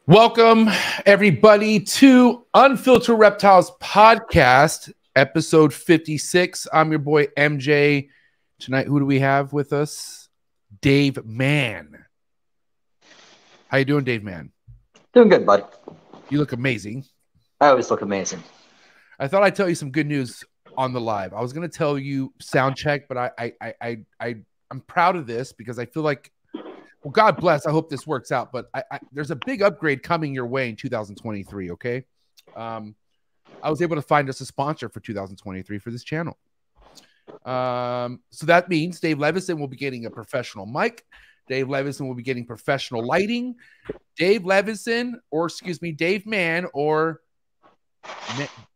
Welcome, everybody, to Unfiltered Reptiles Podcast, episode 56. I'm your boy, MJ. Tonight, who do we have with us? Dave Mann. How you doing, Dave Mann? Doing good, bud. You look amazing. I always look amazing. I thought I'd tell you some good news on the live. I was going to tell you sound check, but I'm proud of this because I feel like, well, God bless. I hope this works out, but there's a big upgrade coming your way in 2023, okay? I was able to find us a sponsor for 2023 for this channel. So that means Dave Levison will be getting a professional mic. Dave Levison will be getting professional lighting. Dave Levison, or excuse me, Dave Mann, or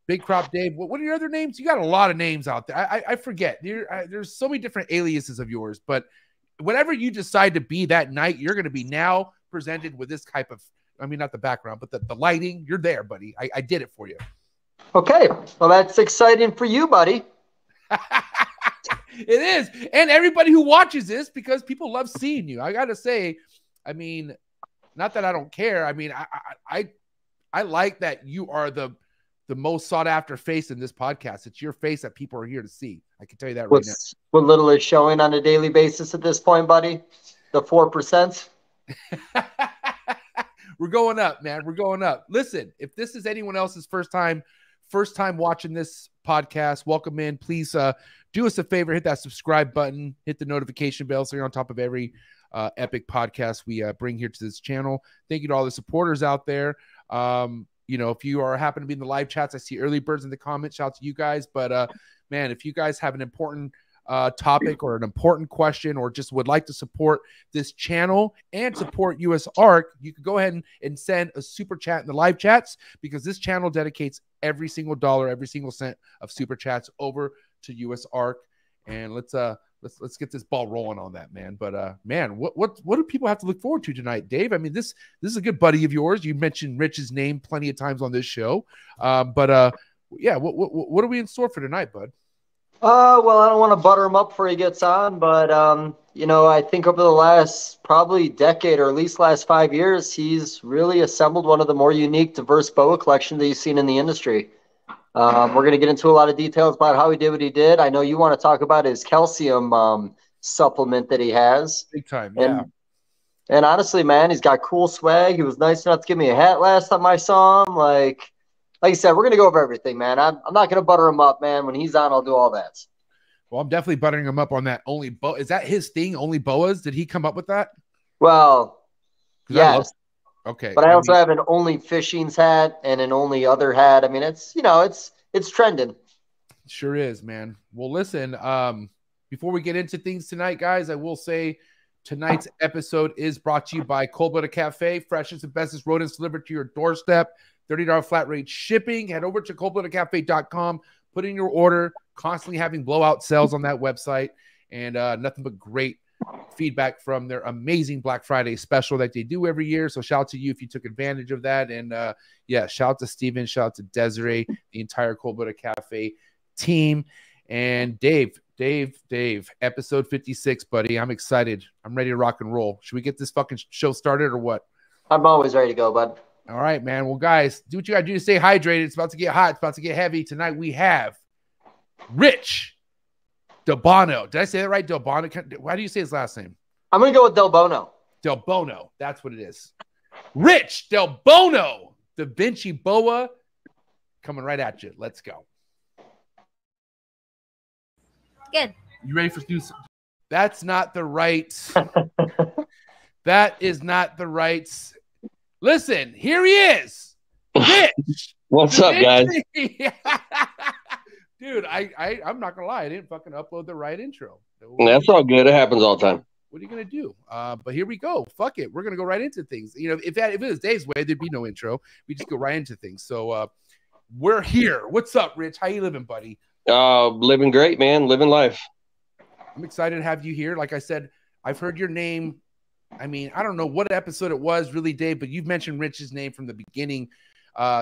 Big Crop Dave. What are your other names? You got a lot of names out there. I forget. There's so many different aliases of yours, but whatever you decide to be that night, you're going to be now presented with this type of, I mean, not the background, but the lighting. You're there, buddy. I did it for you. Okay. Well, that's exciting for you, buddy. It is. And everybody who watches this, because people love seeing you. I got to say, I mean, not that I don't care. I mean, I like that you are the most sought after face in this podcast. It's your face that people are here to see. I can tell you that right now. What little is showing on a daily basis at this point, buddy? The 4%? We're going up, man. We're going up. Listen, if this is anyone else's first time watching this podcast, welcome in. Please do us a favor, hit that subscribe button, hit the notification bell so you're on top of every epic podcast we bring here to this channel. Thank you to all the supporters out there. You know, if you happen to be in the live chats, I see early birds in the comments. Shout out to you guys. But man, if you guys have an important topic or an important question, or just would like to support this channel and support USARK, you can go ahead and send a super chat in the live chats, because this channel dedicates every single dollar, every single cent of super chats over to USARK. And let's get this ball rolling on that, man. But man, what do people have to look forward to tonight, Dave? I mean, this is a good buddy of yours. You mentioned Rich's name plenty of times on this show. But yeah, what are we in store for tonight, bud? Well, I don't want to butter him up before he gets on, but you know, I think over the last probably decade, or at least last 5 years, he's really assembled one of the more unique, diverse boa collections that you've seen in the industry. We're going to get into a lot of details about how he did what he did. I know you want to talk about his calcium supplement that he has. Big time, yeah. And honestly, man, he's got cool swag. He was nice enough to give me a hat last time I saw him. Like I said, we're going to go over everything, man. I'm not going to butter him up, man. When he's on, I'll do all that. Well, I'm definitely buttering him up on that. Only boa. Is that his thing? Only boas? Did he come up with that? Well, yes. Okay. But I also have an only fishings hat and an only other hat. I mean, it's, you know, it's trending. Sure is, man. Well, listen, before we get into things tonight, guys, I will say tonight's episode is brought to you by Cold-Blooded Cafe. Freshest and bestest rodents delivered to your doorstep. $30 flat rate shipping. Head over to coldbloodedcafe.com. Put in your order. Constantly having blowout sales on that website. And nothing but great feedback from their amazing Black Friday special that they do every year. So shout out to you if you took advantage of that. And yeah, shout out to Steven, shout out to Desiree, the entire Cold-Blooded Cafe team. And Dave, episode 56, buddy. I'm excited. I'm ready to rock and roll. Should we get this fucking show started or what? I'm always ready to go, bud. All right, man. Well, guys, do what you got to do to stay hydrated. It's about to get hot. It's about to get heavy. Tonight we have Rich Delbono. Did I say that right? Delbono. Why do you say his last name? I'm going to go with Delbono. Delbono. That's what it is. Rich Delbono, the Vinci Boa, coming right at you. Let's go. Good. You ready for news? That's not the right. That is not the right. Listen, here he is. Rich. What's up, guys? Dude, I'm not gonna lie, I didn't fucking upload the right intro. That's all good. It happens all the time. What are you gonna do? But here we go. Fuck it. We're gonna go right into things. You know, if it was Dave's way, there'd be no intro. We just go right into things. So we're here. What's up, Rich? How you living, buddy? Living great, man. Living life. I'm excited to have you here. Like I said, I've heard your name. I mean, I don't know what episode it was really, Dave, but you've mentioned Rich's name from the beginning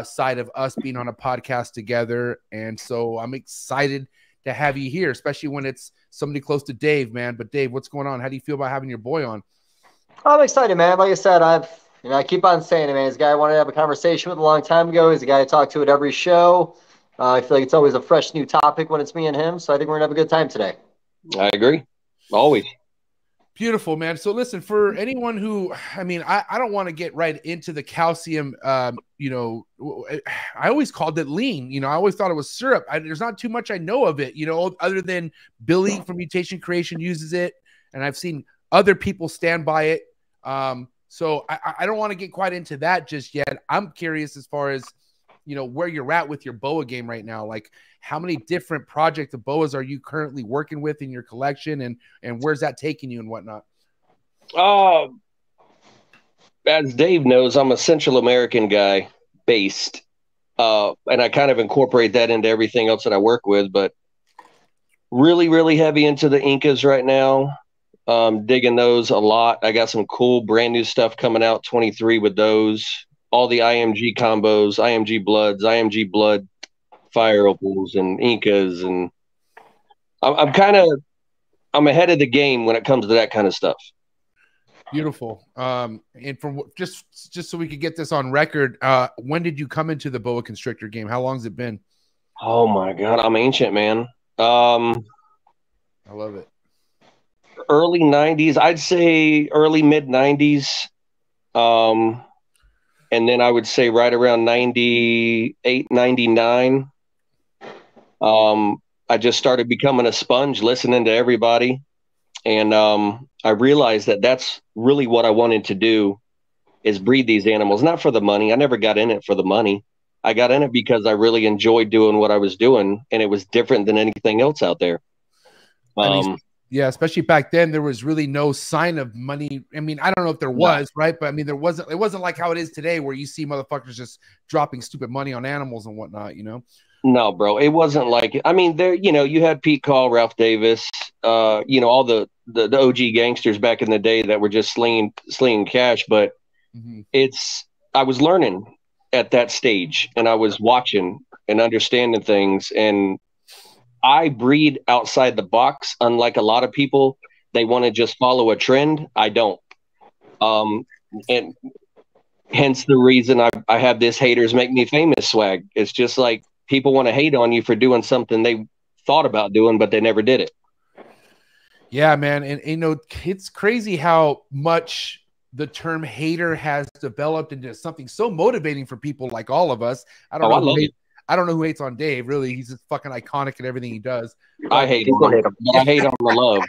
side of us being on a podcast together. And so I'm excited to have you here, especially when it's somebody close to Dave, man. But Dave, what's going on? How do you feel about having your boy on? I'm excited, man. Like I said, I've And I keep on saying it, man. He's a guy I wanted to have a conversation with a long time ago. He's a guy I talk to at every show. I feel like it's always a fresh new topic when it's me and him. So I think we're going to have a good time today. I agree. Always. Beautiful, man. So listen, for anyone who, I mean, I don't want to get right into the calcium, you know, I always called it lean, you know, I always thought it was syrup. There's not too much I know of it, you know, other than Billy from Mutation Creation uses it. And I've seen other people stand by it. So I don't want to get quite into that just yet. I'm curious as far as, you know, where you're at with your boa game right now. Like, how many different projects of boas are you currently working with in your collection, and where's that taking you and whatnot? As Dave knows, I'm a Central American guy based, and I kind of incorporate that into everything else that I work with, but really, really heavy into the Incas right now. Digging those a lot. I got some cool brand new stuff coming out 23 with those. All the IMG combos, IMG Bloods, IMG Blood Fire Opals and Incas, and I'm ahead of the game when it comes to that kind of stuff. Beautiful. And from just so we could get this on record, when did you come into the boa constrictor game? How long has it been? Oh my God, I'm ancient, man. I love it. Early 90s, I'd say early mid 90s. And then I would say right around 98, 99. I just started becoming a sponge, listening to everybody. And I realized that that's really what I wanted to do, is breed these animals, not for the money. I never got in it for the money. I got in it because I really enjoyed doing what I was doing, and it was different than anything else out there. I mean, yeah, especially back then, there was really no sign of money. I mean, I don't know if there was, right? But I mean, it wasn't like how it is today, where you see motherfuckers just dropping stupid money on animals and whatnot, you know? No, bro, it wasn't like, I mean, there, you know, you had Pete Call, Ralph Davis, you know, all the OG gangsters back in the day that were just slinging cash. But I was learning at that stage, and I was watching and understanding things, and I breed outside the box. Unlike a lot of people, they want to just follow a trend. I don't. And hence the reason I have this haters make me famous swag. It's just like, people want to hate on you for doing something they thought about doing, but they never did it. Yeah, man. And you know, it's crazy how much the term hater has developed into something so motivating for people like all of us. I don't know who hates on Dave. Really, he's just fucking iconic in everything he does. I hate him. I hate on the love.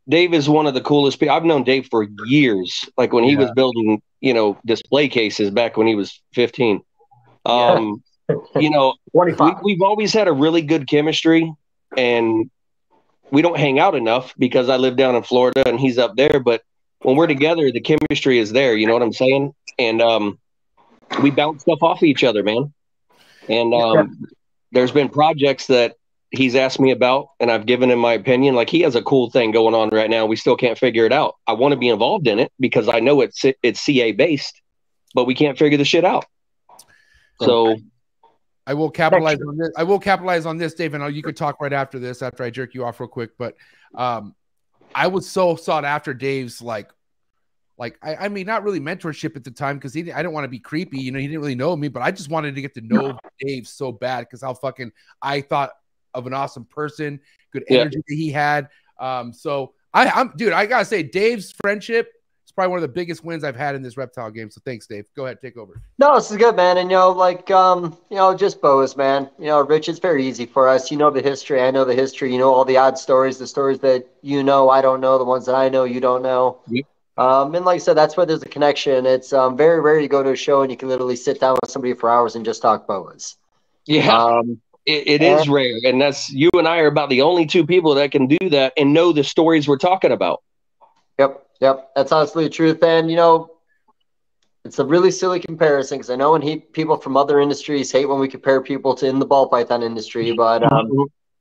Dave is one of the coolest people. I've known Dave for years. Like when he was building, you know, display cases back when he was 15. You know, we've always had a really good chemistry, and we don't hang out enough because I live down in Florida and he's up there. But when we're together, the chemistry is there. You know what I'm saying? And we bounce stuff off of each other, man. And there's been projects that he's asked me about, and I've given him my opinion. Like, he has a cool thing going on right now. We still can't figure it out. I want to be involved in it because I know it's CA based, but we can't figure the shit out. So I will capitalize on this. I will capitalize on this, Dave, and you could talk right after this, after I jerk you off real quick. But I was so sought after Dave's, I mean, not really mentorship at the time, because I didn't want to be creepy. You know, he didn't really know me, but I just wanted to get to know Dave so bad, because how fucking I thought of an awesome person, good energy that he had. So dude, I gotta say, Dave's friendship is probably one of the biggest wins I've had in this reptile game. So thanks, Dave. Go ahead, take over. No, this is good, man. And, you know, like, you know, just boas, man. You know, Rich, it's very easy for us. You know the history. I know the history. You know all the odd stories, the stories that you know I don't know, the ones that I know you don't know. Yep. And like I said, that's where there's a connection. It's very rare you go to a show and you can literally sit down with somebody for hours and just talk boas. Yeah, it is rare. And that's, you and I are about the only two people that can do that and know the stories we're talking about. Yep. That's honestly the truth. And, you know, it's a really silly comparison, because I know when people from other industries hate when we compare people to in the ball python industry, but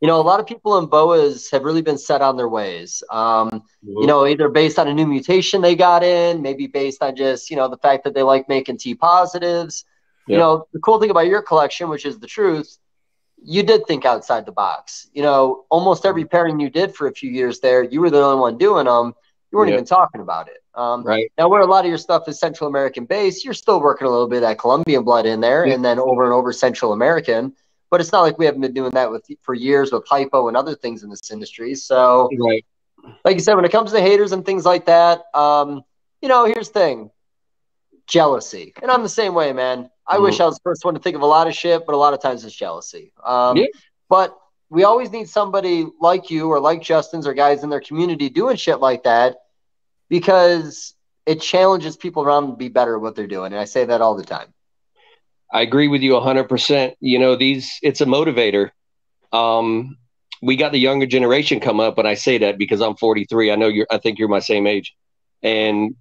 you know, a lot of people in boas have really been set on their ways. You know, either based on a new mutation they got in, maybe based on just, you know, the fact that they like making T positives. You know, the cool thing about your collection, which is the truth, you did think outside the box. You know, almost every pairing you did for a few years there, you were the only one doing them. You weren't even talking about it. Right. Now, where a lot of your stuff is Central American based, you're still working a little bit of that Colombian blood in there, and then over and over Central American. But it's not like we haven't been doing that for years with hypo and other things in this industry. So, Right. like you said, when it comes to haters and things like that, here's the thing. Jealousy. And I'm the same way, man. I wish I was the first one to think of a lot of shit, but a lot of times it's jealousy. But we always need somebody like you or like Justin's or guys in their community doing shit like that, because it challenges people around to be better at what they're doing. And I say that all the time. I agree with you 100%. It's a motivator. We got the younger generation come up, and I say that because I'm 43. I think you're my same age. And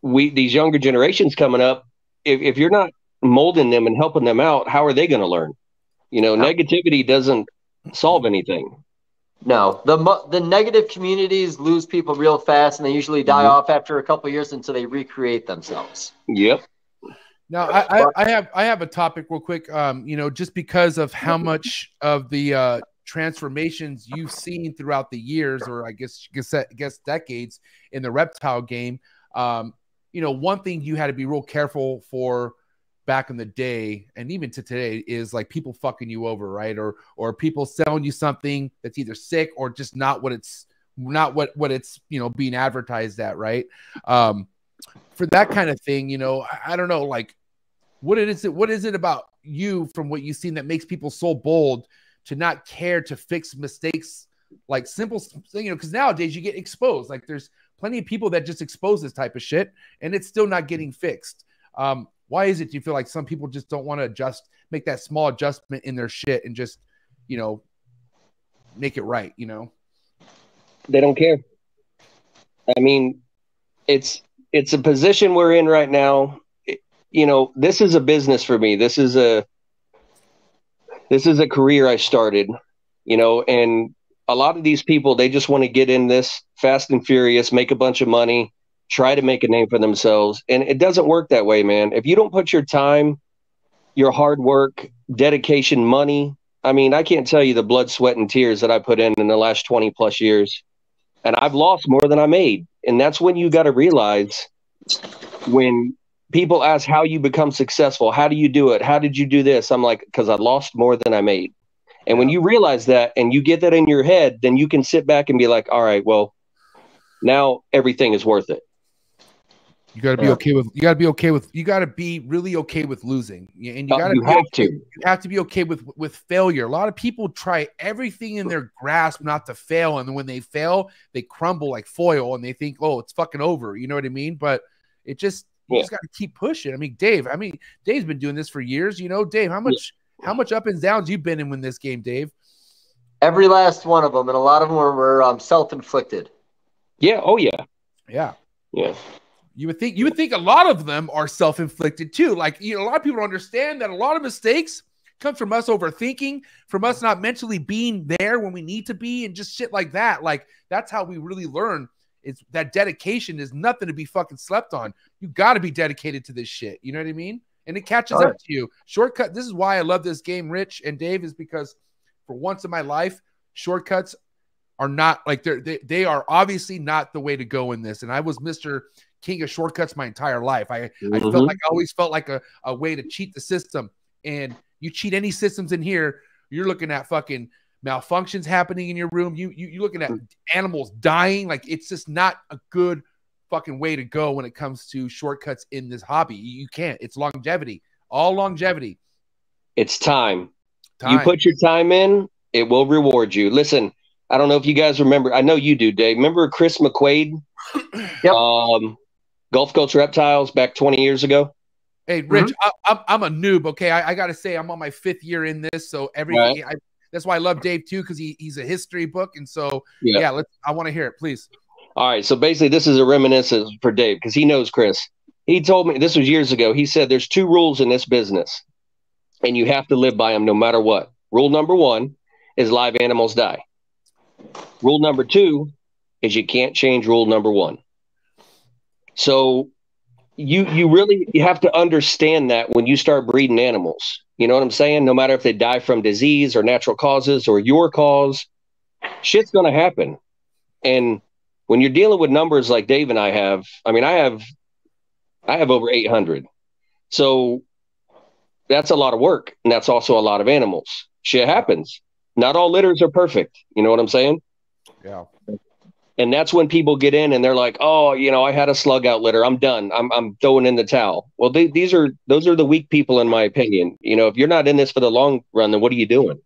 these younger generations coming up, if you're not molding them and helping them out, how are they going to learn? Negativity doesn't solve anything. No, the negative communities lose people real fast, and they usually die off after a couple of years until they recreate themselves. Yep. Now, I have a topic real quick. Just because of how much of the transformations you've seen throughout the years, or I guess decades in the reptile game. One thing you had to be real careful for back in the day, and even to today, is like people fucking you over, right? Or people selling you something that's either sick or just not what it's being advertised at, right? For that kind of thing, I don't know, like what is it about you from what you've seen that makes people so bold to not care to fix mistakes, like simple, because nowadays you get exposed. Like there's plenty of people that just expose this type of shit and it's still not getting fixed. Why is it, do you feel like some people just don't want to make that small adjustment in their shit and just, make it right, They don't care. I mean, it's a position we're in right now. This is a business for me. This is a career I started, and a lot of these people, they just want to get in this fast and furious, make a bunch of money, try to make a name for themselves. And it doesn't work that way, man. If you don't put your time, your hard work, dedication, money, I mean, I can't tell you the blood, sweat, and tears that I put in the last 20 plus years. And I've lost more than I made. And that's when you got to realize, when people ask how you become successful, how do you do it? How did you do this? I'm like, because I lost more than I made. And when you realize that and you get that in your head, then you can sit back and be like, all right, well, now everything is worth it. You got to be okay with, you got to be really okay with losing. And you have to be okay with failure. A lot of people try everything in their grasp not to fail. And when they fail, they crumble like foil and they think, oh, it's fucking over. You know what I mean? But it just, you just got to keep pushing. I mean, Dave's been doing this for years. Dave, how much up and downs you've been in this game, Dave? Every last one of them. And a lot of them were self-inflicted. Yeah. Oh yeah. Yeah. Yeah. You would think a lot of them are self-inflicted too. Like, a lot of people don't understand that a lot of mistakes come from us overthinking, from us not mentally being there when we need to be, and just shit like that. Like, that's how we really learn. It's that dedication is nothing to be fucking slept on. You got to be dedicated to this shit. You know what I mean? And it catches up to you. Shortcut. This is why I love this game, Rich and Dave, is because for once in my life, shortcuts are not like they are obviously not the way to go in this. And I was Mr. King of shortcuts my entire life. I always felt like a way to cheat the system. And you cheat any systems in here, you're looking at fucking malfunctions happening in your room. You're looking at animals dying. Like, it's just not a good fucking way to go when it comes to shortcuts in this hobby. You can't. It's longevity. All longevity. It's time. You put your time in, it will reward you. Listen, I don't know if you guys remember. I know you do, Dave. Remember Chris McQuaid? Yep. Gulf Coast Reptiles back 20 years ago? Hey, Rich, I'm a noob, okay? I got to say, I'm on my 5th year in this, so everything. Right. That's why I love Dave, too, because he's a history book, and so, I want to hear it, please. All right, so basically this is a reminiscence for Dave, because he knows Chris. He told me, this was years ago, he said there's 2 rules in this business, and you have to live by them no matter what. Rule number 1 is live animals die. Rule number 2 is you can't change rule number 1. So you really have to understand that when you start breeding animals. You know what I'm saying? No matter if they die from disease or natural causes or your cause, shit's going to happen. And when you're dealing with numbers like Dave and I have, I mean, I have over 800. So that's a lot of work. And that's also a lot of animals. Shit happens. Not all litters are perfect. You know what I'm saying? Yeah. And that's when people get in and they're like, oh, you know, I had a slug out litter. I'm done. I'm throwing in the towel. Well, those are the weak people, in my opinion. You know, if you're not in this for the long run, then what are you doing?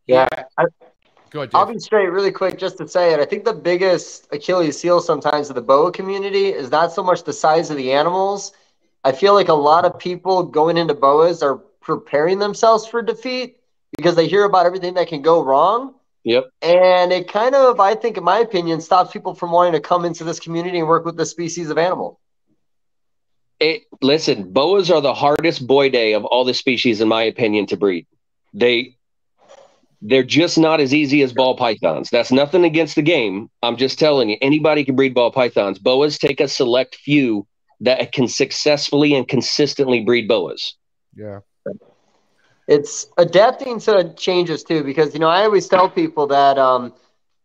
Yeah. Go ahead, Dave. I'll be straight really quick just to say it. I think the biggest Achilles heel sometimes of the boa community is not so much the size of the animals. I feel like a lot of people going into boas are preparing themselves for defeat because they hear about everything that can go wrong. Yep. And it kind of, I think, in my opinion, stops people from wanting to come into this community and work with this species of animal. Listen, boas are the hardest boy day of all the species, in my opinion, to breed. They're just not as easy as ball pythons. That's nothing against the game. I'm just telling you, anybody can breed ball pythons. Boas take a select few that can successfully and consistently breed boas. Yeah. It's adapting to changes too, because, I always tell people that,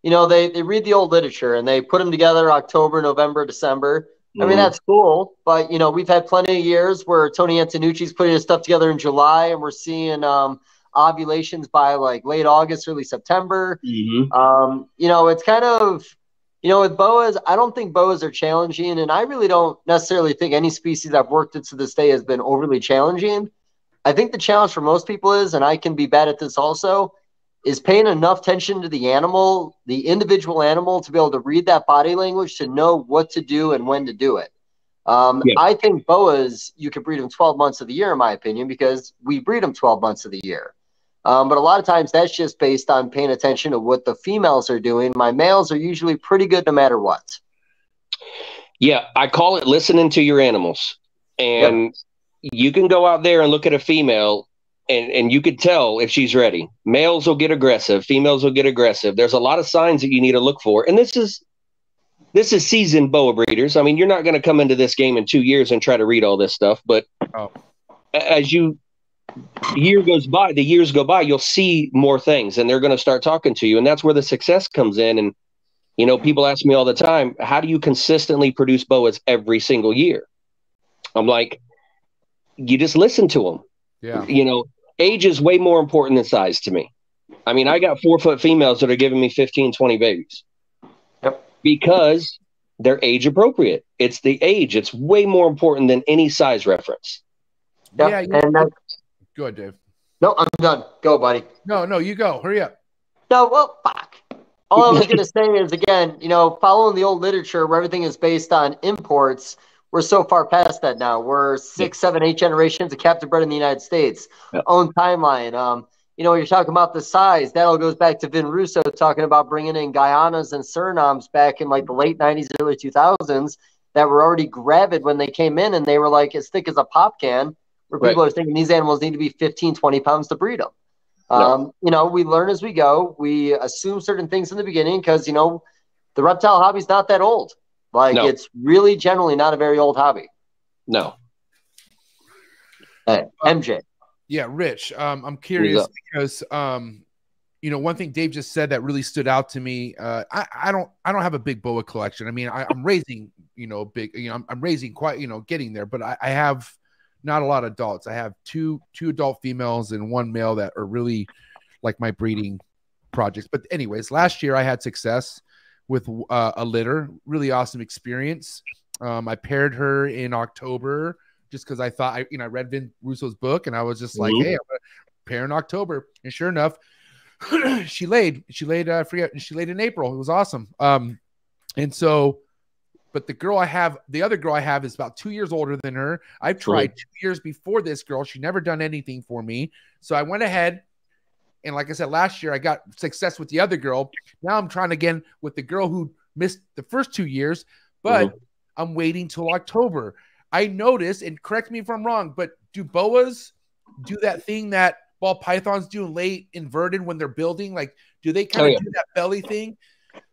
they read the old literature and they put them together October, November, December. I mean, that's cool, but, we've had plenty of years where Tony Antonucci's putting his stuff together in July and we're seeing ovulations by like late August, early September. It's kind of, with boas, I don't think boas are challenging, and I really don't necessarily think any species I've worked with to this day has been overly challenging. I think the challenge for most people is, and I can be bad at this also, is paying enough attention to the animal, the individual animal, to be able to read that body language, to know what to do and when to do it. I think boas, you can breed them 12 months of the year, in my opinion, because we breed them 12 months of the year. But a lot of times that's just based on paying attention to what the females are doing. My males are usually pretty good no matter what. Yeah, I call it listening to your animals. And you can go out there and look at a female and you could tell if she's ready. Males will get aggressive. Females will get aggressive. There's a lot of signs that you need to look for. And this is seasoned boa breeders. I mean, you're not going to come into this game in 2 years and try to read all this stuff. But as the years go by, you'll see more things and they're going to start talking to you. And that's where the success comes in. And, people ask me all the time, how do you consistently produce boas every single year? I'm like, you just listen to them. Yeah. Age is way more important than size to me. I mean, I got 4-foot females that are giving me 15, 20 babies. Yep. Because they're age appropriate. It's the age. It's way more important than any size reference. Yep. Yeah. And go ahead, Dave. No, I'm done. Go, buddy. No, you go. Hurry up. No, well, fuck. All I was going to say is, again, following the old literature where everything is based on imports, we're so far past that now. We're 6, 7, 8 generations of captive bred in the United States. Own timeline. You're talking about the size. That all goes back to Vin Russo talking about bringing in Guyanas and Surinames back in like the late 90s, early 2000s that were already gravid when they came in, and they were like as thick as a pop can, where people are thinking these animals need to be 15, 20 pounds to breed them. We learn as we go. We assume certain things in the beginning because, the reptile hobby's not that old. It's really generally not a very old hobby. No. MJ. Yeah, Rich. I'm curious because one thing Dave just said that really stood out to me. I don't have a big boa collection. I mean, I'm raising, big. I'm raising quite, getting there, but I have not a lot of adults. I have two adult females and one male that are really like my breeding projects. But anyways, last year I had success with a litter, really awesome experience. I paired her in October just because I thought I read Vin Russo's book and I was just like, hey, I'm gonna pair in October, and sure enough, she laid in April. It was awesome. And so, but the other girl I have is about 2 years older than her. I've tried 2 years before this girl. She never done anything for me, so I went ahead. And like I said, last year I got success with the other girl. Now I'm trying again with the girl who missed the first 2 years, but I'm waiting till October. I noticed, and correct me if I'm wrong, but do boas do that thing that ball pythons do late inverted when they're building? Like, do they kind of do that belly thing?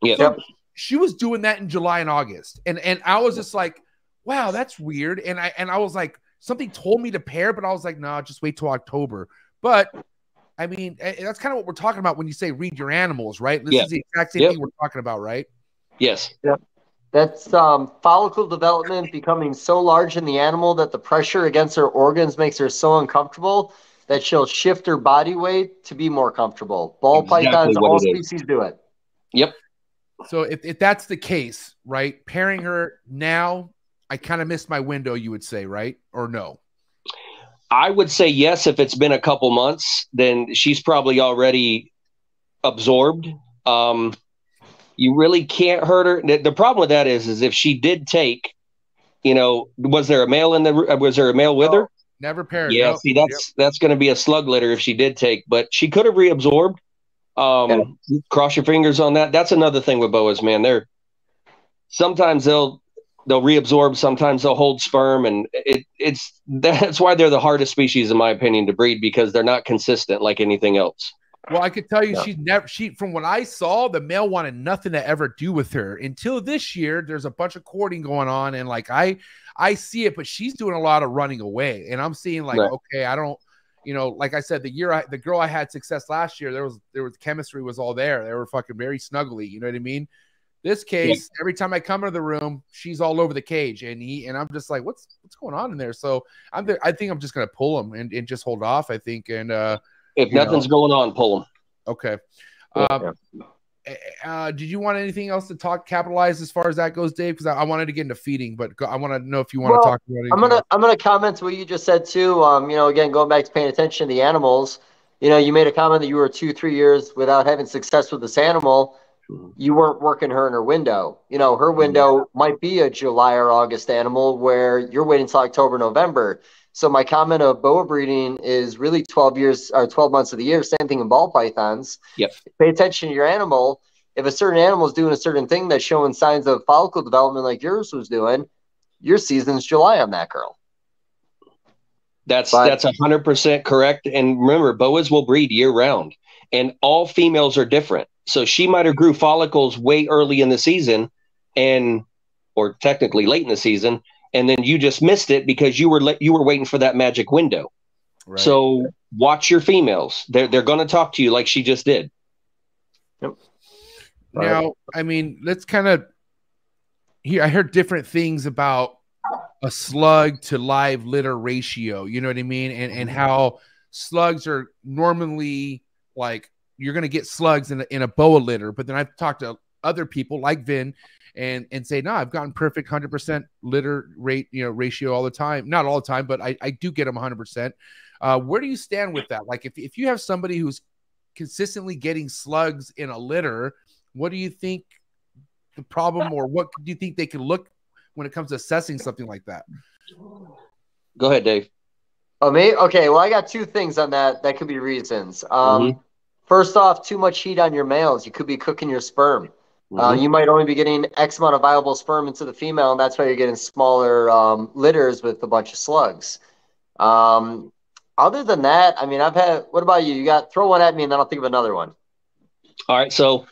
Yeah. So she was doing that in July and August. And I was just like, wow, that's weird. And I was like, something told me to pair, but I was like, no, just wait till October. But I mean, that's kind of what we're talking about when you say read your animals, right? This is the exact same thing we're talking about, right? Yes. Yep. That's follicle development becoming so large in the animal that the pressure against her organs makes her so uncomfortable that she'll shift her body weight to be more comfortable. Ball Exactly pythons, what all it is. species do it. Yep. So if that's the case, right, pairing her now, I kind of missed my window, you would say, right? Or no? I would say yes. If it's been a couple months, then she's probably already absorbed. You really can't hurt her. The problem with that is if she did take, was there a male was there a male with her? Never paired. Yeah. Nope. See, that's going to be a slug litter if she did take, but she could have reabsorbed. Cross your fingers on that. That's another thing with boas, man. Sometimes they'll reabsorb, sometimes they'll hold sperm, and that's why they're the hardest species, in my opinion, to breed, because they're not consistent like anything else. Well, I could tell you from what I saw, the male wanted nothing to ever do with her until this year. There's a bunch of courting going on, and like I see it, but she's doing a lot of running away, and I'm seeing like, okay, I don't, like I said, the girl I had success last year, there was chemistry was all there. They were fucking very snuggly. You know what I mean? This case, every time I come into the room, she's all over the cage, and I'm just like, what's going on in there? So I think I'm just gonna pull him and just hold off. I think, and if nothing's going on, pull them. Okay. Did you want anything else to capitalize as far as that goes, Dave? Because I wanted to get into feeding, but I want to know if you want to talk about anything. I'm gonna comment to what you just said too. Again, going back to paying attention to the animals. You made a comment that you were 2-3 years without having success with this animal. You weren't working her in her window. Her window might be a July or August animal where you're waiting till October, November. So my comment of boa breeding is really 12 years or 12 months of the year. Same thing in ball pythons. Yep. Pay attention to your animal. If a certain animal is doing a certain thing that's showing signs of follicle development like yours was doing, your season's July on that girl. That's 100% correct. And remember, boas will breed year round, and all females are different. So she might have grew follicles way early in the season, or technically late in the season, and then you just missed it because you were waiting for that magic window. Right. So watch your females. They're going to talk to you like she just did. Yep. Now, I mean, let's kind of I heard different things about a slug to live litter ratio. You know what I mean? And how slugs are normally like, you're going to get slugs in a boa litter, but then I've talked to other people like Vin and say, no, I've gotten perfect 100% litter rate, ratio all the time. Not all the time, but I do get them 100%. Where do you stand with that? Like if you have somebody who's consistently getting slugs in a litter, what do you think the problem, or what do you think they can look when it comes to assessing something like that? Go ahead, Dave. Oh, me? Okay. Well, I got two things on that. That could be reasons. First off, too much heat on your males. You could be cooking your sperm. You might only be getting X amount of viable sperm into the female, and that's why you're getting smaller litters with a bunch of slugs. Other than that, I mean, what about you? Throw one at me, and then I'll think of another one. All right. So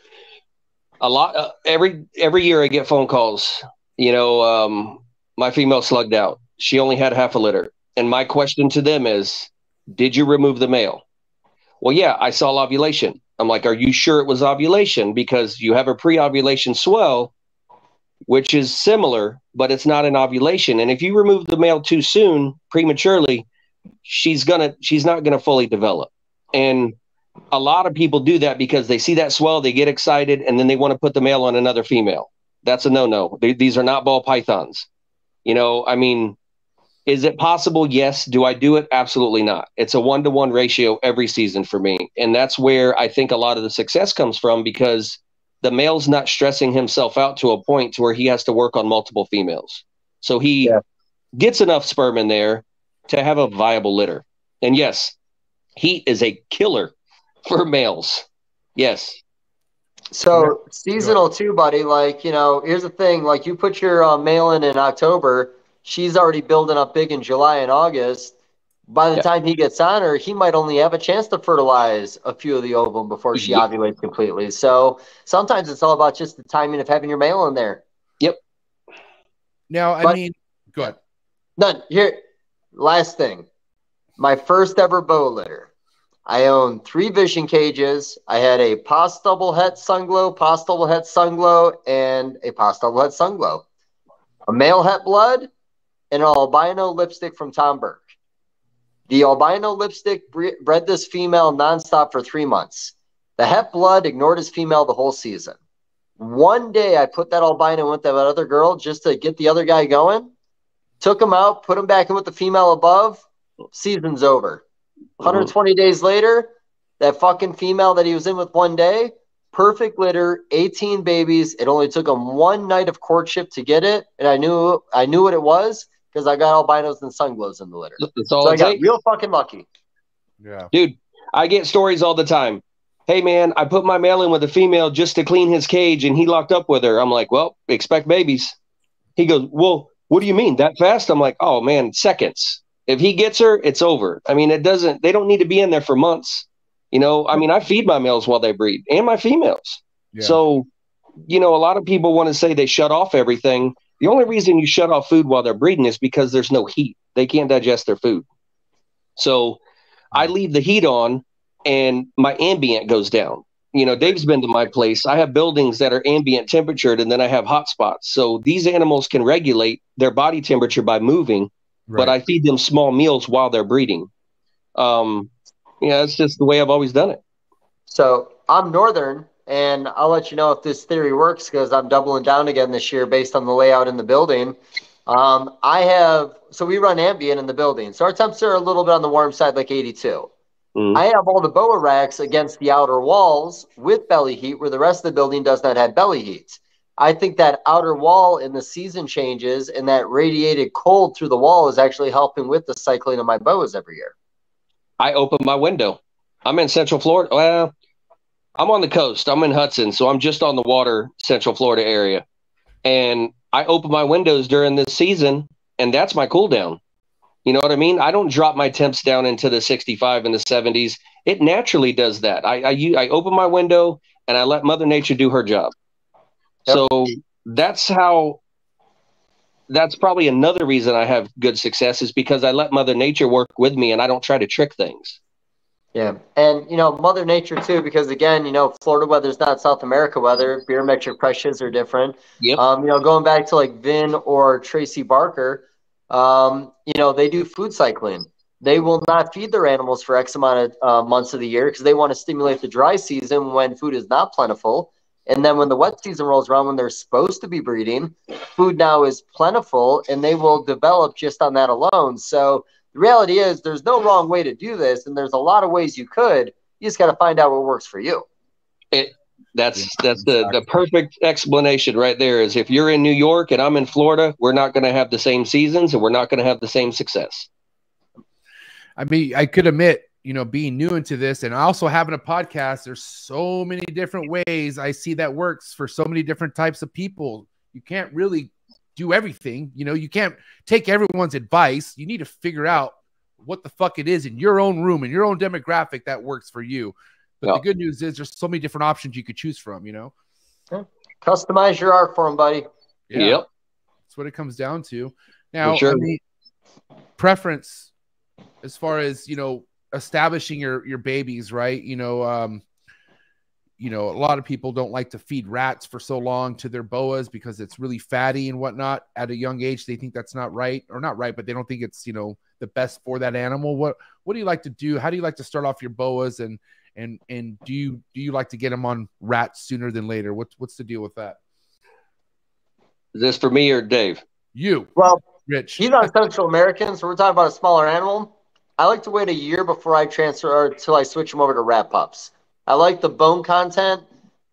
every year I get phone calls. My female slugged out. She only had half a litter. And my question to them is, did you remove the male? Well, yeah, I saw ovulation. I'm like, are you sure it was ovulation? Because you have a pre-ovulation swell, which is similar, but it's not an ovulation. And if you remove the male too soon, prematurely, she's not gonna fully develop. And a lot of people do that because they see that swell, they get excited, and then they want to put the male on another female. That's a no-no. These are not ball pythons. I mean, is it possible? Yes. Do I do it? Absolutely not. It's a 1-to-1 ratio every season for me. And that's where I think a lot of the success comes from, because the male's not stressing himself out to a point to where he has to work on multiple females. So he gets enough sperm in there to have a viable litter. And yes, heat is a killer for males. Yes. So seasonal too, buddy. Like, here's the thing. Like, you put your male in October, she's already building up big in July and August. By the time he gets on her, he might only have a chance to fertilize a few of the ovum before she ovulates completely. So sometimes it's all about just the timing of having your male in there. Yep. Now, I mean, go ahead. None. Here, last thing. My first ever boa litter. I own 3 vision cages. I had a pos double het sunglow, pos double het sunglow, and a pos double het sunglow. A male het blood and an albino lipstick from Tom Burke. The albino lipstick bred this female nonstop for 3 months. The het blood ignored his female the whole season. One day I put that albino with that other girl just to get the other guy going. Took him out, put him back in with the female above. Season's over. 120 days later, that fucking female that he was in with one day, perfect litter, 18 babies. It only took him one night of courtship to get it, and I knew what it was because I got albinos and sunglows in the litter. That's all so I got real fucking lucky. Yeah, dude, I get stories all the time. Hey man, I put my male in with a female just to clean his cage, and he locked up with her. I'm like, well, expect babies. He goes, well, what do you mean that fast? I'm like, oh man, seconds. If he gets her, it's over. I mean, they don't need to be in there for months. You know, I mean, I feed my males while they breed and my females. Yeah. So, you know, a lot of people want to say they shut off everything. The only reason you shut off food while they're breeding is because there's no heat. They can't digest their food. So I leave the heat on and my ambient goes down. You know, Dave's been to my place. I have buildings that are ambient temperatured and then I have hot spots. So these animals can regulate their body temperature by moving, but I feed them small meals while they're breeding. Yeah, it's just the way I've always done it. So I'm Northern, and I'll let you know if this theory works because I'm doubling down again this year based on the layout in the building. So we run ambient in the building. So our temps are a little bit on the warm side, like 82. I have all the boa racks against the outer walls with belly heat where the rest of the building does not have belly heat. I think that outer wall in the season changes and that radiated cold through the wall is actually helping with the cycling of my boas every year. I open my window. I'm in Central Florida. Well, I'm on the coast. I'm in Hudson, so I'm just on the water, Central Florida area. And I open my windows during this season, and that's my cool down. You know what I mean? I don't drop my temps down into the 65 and the 70s. It naturally does that. I open my window, and I let Mother Nature do her job. Yep. So that's probably another reason I have good success is because I let Mother Nature work with me and I don't try to trick things. Yeah. And, you know, Mother Nature too, because again, you know, Florida weather is not South America weather. Barometric pressures are different. Yep. You know, going back to like Vin or Tracy Barker, you know, they do food cycling. They will not feed their animals for X amount of months of the year because they want to stimulate the dry season when food is not plentiful. And then when the wet season rolls around, when they're supposed to be breeding, food now is plentiful and they will develop just on that alone. So the reality is there's no wrong way to do this. And there's a lot of ways you could. You just got to find out what works for you. That's the perfect explanation right there is if you're in New York and I'm in Florida, we're not going to have the same seasons and we're not going to have the same success. I mean, I could admit, you know, being new into this and also having a podcast, there's so many different ways I see that works for so many different types of people. You can't really do everything. You know, you can't take everyone's advice. You need to figure out what the fuck it is in your own room, in your own demographic that works for you. But the good news is there's so many different options you could choose from, you know? Yeah. Customize your art form, buddy. Yeah. Yep. That's what it comes down to. Now, sure. I mean, preference as far as, you know, establishing your babies, right? You know, a lot of people don't like to feed rats for so long to their boas because it's really fatty and whatnot. At a young age, they think that's not right, or not right, but they don't think it's, you know, the best for that animal. What do you like to do? How do you like to start off your boas, and do you like to get them on rats sooner than later? What's the deal with that? Is this for me or Dave? You. Well, Rich. He's on Central American, so we're talking about a smaller animal. I like to wait a year before I transfer until I switch them over to rat pups. I like the bone content.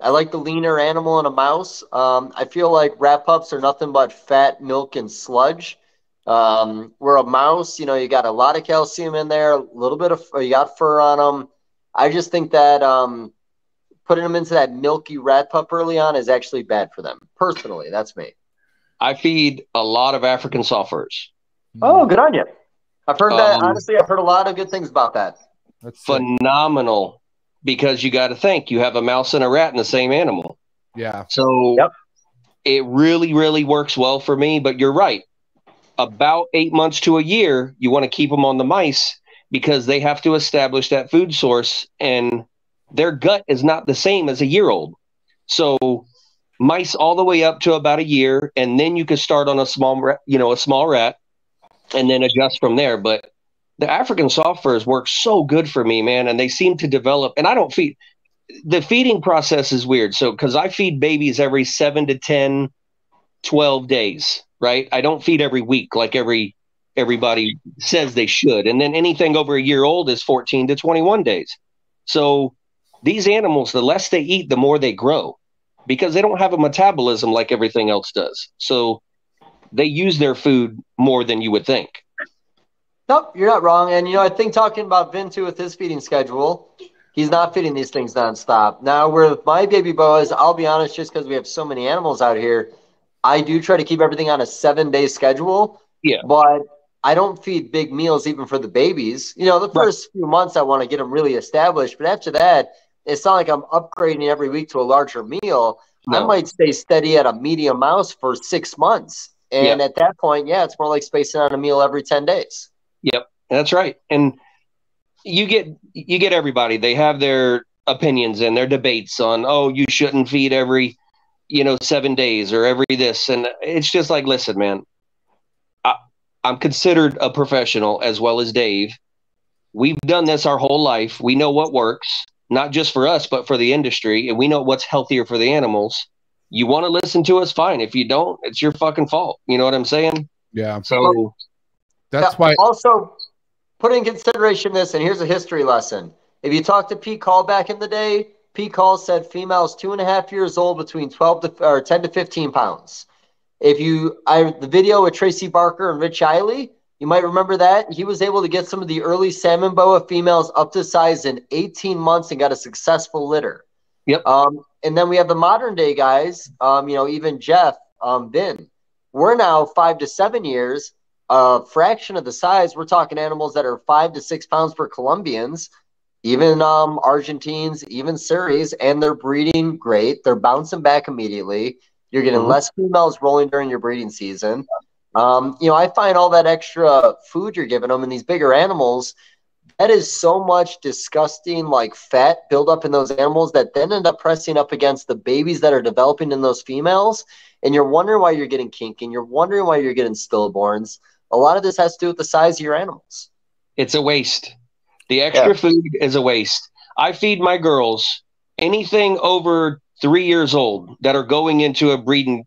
I like the leaner animal in a mouse. I feel like rat pups are nothing but fat, milk, and sludge. Where a mouse, you know, you got a lot of calcium in there, a little bit of, you got fur on them. I just think that putting them into that milky rat pup early on is actually bad for them. Personally, that's me. I feed a lot of African soft furs. Oh, good on you. I've heard that. Honestly, I've heard a lot of good things about that. That's phenomenal because you got to think you have a mouse and a rat in the same animal. Yeah. So it really, really works well for me. But you're right. About 8 months to a year, you want to keep them on the mice because they have to establish that food source, and their gut is not the same as a year old. So mice all the way up to about a year, and then you could start on a small rat, and then adjust from there. But the African soft furs work so good for me, man, and they seem to develop. And I don't feed. The feeding process is weird. So because I feed babies every 7 to 10, 12 days, right? I don't feed every week like everybody says they should. And then anything over a year old is 14 to 21 days. So these animals, the less they eat, the more they grow, because they don't have a metabolism like everything else does. So they use their food more than you would think. Nope, you're not wrong. And, I think talking about Vin, too, with his feeding schedule, he's not feeding these things nonstop. Now, with my baby boas, I'll be honest, just because we have so many animals out here, I do try to keep everything on a 7-day schedule. Yeah. But I don't feed big meals even for the babies. The first few months I want to get them really established. But after that, it's not like I'm upgrading every week to a larger meal. No. I might stay steady at a medium mouse for 6 months. And at that point, it's more like spacing on a meal every 10 days. Yep, that's right. And you get everybody. They have their opinions and their debates on, you shouldn't feed every, 7 days or every this. And it's just like, listen, man, I'm considered a professional as well as Dave. We've done this our whole life. We know what works, not just for us, but for the industry. And we know what's healthier for the animals. You want to listen to us, fine. If you don't, it's your fucking fault. You know what I'm saying? Yeah. So that's why. Also, put in consideration this, and here's a history lesson. If you talk to Pete Call back in the day, Pete Call said females 2.5 years old between 10 to 15 pounds. The video with Tracy Barker and Rich Eiley, you might remember that. He was able to get some of the early salmon boa females up to size in 18 months and got a successful litter. Yep. And then we have the modern day guys, even Jeff, Vin. We're now 5 to 7 years, a fraction of the size. We're talking animals that are 5 to 6 pounds for Colombians, even Argentines, even Surreys, and they're breeding great. They're bouncing back immediately. You're getting less females rolling during your breeding season. I find all that extra food you're giving them in these bigger animals, that is so much disgusting, like fat buildup in those animals that then end up pressing up against the babies that are developing in those females. And you're wondering why you're getting kink, and you're wondering why you're getting stillborns. A lot of this has to do with the size of your animals. It's a waste. The extra food is a waste. I feed my girls anything over 3 years old that are going into a breeding,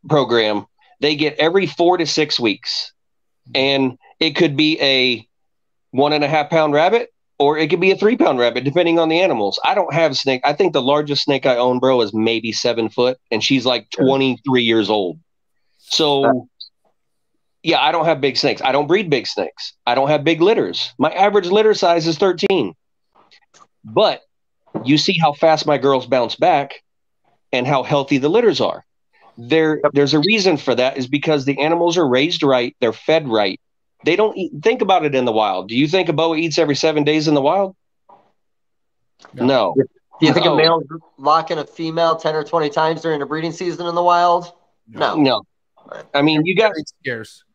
program. They get every 4 to 6 weeks. And it could be a 1.5 pound rabbit, or it could be a 3 pound rabbit, depending on the animals. I don't have snake. I think the largest snake I own, bro, is maybe 7 foot, and she's like 23 years old. So I don't have big snakes. I don't breed big snakes. I don't have big litters. My average litter size is 13. But you see how fast my girls bounce back and how healthy the litters are. There's a reason for that, is because the animals are raised right. They're fed right. They don't eat. Think about it in the wild. Do you think a boa eats every 7 days in the wild? No. Do you think a male locking a female 10 or 20 times during a breeding season in the wild? No. I mean, you got scarce.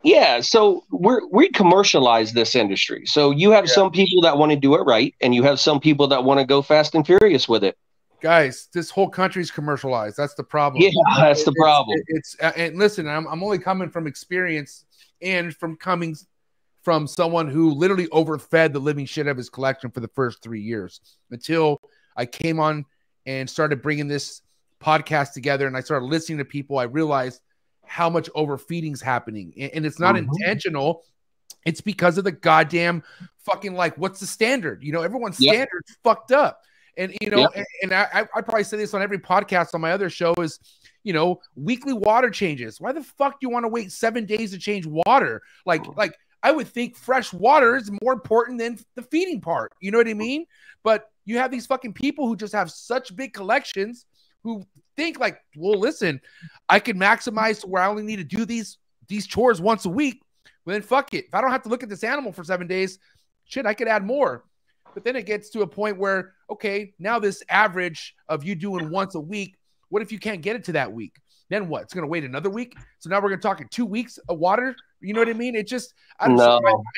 Yeah, so we commercialize this industry. So you have some people that want to do it right, and you have some people that want to go fast and furious with it. Guys, this whole country's commercialized. That's the problem. Yeah, that's the problem. And listen, I'm only coming from experience and from coming from someone who literally overfed the living shit out of his collection for the first 3 years, until I came on and started bringing this podcast together, and I started listening to people. I realized how much overfeeding's happening, and it's not intentional. It's because of the goddamn fucking, like, what's the standard? Everyone's standard's fucked up. And, and I probably say this on every podcast on my other show is, weekly water changes. Why the fuck do you want to wait 7 days to change water? Like I would think fresh water is more important than the feeding part. You know what I mean? But you have these fucking people who just have such big collections who think like, well, listen, I can maximize to where I only need to do these chores once a week. Well, then fuck it. If I don't have to look at this animal for 7 days, shit, I could add more. But then it gets to a point where, okay, now this average of you doing once a week, what if you can't get it to that week? Then what? It's going to wait another week. So now we're going to talk in 2 weeks of water. You know what I mean? It just, I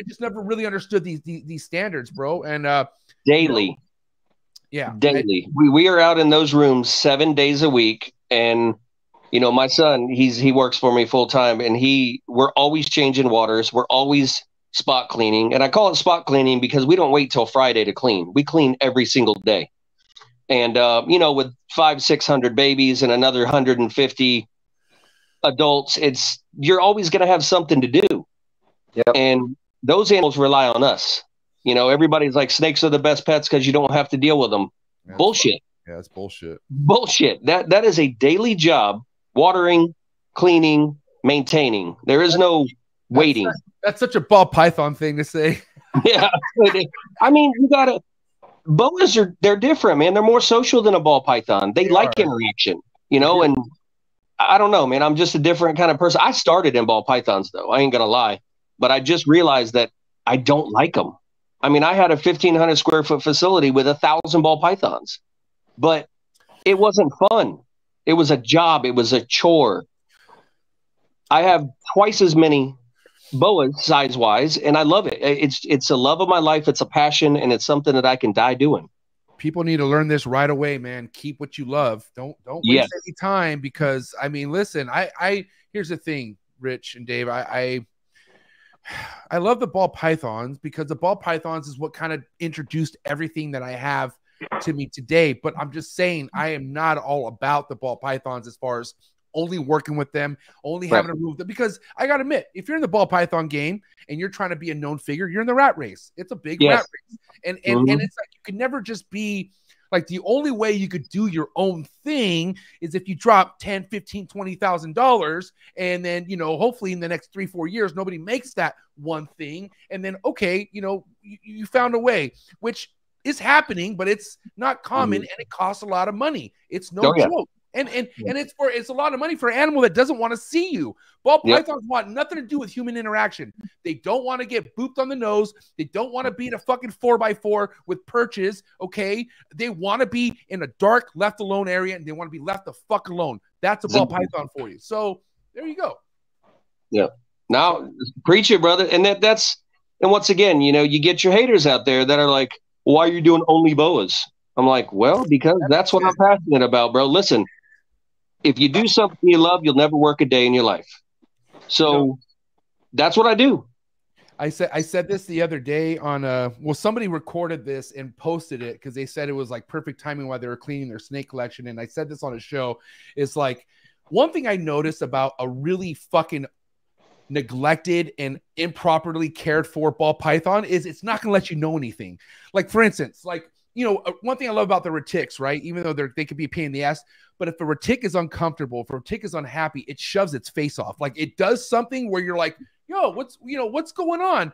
just never really understood these standards, bro. And daily, daily. We are out in those rooms 7 days a week, and my son, he works for me full time, and we're always changing waters. We're always spot cleaning, and I call it spot cleaning because we don't wait till Friday to clean. We clean every single day. And, with 500-600 babies and another 150 adults, you're always going to have something to do. Yep. And those animals rely on us. Everybody's like, snakes are the best pets because you don't have to deal with them. Yeah, bullshit. Yeah, it's bullshit. Bullshit. That is a daily job, watering, cleaning, maintaining. There is no waiting. That's such a ball python thing to say. Yeah. I mean, you got to. Boas they're different, man. They're more social than a ball python. They like interaction, and I don't know, man. I'm just a different kind of person. I started in ball pythons, though. I ain't going to lie. But I just realized that I don't like them. I mean, I had a 1,500 square foot facility with 1,000 ball pythons, but it wasn't fun. It was a job. It was a chore. I have twice as many boas size-wise, and I love it. It's a love of my life. It's a passion, and it's something that I can die doing. People need to learn this right away, man. Keep what you love. Don't waste any time, because I mean, listen, I here's the thing, Rich and Dave. I love the ball pythons because the ball pythons is what kind of introduced everything that I have to me today. But I'm just saying, I am not all about the ball pythons as far as only working with them, only having to move them, because I got to admit, if you're in the ball python game and you're trying to be a known figure, you're in the rat race. It's a big rat race. And it's like, you can never just be like, the only way you could do your own thing is if you drop $10, $15, $20,000. And then, hopefully in the next 3-4 years, nobody makes that one thing. And then, okay, you found a way, which is happening, but it's not common and it costs a lot of money. It's no joke. And it's a lot of money for an animal that doesn't want to see you. Ball pythons want nothing to do with human interaction. They don't want to get booped on the nose. They don't want to be in a fucking 4x4 with perches. Okay, they want to be in a dark, left alone area, and they want to be left the fuck alone. That's a ball python for you. So there you go. Yeah. Now preach it, brother. And that's once again, you get your haters out there that are like, "Why are you doing only boas?" I'm like, well, because that's what I'm passionate about, bro. Listen. If you do something you love, you'll never work a day in your life. So that's what I do. I said this the other day on somebody recorded this and posted it because they said it was like perfect timing while they were cleaning their snake collection. And I said this on a show. It's like, one thing I noticed about a really fucking neglected and improperly cared for ball python is it's not going to let you know anything. Like, for instance, like, one thing I love about the retics, right? Even though they could be a pain in the ass, but if a retic is uncomfortable, if a retic is unhappy, it shoves its face off. Like, it does something where you're like, yo, what's going on?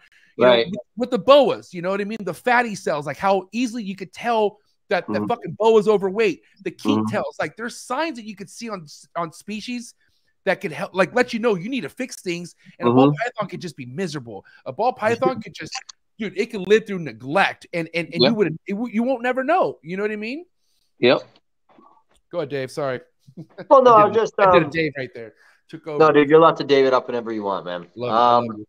With the boas, you know what I mean? The fatty cells, like how easily you could tell that the fucking boa's overweight. The key tells, like, there's signs that you could see on species that could help, like, let you know you need to fix things. And a ball python could just be miserable. A ball python could just, dude, it can live through neglect, and you won't never know. You know what I mean? Yep. Go ahead, Dave. Sorry. Well, no, I did a Dave right there. Took over. No, dude, you're allowed to Dave it up whenever you want, man. Love it.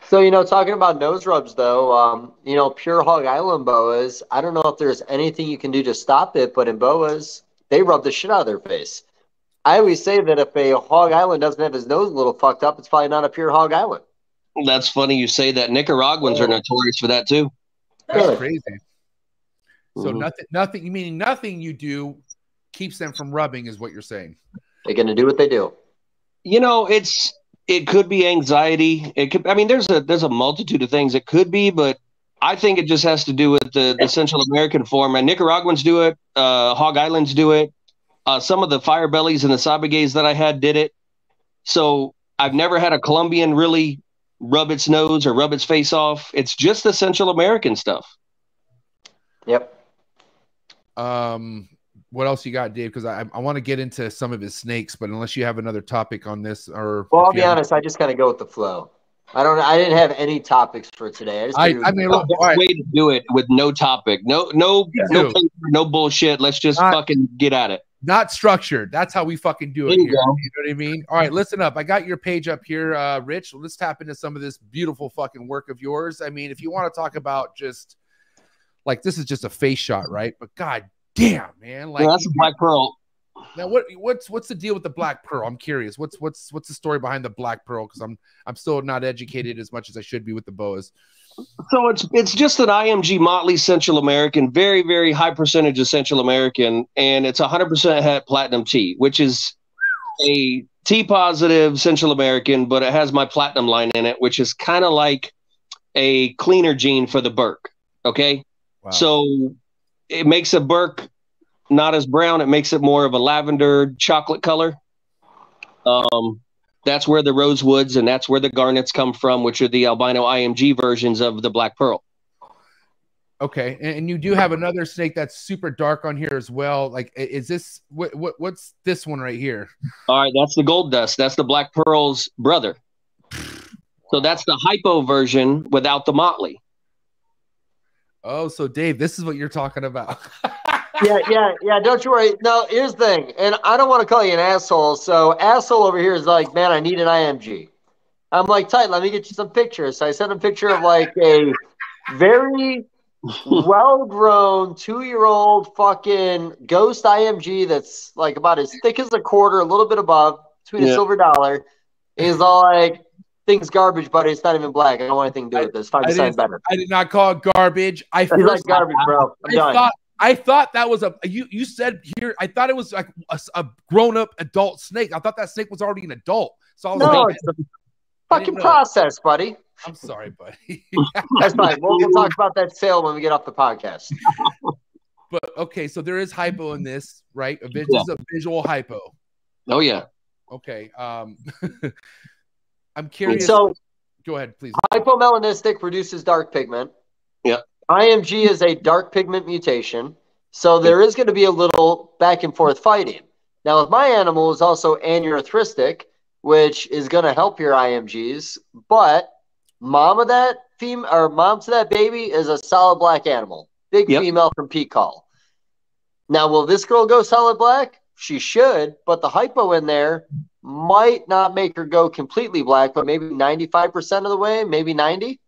So, talking about nose rubs, though, pure Hog Island boas, I don't know if there's anything you can do to stop it, but in boas, they rub the shit out of their face. I always say that if a Hog Island doesn't have his nose a little fucked up, it's probably not a pure Hog Island. That's funny you say that. Nicaraguans are notorious for that, too. That's crazy. So nothing, meaning nothing you do keeps them from rubbing is what you're saying. They're going to do what they do. It could be anxiety. It could. I mean, there's a multitude of things it could be, but I think it just has to do with the Central American form. And Nicaraguans do it. Hog Islands do it. Some of the fire bellies and the sabagues that I had did it. So I've never had a Colombian really rub its nose or rub its face off. It's just the Central American stuff. Yep. What else you got, Dave? Because I want to get into some of his snakes, but unless you have another topic on this, or I'll be honest, I just kind of go with the flow. I didn't have any topics for today. I mean, look, way to do it with no topic, no paper, no bullshit. Let's just fucking get at it. Not structured. That's how we fucking do it There you here. go. You know what I mean? All right, listen up. I got your page up here, Rich. Let's tap into some of this beautiful fucking work of yours. I mean, if you want to talk about just like this is just a face shot, right? But god damn, man, like Yeah, that's a black pearl. now what's the deal with the black pearl? I'm curious. What's the story behind the black pearl? Because I'm still not educated as much as I should be with the boas. So it's just an IMG Motley Central American, very, very high percentage of Central American, and it's 100% het platinum T, which is a T positive Central American, but it has my platinum line in it, which is kind of like a cleaner gene for the Burke. Okay. Wow. So it makes a Burke not as brown. It makes it more of a lavender chocolate color. That's where the rosewoods and that's where the garnets come from, which are the albino IMG versions of the black pearl. Okay, and you do have another snake that's super dark on here as well. Like, is this what's this one right here? All right, that's the gold dust. That's the black pearl's brother. So that's the hypo version without the motley. Oh, so Dave, this is what you're talking about. Yeah. Don't you worry. No, here's the thing, and I don't want to call you an asshole. So asshole over here is like, man, I need an IMG. I'm like, tight. Let me get you some pictures. So I sent a picture of like a very well-grown 2-year-old fucking ghost IMG that's like about as thick as a quarter, a little bit above, between a silver dollar. And he's all like, thing's garbage, buddy. It's not even black. I don't want anything to do with this. Find something better. I did not call it garbage. He's like garbage, bro. I thought that was you said here. I thought it was like a grown-up adult snake. I thought that snake was already an adult. So I was like, it's a fucking process, buddy. I'm sorry, buddy. That's fine. We'll talk about that sale when we get off the podcast. But okay, so there is hypo in this, right? This is a visual hypo. Oh yeah. Okay. I'm curious. So go ahead, please. Hypomelanistic produces dark pigment. Yeah. IMG is a dark pigment mutation. So there is going to be a little back and forth fighting. Now, with my animal is also aneurystic, which is going to help your IMGs, but mom to that baby is a solid black animal. Big female from peak call. Now, will this girl go solid black? She should, but the hypo in there might not make her go completely black, but maybe 95% of the way, maybe 90.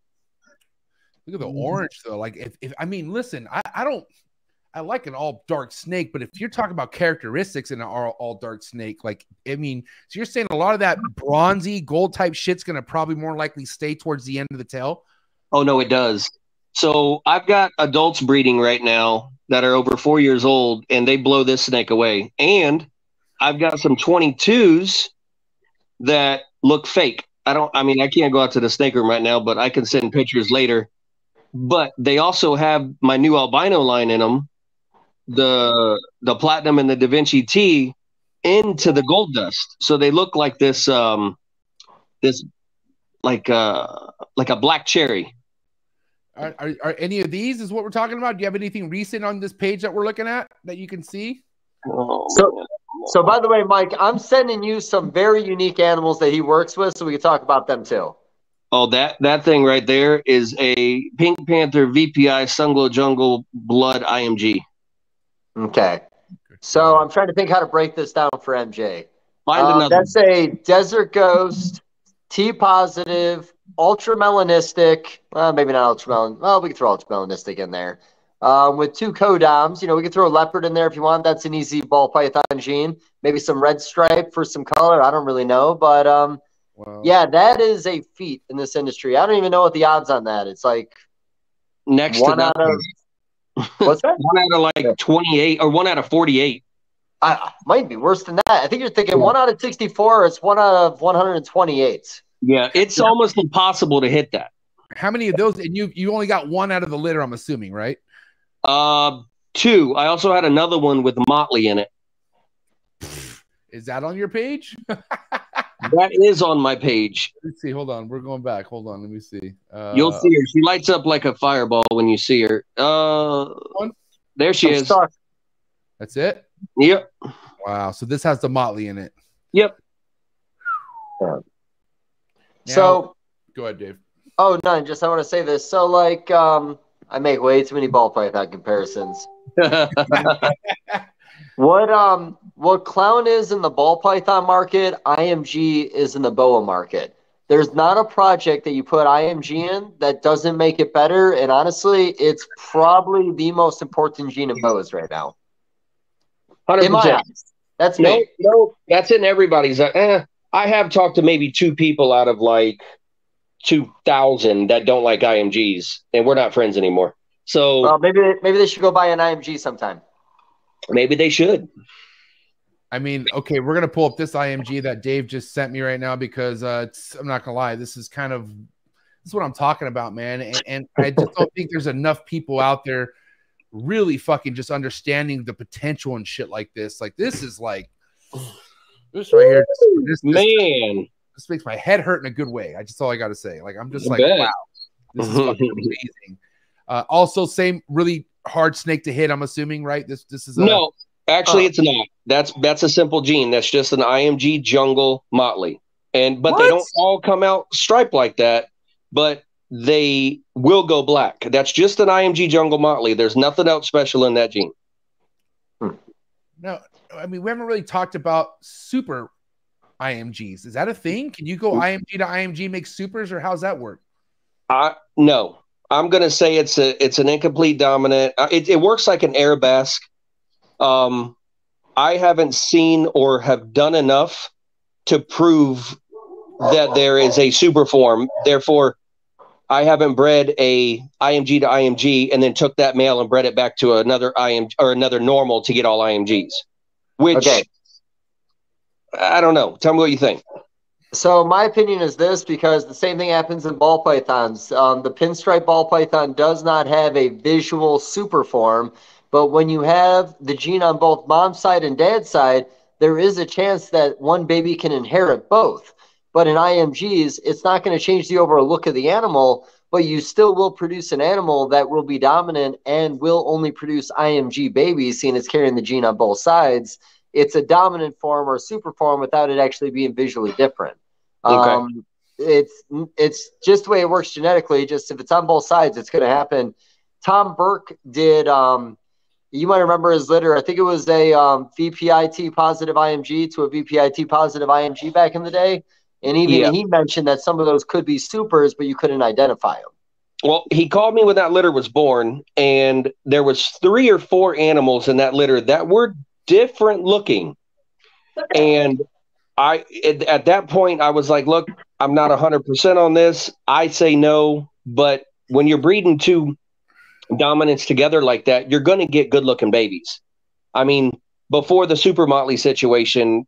Look at the orange though. Like if I mean, listen, I like an all dark snake, but if you're talking about characteristics in an all dark snake, like I mean, so you're saying a lot of that bronzy gold type shit's gonna probably more likely stay towards the end of the tail. Oh no, it does. So I've got adults breeding right now that are over 4 years old, and they blow this snake away. And I've got some 22s that look fake. I mean, I can't go out to the snake room right now, but I can send pictures later. But they also have my new albino line in them, the platinum and the Da Vinci T into the gold dust. So they look like this like a black cherry. Are any of these is what we're talking about? Do you have anything recent on this page that we're looking at that you can see? So by the way, Mike, I'm sending you some very unique animals that he works with so we can talk about them too. Oh, that thing right there is a Pink Panther VPI Sunglow Jungle Blood IMG. Okay. So I'm trying to think how to break this down for MJ. Find another. That's a Desert Ghost, T positive, ultra melanistic. Well, maybe not ultra melan. Well, we can throw ultra melanistic in there. With 2 codoms. You know, we can throw a leopard in there if you want. That's an easy ball python gene. Maybe some red stripe for some color. I don't really know, but wow. Yeah, that is a feat in this industry. I don't even know what the odds on that. It's like next one to out of what's that? 1 out of like 28 or 1 out of 48. Might be worse than that. I think you're thinking 1 out of 64. Or it's 1 out of 128. Yeah, it's almost impossible to hit that. How many of those? And you only got 1 out of the litter, I'm assuming, right? 2. I also had another one with motley in it. Is that on your page? That is on my page. Let's see. Hold on. We're going back. Hold on. Let me see. You'll see her. She lights up like a fireball when you see her. There she is. That's it? Yep. Wow. So this has the motley in it. Yep. Now, So go ahead, Dave. Oh, no. Just I want to say this. So, like, I make way too many ball python comparisons. What clown is in the ball python market, IMG is in the boa market. There's not a project that you put IMG in that doesn't make it better. And honestly, it's probably the most important gene in boas right now. 100%. In my eyes. That's me. No, that's in everybody's. I have talked to maybe 2 people out of like 2,000 that don't like IMGs, and we're not friends anymore. So well, maybe they should go buy an IMG sometime. Maybe they should. I mean, okay, we're gonna pull up this IMG that Dave just sent me right now because I'm not gonna lie, this is what I'm talking about, man. And I just don't think there's enough people out there really fucking just understanding the potential and shit like this. Like this is like this right here. This makes my head hurt in a good way. That's all I got to say. Like I'm just like, wow, this is fucking amazing. Also, same really hard snake to hit. I'm assuming, right? This is no. Actually, it's not. That's a simple gene. That's just an IMG jungle motley. But they don't all come out striped like that, but they will go black. That's just an IMG jungle motley. There's nothing else special in that gene. No, I mean, we haven't really talked about super IMGs. Is that a thing? Can you go IMG to IMG, make supers, or how's that work? No. I'm going to say it's an incomplete dominant. It works like an Arabesque. I haven't seen or have done enough to prove that there is a super form. Therefore, I haven't bred a IMG to IMG and then took that male and bred it back to another IMG or another normal to get all IMGs. Which I don't know. Tell me what you think. So my opinion is this, because the same thing happens in ball pythons. The pinstripe ball python does not have a visual super form, but when you have the gene on both mom's side and dad's side, there is a chance that one baby can inherit both. But in IMGs, it's not going to change the overall look of the animal, but you still will produce an animal that will be dominant and will only produce IMG babies, seeing it's carrying the gene on both sides. It's a dominant form or a super form without it actually being visually different. Okay. It's just the way it works genetically. Just if it's on both sides, it's going to happen. Tom Burke did, you might remember his litter. I think it was a VPIT positive IMG to a VPIT positive IMG back in the day. And even he mentioned that some of those could be supers, but you couldn't identify them. Well, he called me when that litter was born, and there was 3 or 4 animals in that litter that were different looking. And at that point, I was like, look, I'm not 100% on this. I say no. But when you're breeding 2 dominants together like that, you're going to get good looking babies. I mean, before the super motley situation,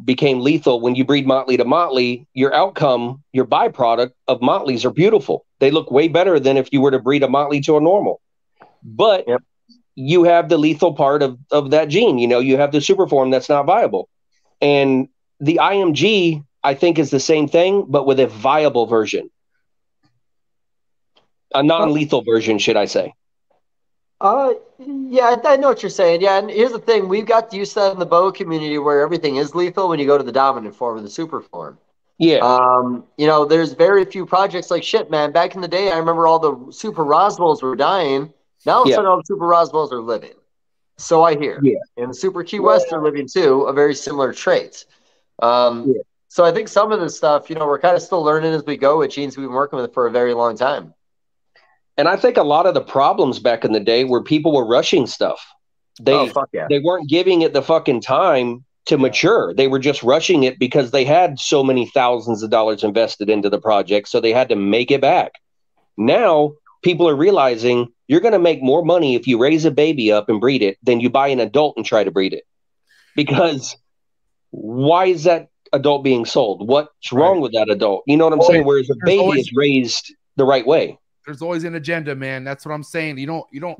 became lethal, when you breed motley to motley, your outcome, your byproduct of motleys are beautiful. They look way better than if you were to breed a motley to a normal. But you have the lethal part of that gene. You have the super form that's not viable. And the IMG, I think, is the same thing, but with a viable version. A non-lethal version, should I say. Yeah, I know what you're saying. Yeah, and here's the thing. We've got used to that in the boa community where everything is lethal when you go to the dominant form or the super form. Yeah. There's very few projects like shit, man. Back in the day, I remember all the super Roswells were dying. Now all of a sudden, all the super Roswells are living. So I hear. Yeah. And the super Key West are living too, a very similar trait. So I think some of this stuff, we're kind of still learning as we go with genes we've been working with for a very long time. And I think a lot of the problems back in the day were people were rushing stuff. They weren't giving it the fucking time to mature. They were just rushing it because they had so many thousands of dollars invested into the project, so they had to make it back. Now people are realizing you're going to make more money if you raise a baby up and breed it than you buy an adult and try to breed it. Because why is that adult being sold? What's wrong with that adult? You know what I'm saying? Whereas a baby is raised the right way. There's always an agenda, man. That's what I'm saying. You don't.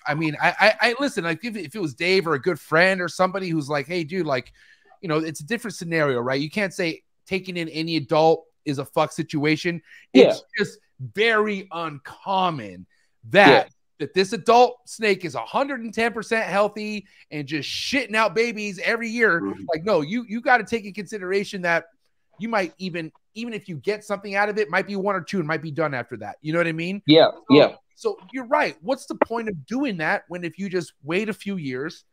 I mean, I listen. Like if it was Dave or a good friend or somebody who's like, hey, dude, like, it's a different scenario, right? You can't say taking in any adult is a fuck situation. It's just very uncommon that this adult snake is 110% healthy and just shitting out babies every year. Like, no, you got to take in consideration that you might even if you get something out of it, might be 1 or 2 and might be done after that. You know what I mean? Yeah. So you're right. What's the point of doing that when if you just wait a few years,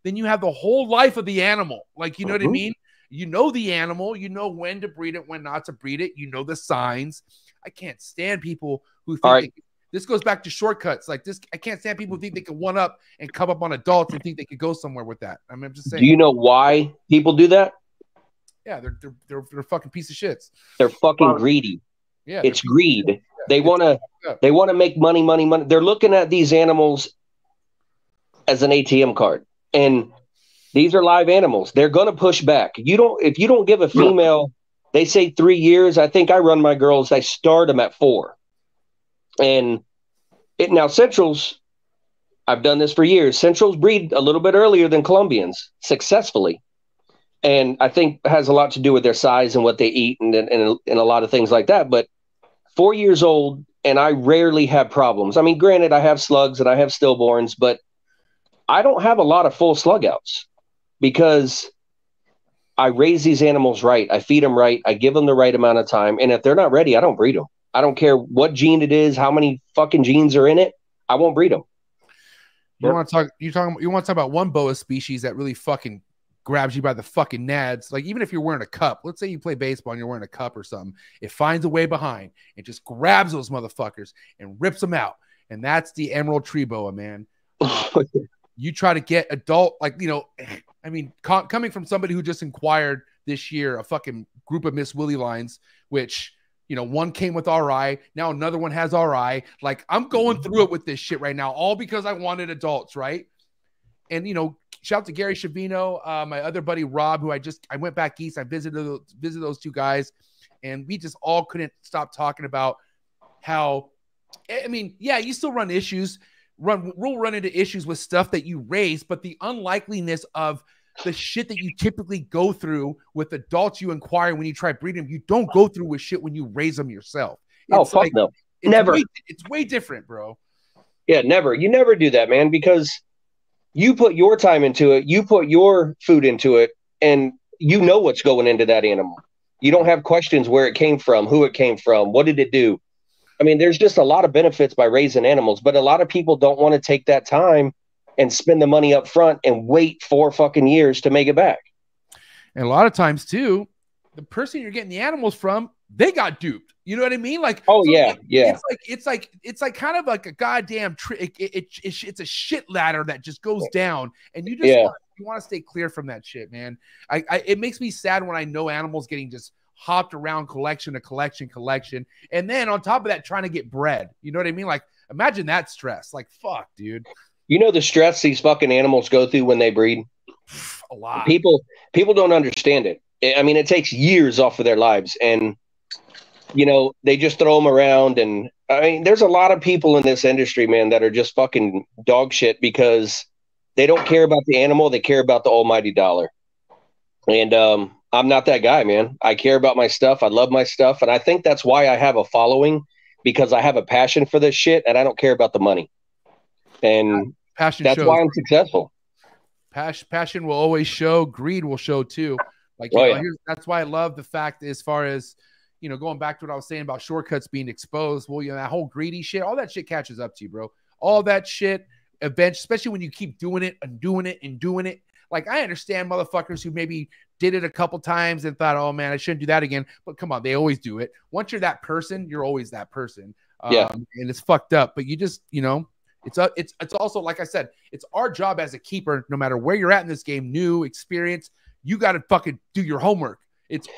then you have the whole life of the animal. Like, you know what I mean? You know the animal, you know when to breed it, when not to breed it, you know the signs. I can't stand people who think this goes back to shortcuts. Like this, I can't stand people who think they can one up and come up on adults and think they could go somewhere with that. I mean, I'm just saying. Do you know why people do that? Yeah, they're fucking piece of shits. They're fucking greedy. Yeah, it's greed. Yeah. They want to make money. They're looking at these animals as an ATM card, and these are live animals. They're going to push back. If you don't give a female, they say 3 years. I think I run my girls. I start them at 4, and now Centrals. I've done this for years. Centrals breed a little bit earlier than Colombians successfully. And I think it has a lot to do with their size and what they eat and a lot of things like that. But 4 years old, and I rarely have problems. I mean, granted, I have slugs and I have stillborns, but I don't have a lot of full slug outs because I raise these animals right. I feed them right. I give them the right amount of time. And if they're not ready, I don't breed them. I don't care what gene it is, how many fucking genes are in it. I won't breed them. You want to talk about one boa species that really fucking grabs you by the fucking nads. Like, even if you're wearing a cup, let's say you play baseball and you're wearing a cup or something, it finds a way behind and just grabs those motherfuckers and rips them out. And that's the emerald tree boa, man. You try to get adult, like, you know, I mean, coming from somebody who just inquired this year a fucking group of Miss Willie lines, which, you know, one came with RI, now another one has RI. Like, I'm going through it with this shit right now, all because I wanted adults, right? And, you know, shout out to Gary Shavino, my other buddy Rob, who I went back east. I visited those two guys, and we just all couldn't stop talking about how, I mean, yeah, you still run issues. We'll run into issues with stuff that you raise, but the unlikeliness of the shit that you typically go through with adults you inquire when you try breeding them, you don't go through with shit when you raise them yourself. It's fuck no. Never. It's way different, bro. Yeah, never. You never do that, man, because you put your time into it, you put your food into it, and you know what's going into that animal. You don't have questions where it came from, who it came from, what did it do. I mean, there's just a lot of benefits by raising animals, but a lot of people don't want to take that time and spend the money up front and wait 4 fucking years to make it back. And a lot of times too, the person you're getting the animals from, they got duped. You know what I mean? Like, oh yeah. It's like kind of like a goddamn it's a shit ladder that just goes down, and you just you want to stay clear from that shit, man. It makes me sad when I know animals getting just hopped around collection to collection, and then on top of that, trying to get bred. You know what I mean? Like, imagine that stress. Like, fuck, dude. You know the stress these fucking animals go through when they breed? A lot. People don't understand it. I mean, it takes years off of their lives, and you know, they just throw them around. And I mean, there's a lot of people in this industry, man, that are just fucking dog shit because they don't care about the animal. They care about the almighty dollar. And I'm not that guy, man. I care about my stuff. I love my stuff. And I think that's why I have a following, because I have a passion for this shit and I don't care about the money. And that's why I'm successful. Passion will always show. Greed will show too. Like, that's why I love the fact, as far as, you know, going back to what I was saying about shortcuts being exposed. Well, you know, that whole greedy shit, all that shit catches up to you, bro. All that shit, especially when you keep doing it and doing it and doing it. Like, I understand motherfuckers who maybe did it a couple times and thought, oh man, I shouldn't do that again. But come on, they always do it. Once you're that person, you're always that person. And it's fucked up. But you just, you know, it's also, like I said, it's our job as a keeper, no matter where you're at in this game, new experience, you got to fucking do your homework.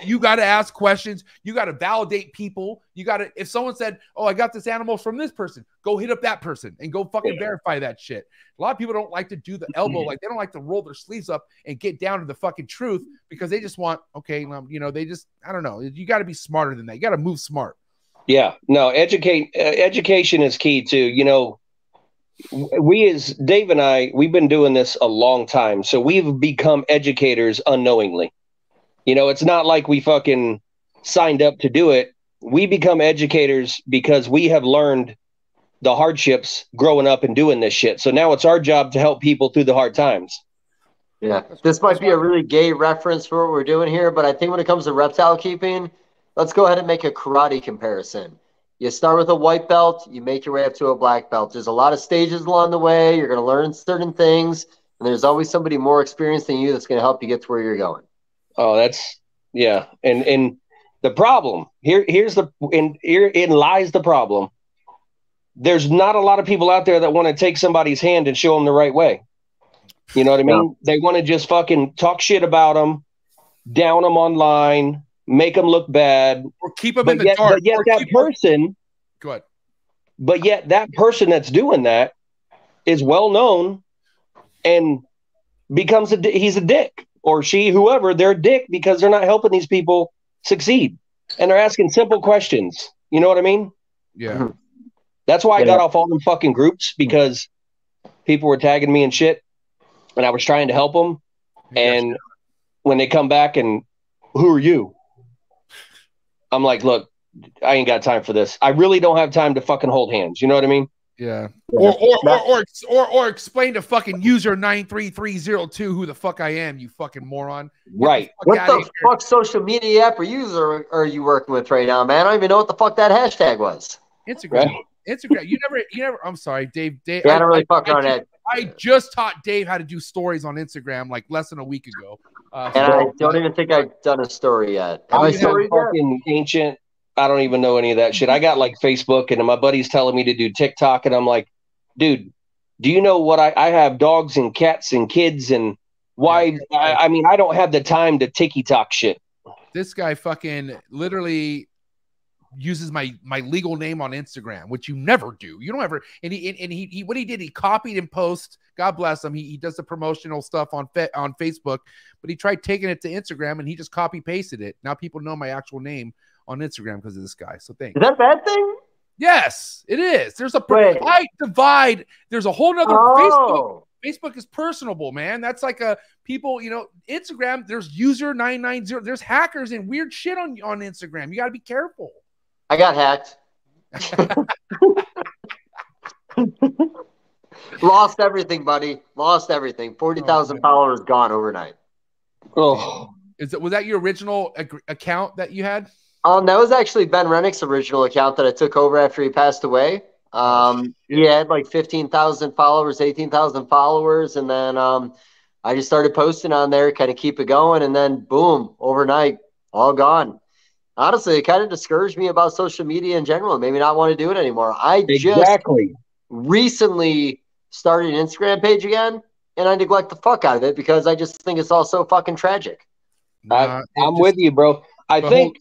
You got to ask questions. You got to validate people. You got to, if someone said, oh, I got this animal from this person, go hit up that person and go fucking verify that shit. A lot of people don't like to do the elbow. Like, they don't like to roll their sleeves up and get down to the fucking truth, because they just want, okay, you know, they just, I don't know. You got to be smarter than that. You got to move smart. Yeah, no, education is key too. You know, we, as Dave and I, we've been doing this a long time. So we've become educators unknowingly. You know, it's not like we fucking signed up to do it. We become educators because we have learned the hardships growing up and doing this shit. So now it's our job to help people through the hard times. Yeah, this might be a really gay reference for what we're doing here, but I think when it comes to reptile keeping, let's go ahead and make a karate comparison. You start with a white belt, you make your way up to a black belt. There's a lot of stages along the way. You're going to learn certain things. And there's always somebody more experienced than you that's going to help you get to where you're going. Oh, that's yeah. And the problem herein lies the problem. There's not a lot of people out there that want to take somebody's hand and show them the right way. You know what I mean? They want to just fucking talk shit about them, down them online, make them look bad, or keep them in the dark. But yet that person, go ahead. But yet that person that's doing that is well known and becomes he's a dick, or she, whoever, they're a dick because they're not helping these people succeed, and they're asking simple questions. You know what I mean? Yeah. That's why I got off all them fucking groups, because people were tagging me and shit, and I was trying to help them. And when they come back and, who are you? I'm like, look, I ain't got time for this. I really don't have time to fucking hold hands. You know what I mean? Yeah. Or explain to fucking user 93302 who the fuck I am, you fucking moron. Right. What the fuck social media app or user are you working with right now, man? I don't even know what the fuck that hashtag was. Instagram. Right. Instagram. You never. I'm sorry, Dave. Yeah, I don't really fuck around that. I just taught Dave how to do stories on Instagram like less than a week ago. And I don't even think I've done a story yet. I'm fucking ancient. I don't even know any of that shit. I got like Facebook, and my buddy's telling me to do TikTok, and I'm like, dude, do you know what I have dogs and cats and kids, and why? I mean, I don't have the time to TikTok shit. This guy fucking literally uses my legal name on Instagram, which you never do. You don't ever. And he what he did, he copied and post. God bless him. He does the promotional stuff on Facebook, but he tried taking it to Instagram, and he just copy pasted it. Now people know my actual name on Instagram because of this guy. So thanks. Is that a bad thing? Yes, it is. There's a divide. There's a whole nother Facebook. Facebook is personable, man. That's like a people, you know, Instagram, there's user 990. There's hackers and weird shit on Instagram. You got to be careful. I got hacked. Lost everything, buddy. Lost everything. 40,000 followers gone overnight. Oh, was that your original account that you had? That was actually Ben Rennick's original account that I took over after he passed away. He had like 15,000 followers, 18,000 followers. And then I just started posting on there, kind of keep it going. And then boom, overnight, all gone. Honestly, it kind of discouraged me about social media in general. Maybe not want to do it anymore. I just recently started an Instagram page again, and I neglect the fuck out of it because I just think it's all so fucking tragic. I'm with you, bro. I think.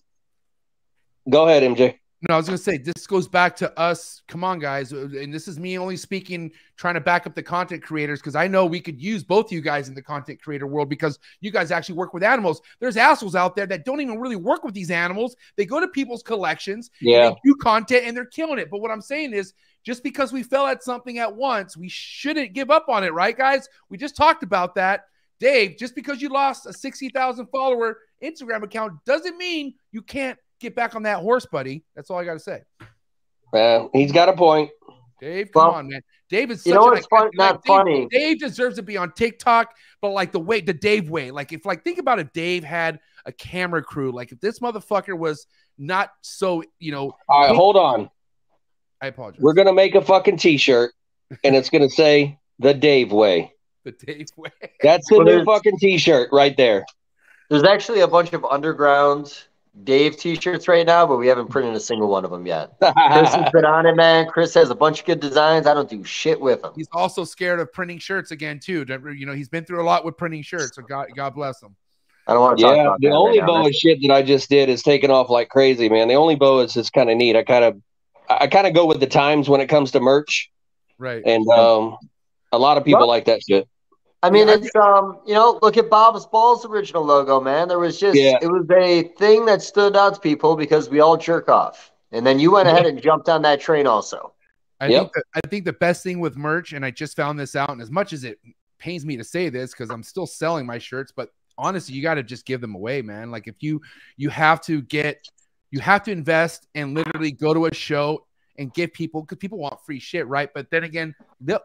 Go ahead, MJ. No, I was going to say, this goes back to us. Come on, guys. And this is me only speaking, trying to back up the content creators, because I know we could use both you guys in the content creator world because you guys actually work with animals. There's assholes out there that don't even really work with these animals. They go to people's collections, they do content, and they're killing it. But what I'm saying is, just because we fell at something at once, we shouldn't give up on it, right, guys? We just talked about that. Dave, just because you lost a 60,000 follower Instagram account doesn't mean you can't get back on that horse, buddy. That's all I got to say. He's got a point. Dave, come on, man. Dave is such funny. Dave deserves to be on TikTok, but like the Dave way. Like think about if Dave had a camera crew. Like if this motherfucker was not so, you know. All right, hold on. I apologize. We're gonna make a fucking t-shirt, and it's gonna say the Dave way. The Dave way. That's the new fucking t-shirt right there. There's actually a bunch of underground Dave t-shirts right now, but we haven't printed a single one of them yet. Chris has been on it, man. Chris has a bunch of good designs. I don't do shit with him. He's also scared of printing shirts again too. You know, he's been through a lot with printing shirts. So God bless him. I don't want to talk about the only boa shit that I just did is taking off like crazy, man. The only boa is kind of neat. I kind of go with the times when it comes to merch, right? And a lot of people like that shit. I mean, it's you know, look at Bob's Balls original logo, man. There was just it was a thing that stood out to people because we all jerk off, and then you went ahead and jumped on that train also. I think the best thing with merch, and I just found this out, and as much as it pains me to say this because I'm still selling my shirts, but honestly, you got to just give them away, man. Like if you have to invest and literally go to a show and give people, because people want free shit, right? But then again,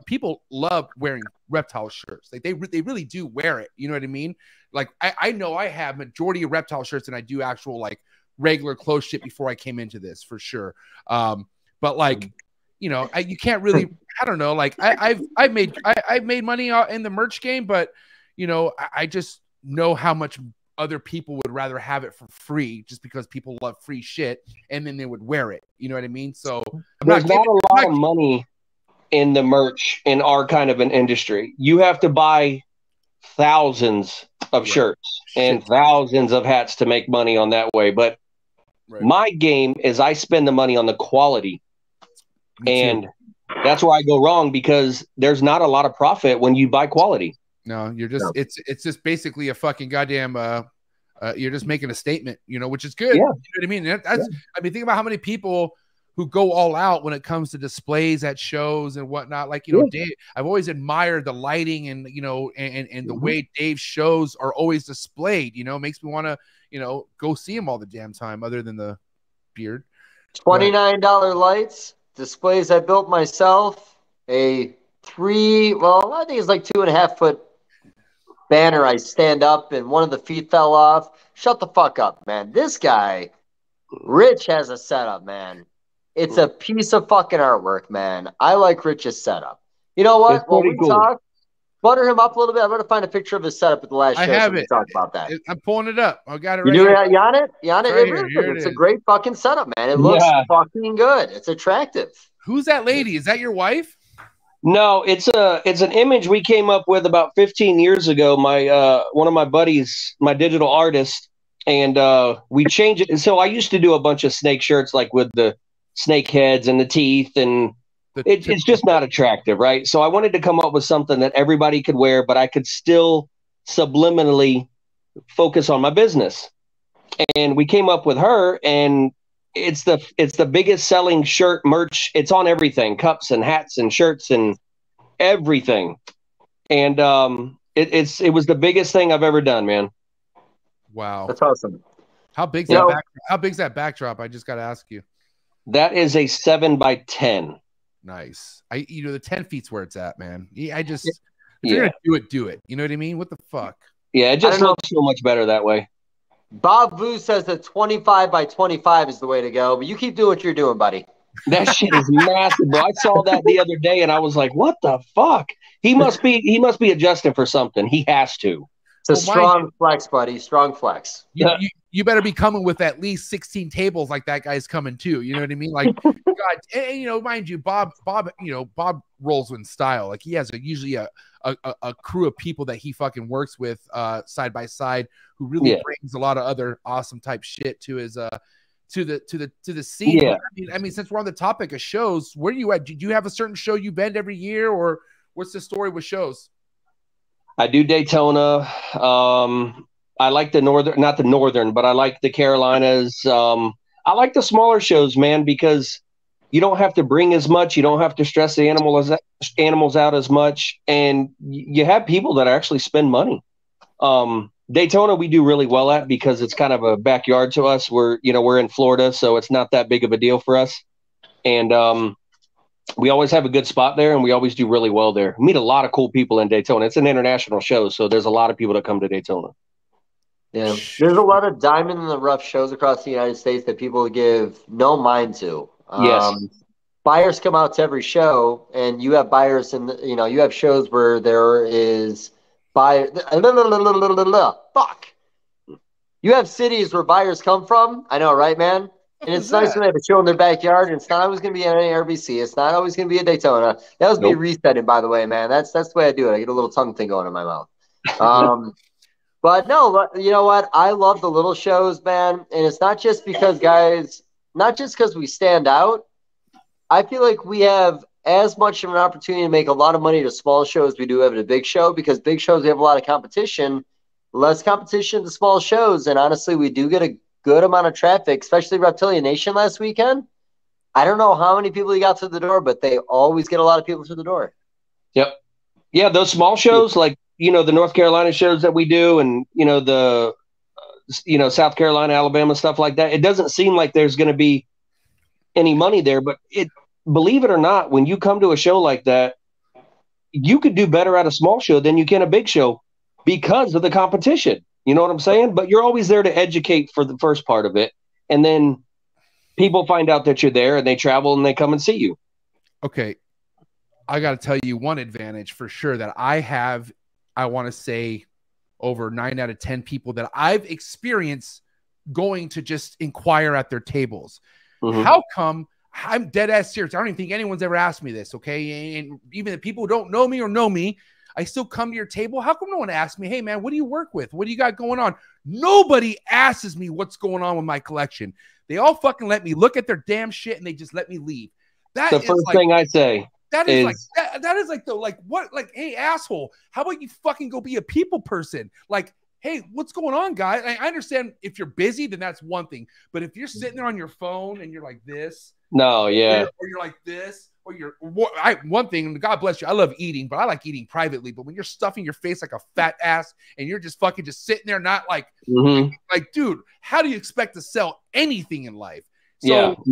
people love wearing reptile shirts. Like they really do wear it. You know what I mean? Like I know I have majority of reptile shirts, and I do actual like regular clothes shit before I came into this for sure. But like, you know, you can't really I don't know. Like I've made money in the merch game, but you know, I just know how much other people would rather have it for free just because people love free shit and then they would wear it. You know what I mean? So there's not a lot of money in the merch in our kind of an industry. You have to buy thousands of shirts and thousands of hats to make money on that way. But my game is I spend the money on the quality. And that's where I go wrong, because there's not a lot of profit when you buy quality. No, you're just it's just basically a fucking goddamn you're just making a statement, you know, which is good. Yeah. You know what I mean? That's I mean, think about how many people who go all out when it comes to displays at shows and whatnot. Like, you know, Dave, I've always admired the lighting and, you know, and the way Dave's shows are always displayed, you know, makes me want to, you know, go see him all the damn time other than the beard. $29 lights, displays I built myself, I think it's like 2.5 foot banner I stand up and one of the feet fell off. Shut the fuck up, man. This guy, Rich, has a setup, man. It's a piece of fucking artwork, man. I like Rich's setup. You know what? When we talk, butter him up a little bit. I'm going to find a picture of his setup at the last show. I have it. Talk about that. I'm pulling it up. I got it right here. You on it? You on it? Right It's a great fucking setup, man. It looks fucking good. It's attractive. Who's that lady? Is that your wife? No, it's an image we came up with about 15 years ago. My one of my buddies, my digital artist, and we changed it. So I used to do a bunch of snake shirts, like with the snake heads and the teeth, and it's just not attractive, right? So I wanted to come up with something that everybody could wear, but I could still subliminally focus on my business. And we came up with her, and it's the biggest selling shirt merch. It's on everything, cups and hats and shirts and everything. And it was the biggest thing I've ever done, man. Wow, that's awesome. How big's that backdrop? I just got to ask you. That is a 7x10. Nice. The 10 feet's where it's at, man. If you're gonna do it. You know what I mean? What the fuck? Yeah, it just looks so much better that way. Bob Vu says that 25x25 is the way to go, but you keep doing what you're doing, buddy. That shit is massive, bro. I saw that the other day and I was like, what the fuck? He must be adjusting for something. He has to. It's a strong flex, buddy. Strong flex. You better be coming with at least 16 tables like that guy's coming too. You know what I mean? Like, God, and, you know, mind you, Bob, you know, Bob rolls in style. Like, he has usually a crew of people that he fucking works with side by side, who really brings a lot of other awesome type shit to his to the scene. Yeah. I mean, since we're on the topic of shows, where are you at? Do you have a certain show you bend every year, or what's the story with shows? I do Daytona. I like not the northern, but I like the Carolinas. I like the smaller shows, man, because you don't have to bring as much. You don't have to stress the animals out as much. And you have people that actually spend money. Daytona, we do really well at, because it's kind of a backyard to us. We're in Florida, so it's not that big of a deal for us. And we always have a good spot there, and we always do really well there. We meet a lot of cool people in Daytona. It's an international show, so there's a lot of people that come to Daytona. Yeah, there's a lot of diamond in the rough shows across the United States that people give no mind to. Yes. Buyers come out to every show, and you have buyers, and you have shows where there is buyer. Fuck. You have cities where buyers come from. I know, right, man? And it's nice when they have a show in their backyard, and it's not always going to be an RBC. It's not always going to be a Daytona. That was me resetting, by the way, man. That's the way I do it. I get a little tongue thing going in my mouth. But no, you know what? I love the little shows, man. And it's not just because we stand out. I feel like we have as much of an opportunity to make a lot of money at a small show as we do have at a big show, because big shows, we have a lot of competition, less competition at the small shows. And honestly, we do get a good amount of traffic, especially Reptilian Nation last weekend. I don't know how many people you got through the door, but they always get a lot of people through the door. Yep. Yeah, those small shows, like, the North Carolina shows that we do, and, the, South Carolina, Alabama, stuff like that. It doesn't seem like there's going to be any money there, but believe it or not, when you come to a show like that, you could do better at a small show than you can a big show because of the competition. You know what I'm saying? But you're always there to educate for the first part of it. And then people find out that you're there, and they travel and they come and see you. Okay. I got to tell you one advantage for sure that I have. I want to say over 9 out of 10 people that I've experienced going to just inquire at their tables. How come? I'm dead ass serious. I don't even think anyone's ever asked me this. Okay. And even the people who don't know me or know me, I still come to your table. How come no one asks me, hey man, what do you work with? What do you got going on? Nobody asks me what's going on with my collection. They all fucking let me look at their damn shit and they just let me leave. That's the first thing I say. That is like, hey, asshole, how about you fucking go be a people person? Like, hey, what's going on, guy? I understand if you're busy, then that's one thing. But if you're sitting there on your phone and you're like this, or you're like this, or one thing, and God bless you, I love eating, but I like eating privately. But when you're stuffing your face like a fat ass and you're just fucking just sitting there, not like, like, dude, how do you expect to sell anything in life? So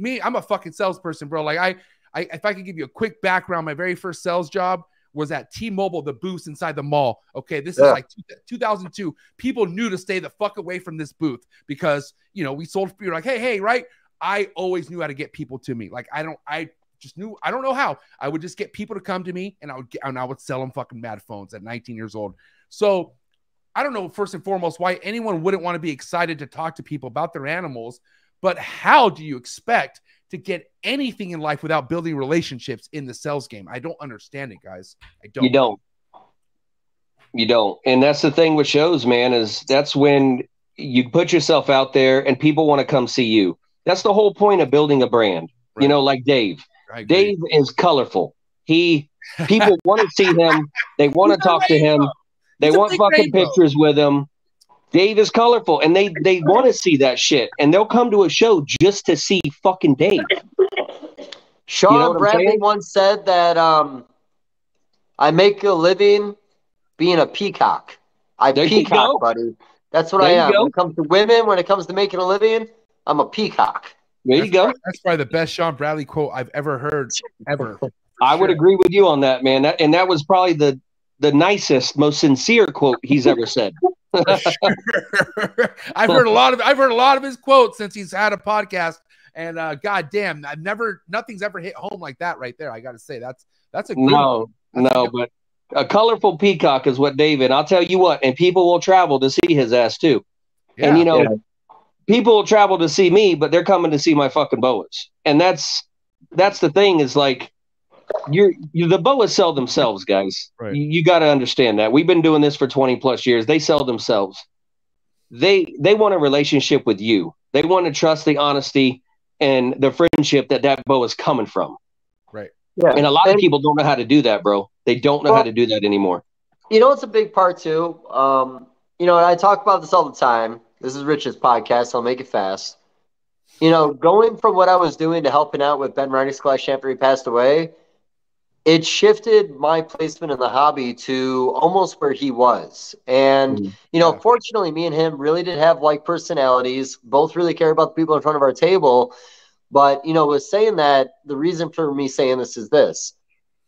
me, I'm a fucking salesperson, bro. Like if I could give you a quick background, my very first sales job was at T-Mobile, the booth inside the mall. Okay, this is like 2002. People knew to stay the fuck away from this booth because, you know, we sold, you're like, hey, right? I always knew how to get people to me. Like, I don't know how. I would just get people to come to me and I would sell them fucking mad phones at 19 years old. So I don't know, first and foremost, why anyone wouldn't want to be excited to talk to people about their animals, but how do you expect to get anything in life without building relationships in the sales game? I don't understand it, guys. I don't. You don't. And that's the thing with shows, man, is that's when you put yourself out there and people want to come see you. That's the whole point of building a brand. Right. You know, like Dave. Dave is colorful. People want to see him. They want to talk to him. They want fucking pictures with him. Dave is colorful, and they want to see that shit, and they'll come to a show just to see fucking Dave. Sean Bradley once said that I make a living being a peacock. I peacock, buddy. That's what I am. When it comes to women, when it comes to making a living, I'm a peacock. There you go. That's probably the best Sean Bradley quote I've ever heard, ever. I would agree with you on that, man. That was probably the nicest, most sincere quote he's ever said. I've heard a lot of his quotes since he's had a podcast, and goddamn, nothing's ever hit home like that right there. I got to say that's a good one. But a colorful peacock is what David. I'll tell you what, and people will travel to see his ass too. Yeah, and you know, people will travel to see me, but they're coming to see my fucking boas, and that's the thing is like. The boas sell themselves, guys. Right. You got to understand that. We've been doing this for 20 plus years. They sell themselves. They want a relationship with you. They want to trust the honesty and the friendship that boa is coming from. Right. Yeah. And a lot of people don't know how to do that, bro. They don't know how to do that anymore. You know, it's a big part too. You know, and I talk about this all the time. This is Rich's podcast. So I'll make it fast. You know, going from what I was doing to helping out with Ben Reiner's collection after he passed away, it shifted my placement in the hobby to almost where he was. And, you know, fortunately, me and him really did have like personalities, both really care about the people in front of our table. But, you know, with saying that, the reason for me saying this is this.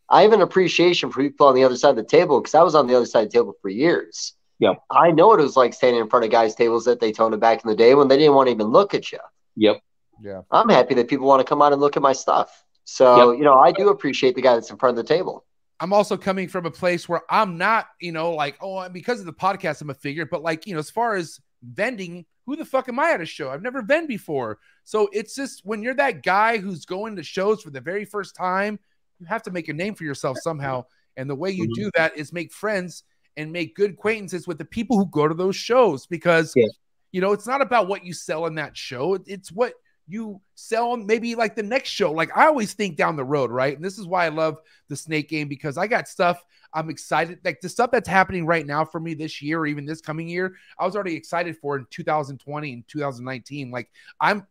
I have an appreciation for people on the other side of the table because I was on the other side of the table for years. Yep. I know what it was like standing in front of guys' tables at Daytona back in the day when they didn't want to even look at you. Yep. Yeah. I'm happy that people want to come out and look at my stuff. So, you know, I do appreciate the guy that's in front of the table. I'm also coming from a place where I'm not, you know, like, oh, because of the podcast, I'm a figure. But like, you know, as far as vending, who the fuck am I at a show? I've never vended before. So it's just when you're that guy who's going to shows for the very first time, you have to make a name for yourself somehow. And the way you do that is make friends and make good acquaintances with the people who go to those shows because, you know, it's not about what you sell in that show. It's what you sell maybe like the next show. Like I always think down the road, right? And this is why I love the snake game because I got stuff I'm excited. Like the stuff that's happening right now for me this year or even this coming year, I was already excited for in 2020 and 2019. Like I'm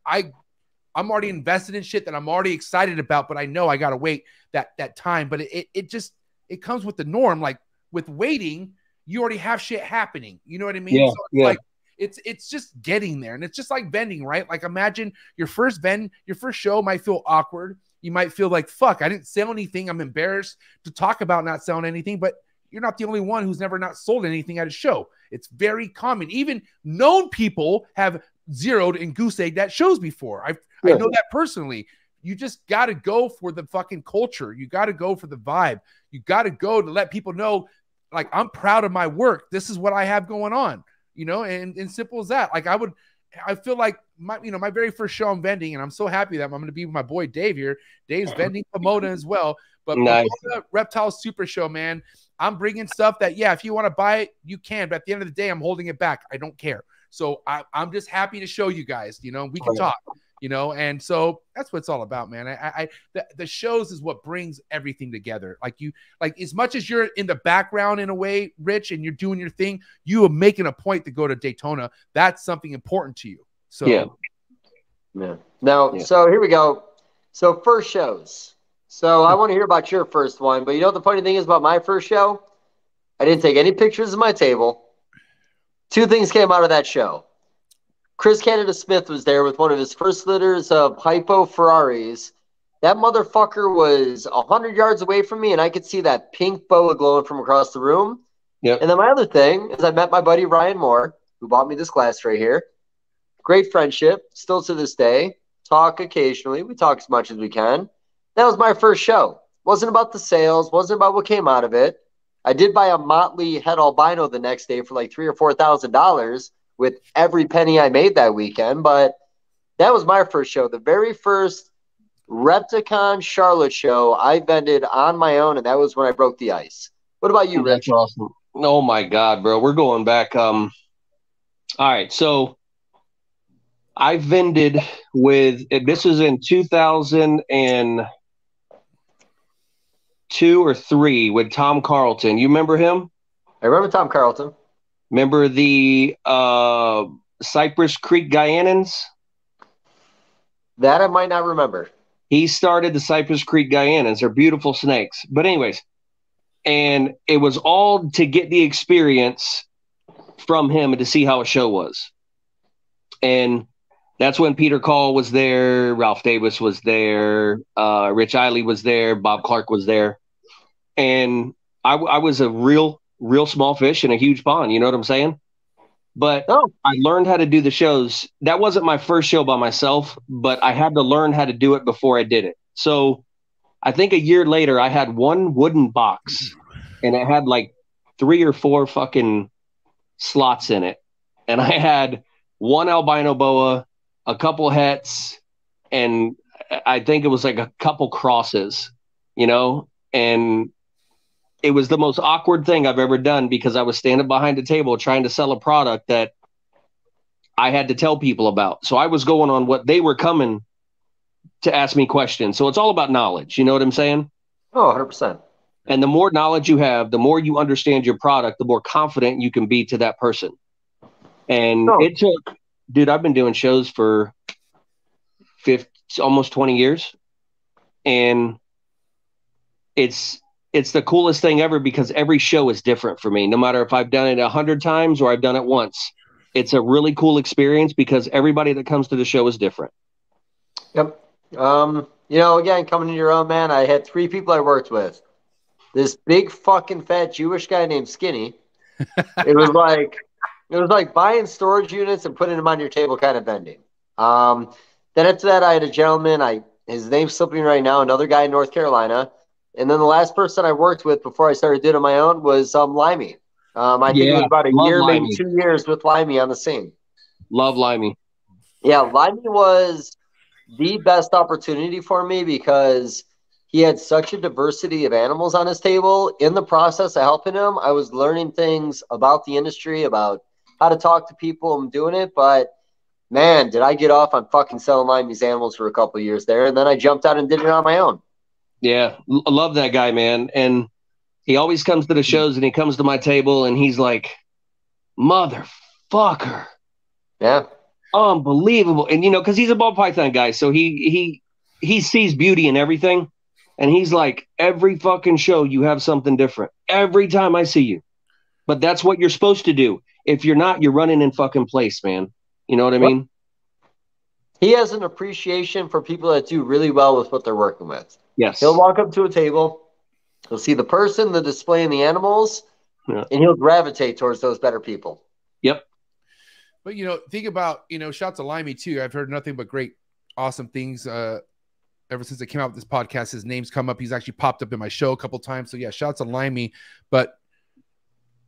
already invested in shit that I'm already excited about, but I know I got to wait that time. But it comes with the norm. Like with waiting, you already have shit happening. You know what I mean? Yeah, so it's like, it's just getting there. And it's just like vending, right? Like imagine your first show might feel awkward. You might feel like, fuck, I didn't sell anything. I'm embarrassed to talk about not selling anything, but you're not the only one who's never not sold anything at a show. It's very common. Even known people have zeroed and goose egged at shows before. I know that personally. you just got to go for the fucking culture. You got to go for the vibe. You got to go to let people know, like, I'm proud of my work. This is what I have going on, you know, and simple as that. Like I feel like my very first show I'm vending, and I'm so happy that I'm going to be with my boy Dave here. Dave's vending Pomona as well. But nice. Pomona Reptile Super Show, man, I'm bringing stuff that, yeah, if you want to buy it, you can. But at the end of the day, I'm holding it back. I don't care. So I'm just happy to show you guys, you know, we can talk, you know, and so that's what it's all about, man. The shows is what brings everything together. Like as much as you're in the background in a way, Rich, and you're doing your thing, you are making a point to go to Daytona. That's something important to you. So yeah. Now, so here we go. So first shows. So I want to hear about your first one, but you know what the funny thing is about my first show? I didn't take any pictures of my table. Two things came out of that show. Chris Canada Smith was there with one of his first litters of hypo Ferraris. That motherfucker was 100 yards away from me, and I could see that pink boa glowing from across the room. Yep. And then my other thing is I met my buddy Ryan Moore, who bought me this glass right here. Great friendship, still to this day. Talk occasionally. We talk as much as we can. That was my first show. Wasn't about the sales. Wasn't about what came out of it. I did buy a Motley het albino the next day for like $3,000 or $4,000 with every penny I made that weekend. But that was my first show. The very first Repticon Charlotte show I vended on my own, and that was when I broke the ice. What about you, Rich? That's awesome. Oh my God, bro. We're going back. All right. So I vended with, this was in 2002 or 3 with Tom Carlton. You remember him? I remember Tom Carlton. Remember the Cypress Creek Guyanans? That I might not remember. He started the Cypress Creek Guyanans. They're beautiful snakes. But anyways, and it was all to get the experience from him and to see how a show was. And that's when Peter Call was there, Ralph Davis was there, Rich Eiley was there, Bob Clark was there. And I was a real small fish in a huge pond. You know what I'm saying? But I learned how to do the shows. That wasn't my first show by myself, but I had to learn how to do it before I did it. So I think a year later, I had one wooden box, and it had like 3 or 4 fucking slots in it. And I had one albino boa, a couple hets, and I think it was like a couple crosses, you know? And it was the most awkward thing I've ever done because I was standing behind a table trying to sell a product that I had to tell people about. So I was going on what they were coming to ask me questions. So it's all about knowledge. You know what I'm saying? Oh, 100%. And the more knowledge you have, the more you understand your product, the more confident you can be to that person. And it took, dude, I've been doing shows for almost 20 years. And it's the coolest thing ever because every show is different for me. No matter if I've done it 100 times or I've done it once, it's a really cool experience because everybody that comes to the show is different. Yep. You know, again, coming to your own, man, I had 3 people I worked with. This big fucking fat Jewish guy named Skinny. It was like buying storage units and putting them on your table kind of vending. Then after that, I had a gentleman, his name's slipping right now, another guy in North Carolina. And then the last person I worked with before I started doing it on my own was Limey. I think it was about a year, maybe 2 years with Limey on the scene. Love Limey. Yeah, Limey was the best opportunity for me because he had such a diversity of animals on his table. In the process of helping him, I was learning things about the industry, about how to talk to people and doing it. But, man, did I get off on fucking selling Limey's animals for a couple of years there. And then I jumped out and did it on my own. Yeah, I love that guy, man. And he always comes to the shows and he comes to my table and he's like, motherfucker. Yeah. Unbelievable. And, you know, because he's a ball python guy. So he sees beauty in everything. And he's like, every fucking show you have something different. Every time I see you. But that's what you're supposed to do. If you're not, you're running in fucking place, man. You know what I mean? He has an appreciation for people that do really well with what they're working with. Yes. He'll walk up to a table, he'll see the person, the display, and the animals, and he'll gravitate towards those better people. Yep. But, you know, think about, you know, shout to Limey too. I've heard nothing but great, awesome things ever since I came out with this podcast, his name's come up. He's actually popped up in my show a couple times. So yeah, shouts on Limey. But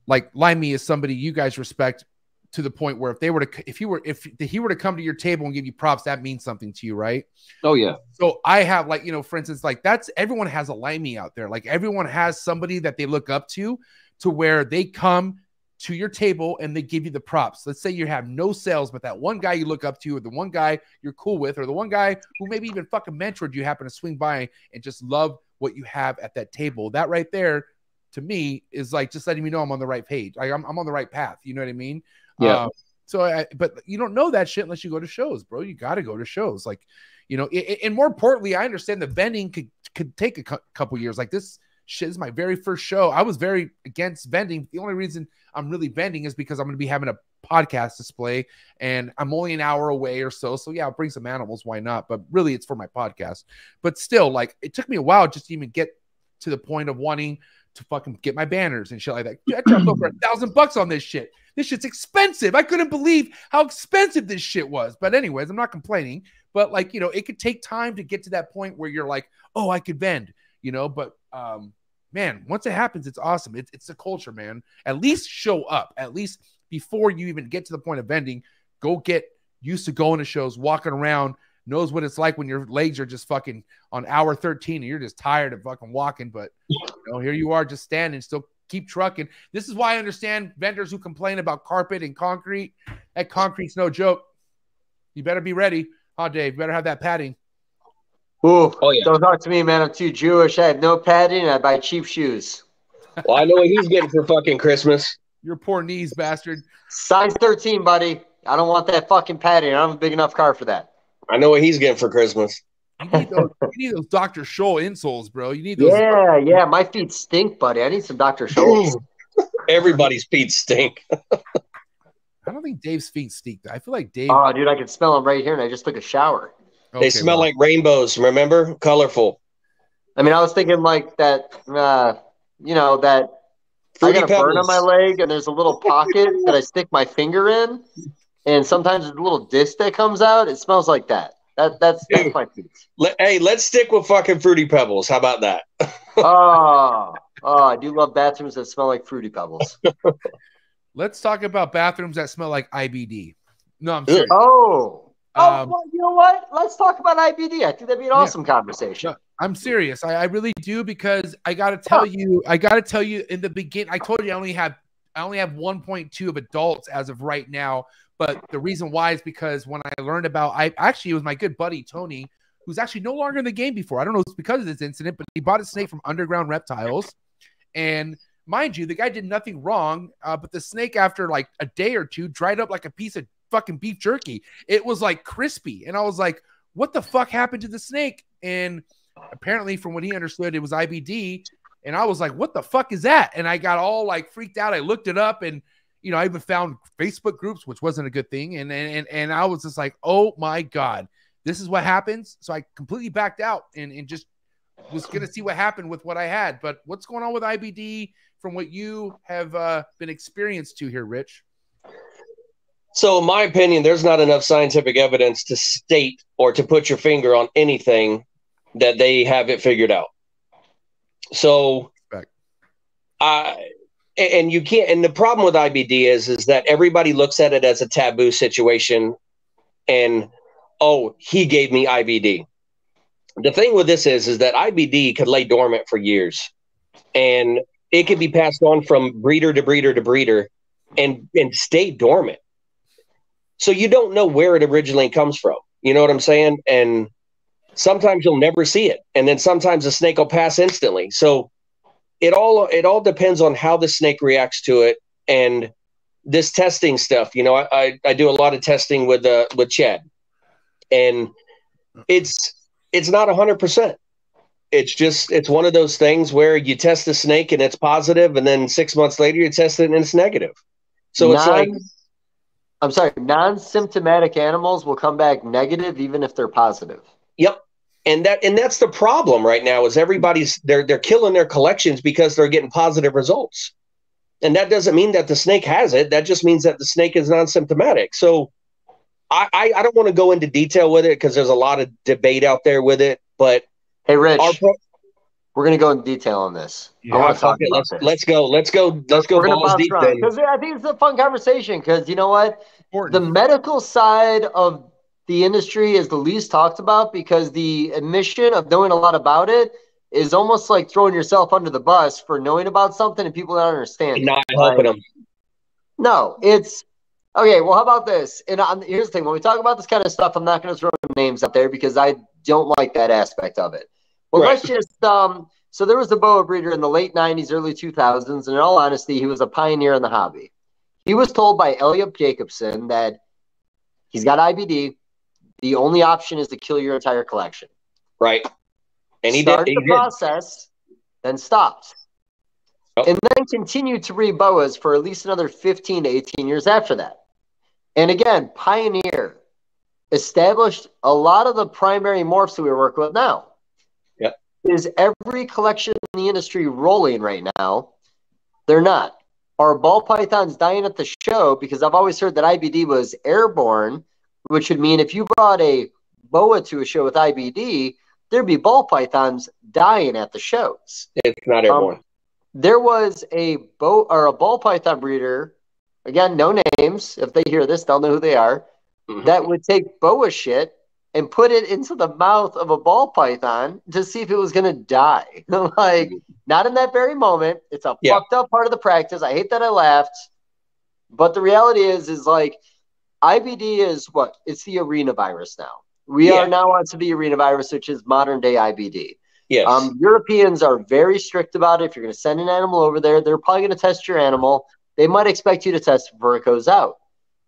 like Limey is somebody you guys respect to the point where if he were to come to your table and give you props, that means something to you, right? Oh yeah. So I have, like, you know, for instance, like everyone has a Limey out there. Like everyone has somebody that they look up to where they come to your table and they give you the props. Let's say you have no sales, but that one guy you look up to, or the one guy you're cool with, or the one guy who maybe even fucking mentored you happen to swing by and just love what you have at that table. That right there, to me, is like just letting me know I'm on the right page. Like I'm on the right path. You know what I mean? Yeah. But you don't know that shit unless you go to shows, bro. You got to go to shows. Like, you know, and more importantly, I understand the vending could take a couple years. Like this shit is my very first show. I was very against vending. The only reason I'm really vending is because I'm going to be having a podcast display and I'm only an hour away or so. So yeah, I'll bring some animals. Why not? But really it's for my podcast. But still, like, it took me a while just to even get to the point of wanting to fucking get my banners and shit like that. Dude, I dropped over $1,000 on this shit. This shit's expensive. I couldn't believe how expensive this shit was. But anyways, I'm not complaining. But like, you know, it could take time to get to that point where you're like, oh, I could vend, you know. But man, once it happens, it's awesome. It's a culture, man. At least show up. At least before you even get to the point of vending, go get used to going to shows, walking around, knows what it's like when your legs are just fucking on hour 13 and you're just tired of fucking walking. But you know, here you are just standing, still keep trucking. This is why I understand vendors who complain about carpet and concrete. That concrete's no joke. You better be ready. Oh, Dave, you better have that padding. Ooh, oh yeah. Don't talk to me, man. I'm too Jewish. I have no padding and I buy cheap shoes. Well, I know what he's getting for fucking Christmas. Your poor knees, bastard. Size 13, buddy. I don't want that fucking padding. I don't have a big enough car for that. I know what he's getting for Christmas. You need those Dr. Scholl insoles, bro. You need those. Yeah. My feet stink, buddy. I need some Dr. Scholl's. Everybody's feet stink. I don't think Dave's feet stink. I feel like Dave. Oh, dude, I can smell them right here, and I just took a shower. Okay, they smell like rainbows, remember? Colorful. I mean, I was thinking like that, you know, that Fruity I got a burn on Pebbles. my leg, and there's a little pocket that I stick my finger in, and sometimes there's a little disc that comes out. It smells like that. That's my feet. Hey, let's stick with fucking Fruity Pebbles. How about that? Oh, I do love bathrooms that smell like Fruity Pebbles. Let's talk about bathrooms that smell like IBD. No, I'm serious. Well, you know what? Let's talk about IBD. I think that'd be an awesome conversation. No, I'm serious. I really do, because I got to tell you in the beginning, I told you I only have 1.2 of adults as of right now. But the reason why is because when I learned about, it was my good buddy, Tony, who's actually no longer in the game before. I don't know if it's because of this incident, but he bought a snake from Underground Reptiles. And mind you, the guy did nothing wrong. But the snake, after like a day or two, dried up like a piece of fucking beef jerky. It was like crispy. And I was like, what the fuck happened to the snake? And apparently from what he understood, it was IBD. And I was like, what the fuck is that? And I got all like freaked out. I looked it up, and you know, I even found Facebook groups, which wasn't a good thing. And I was just like, oh my God, this is what happens. So I completely backed out and just was going to see what happened with what I had. But what's going on with IBD from what you have been experienced to here, Rich? So in my opinion, there's not enough scientific evidence to state or to put your finger on anything that they have it figured out. So and you can't, and the problem with IBD is that everybody looks at it as a taboo situation, and oh, he gave me IBD. The thing with this is that IBD could lay dormant for years, and it could be passed on from breeder to breeder to breeder and stay dormant. So you don't know where it originally comes from. You know what I'm saying? And sometimes you'll never see it, and then sometimes the snake will pass instantly. So it all depends on how the snake reacts to it, and this testing stuff. You know, I do a lot of testing with Chad, and it's not 100%. It's one of those things where you test the snake and it's positive, and then 6 months later you test it and it's negative. So it's like, I'm sorry, non-symptomatic animals will come back negative even if they're positive. Yep. And that's the problem right now is they're killing their collections because they're getting positive results. And that doesn't mean that the snake has it. That just means that the snake is non-symptomatic. So I don't want to go into detail with it because there's a lot of debate out there with it. But hey, Rich, we're going to go in detail on this. Yeah. I want to talk about this. Let's go. Let's go We're going to balls bounce deep around then. because I think it's a fun conversation. Because you know what, Important. the medical side of the industry is the least talked about because the admission of knowing a lot about it is almost like throwing yourself under the bus for knowing about something and people don't understand. Not helping them. No, it's okay. Well, how about this? And here's the thing: when we talk about this kind of stuff, I'm not going to throw names out there because I don't like that aspect of it. Well, Right. let's just So there was a boa breeder in the late '90s, early 2000s, and in all honesty, he was a pioneer in the hobby. He was told by Elliot Jacobson that he's got IBD. The only option is to kill your entire collection. Right. And he Started did. the process, then stopped. Oh. And then continued to breed boas for at least another 15 to 18 years after that. And again, pioneer, established a lot of the primary morphs that we work with now. Yep. Is every collection in the industry rolling right now? They're not. Are ball pythons dying at the show? Because I've always heard that IBD was airborne, which would mean if you brought a boa to a show with IBD, there'd be ball pythons dying at the shows. It's not airborne. There was a ball python breeder, again, no names. If they hear this, they'll know who they are. Mm-hmm. That would take boa shit and put it into the mouth of a ball python to see if it was going to die. Like, not in that very moment. It's a fucked up part of the practice. I hate that I laughed. But the reality is like, IBD is what? It's the arena virus now. We are now onto the arena virus, which is modern day IBD. Yes. Europeans are very strict about it. If you're going to send an animal over there, they're probably going to test your animal. They might expect you to test before it goes out.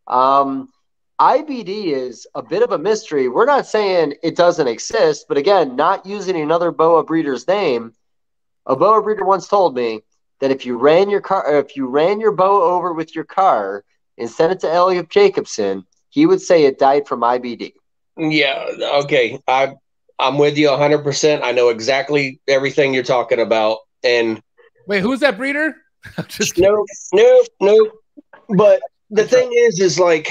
IBD is a bit of a mystery. We're not saying it doesn't exist, but again, not using another boa breeder's name. A boa breeder once told me that if you ran your boa over with your car and sent it to Elliot Jacobson, he would say it died from IBD. Yeah. Okay. I'm with you 100%. I know exactly everything you're talking about. And wait, who's that breeder? Just nope. But the thing is like,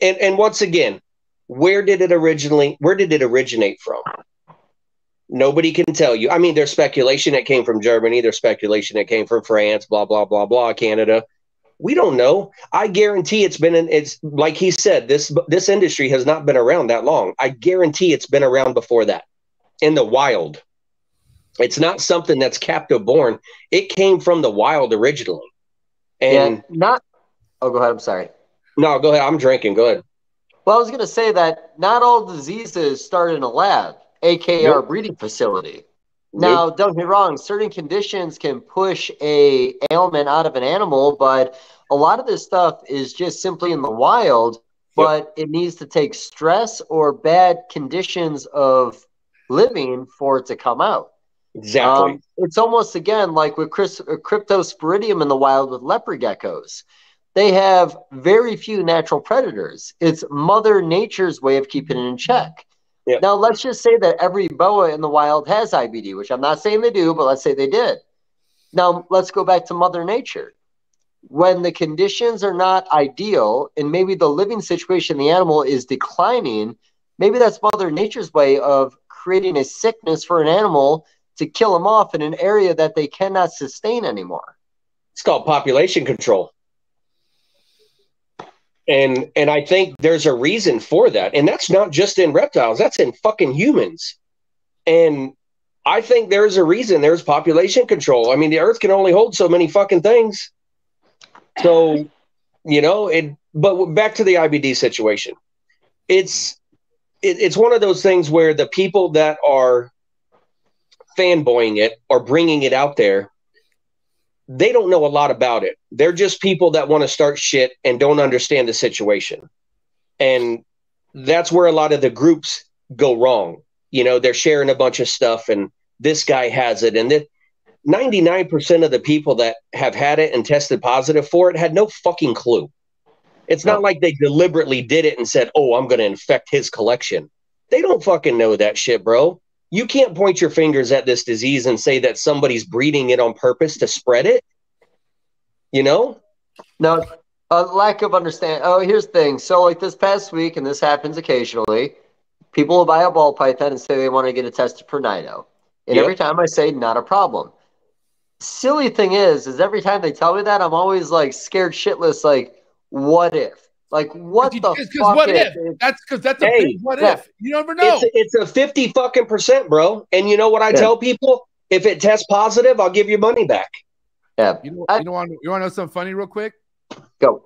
and once again, where did it originate from? Nobody can tell you. I mean, there's speculation it came from Germany. There's speculation it came from France, blah, blah, blah, blah, Canada. We don't know. I guarantee it's like he said, this industry has not been around that long. I guarantee it's been around before that in the wild. It's not something that's captive born. It came from the wild originally. And go ahead. I'm sorry. No, go ahead. I'm drinking. Go ahead. Well, I was going to say that not all diseases start in a lab, aka our breeding facility. Now, don't get me wrong, certain conditions can push a ailment out of an animal, but a lot of this stuff is just simply in the wild, but it needs to take stress or bad conditions of living for it to come out. Exactly. It's almost, again, like with cryptosporidium in the wild with leopard geckos. They have very few natural predators. It's Mother Nature's way of keeping it in check. Yep. Now, let's just say that every boa in the wild has IBD, which I'm not saying they do, but let's say they did. Now, let's go back to Mother Nature. When the conditions are not ideal and maybe the living situation of the animal is declining, maybe that's Mother Nature's way of creating a sickness for an animal to kill them off in an area that they cannot sustain anymore. It's called population control. And I think there's a reason for that. And that's not just in reptiles. That's in fucking humans. And I think there's a reason there's population control. I mean, the earth can only hold so many fucking things. So, but back to the IBD situation. It's one of those things where the people that are fanboying it or bringing it out there, they don't know a lot about it. They're just people that want to start shit and don't understand the situation. And that's where a lot of the groups go wrong. They're sharing a bunch of stuff and this guy has it. And 99% of the people that have had it and tested positive for it had no fucking clue. It's not like they deliberately did it and said, oh, I'm going to infect his collection. They don't fucking know that shit, bro. You can't point your fingers at this disease and say that somebody's breeding it on purpose to spread it. No, a lack of understanding. Oh, here's the thing. So like this past week, and this happens occasionally, People will buy a ball python and say they want to get it tested for nido. And every time I say, not a problem. Silly thing is every time they tell me that, I'm always like scared shitless. Like, what if? Like, what the fuck? What if? That's because that's a big what if. You never know. It's a 50%, bro. And you know what I tell people? If it tests positive, I'll give your money back. Yeah. You want to know something funny real quick? Go.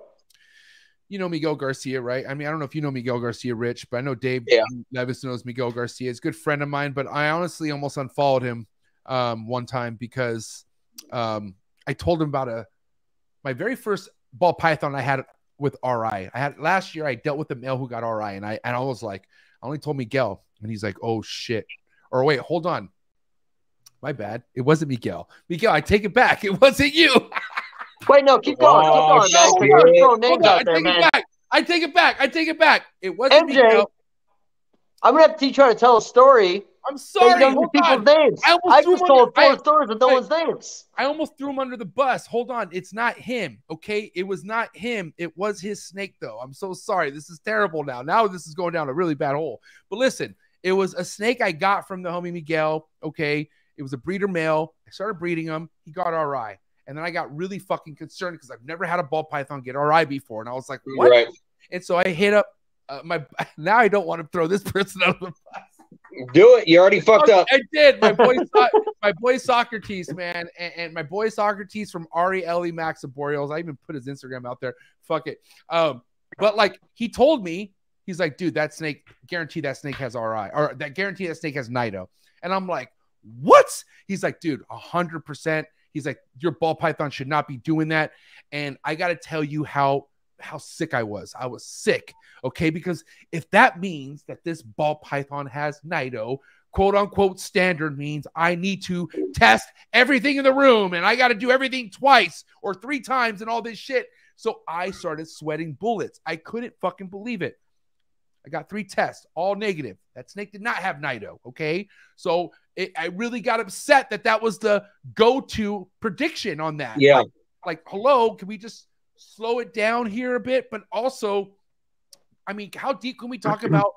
You know Miguel Garcia, right? I mean, I don't know if you know Miguel Garcia, Rich, but I know Dave Levis knows Miguel Garcia. He's a good friend of mine, but I honestly almost unfollowed him one time because I told him about my very first ball python I had with RI. Last year I dealt with a male who got RI, and I was like, I only told Miguel, and he's like, oh shit. Or wait, hold on. My bad. It wasn't Miguel. Miguel, I take it back. It wasn't you. Wait, no, keep going. Keep going, man. You're throwing names out there, man. I take it back. It wasn't MJ, Miguel. I'm going to have to teach you how to tell a story. I'm sorry. Don't use people's names. I just told 4 stories with no one's names. I almost threw him under the bus. Hold on. It's not him, okay? It was not him. It was his snake, though. I'm so sorry. This is terrible now. Now this is going down a really bad hole. But listen, it was a snake I got from the homie Miguel, okay? It was a breeder male. I started breeding him. He got RI. And then I got really fucking concerned because I've never had a ball python get RI before. And I was like, what? Right. And so I hit up now I don't want to throw this person out of the bus. Do it. You already fucked up. I did. My boy Socrates, man. And my boy Socrates from Ari Ellie Max Boreals. I even put his Instagram out there. Fuck it. But like he told me, he's like, dude, that snake, guarantee that snake has RI. Or that guarantee that snake has Nido. And I'm like, what? He's like, dude, 100%. He's like, your ball python should not be doing that. And I got to tell you how sick I was. I was sick. Okay. Because if that means that this ball python has Nido, quote unquote standard, means I need to test everything in the room and I got to do everything twice or 3 times and all this shit. So I started sweating bullets. I couldn't fucking believe it. I got 3 tests, all negative. That snake did not have Nido. Okay. So I really got upset that was the go-to prediction on that. Yeah. Like, hello, can we just slow it down here a bit? But also, I mean, how deep can we talk about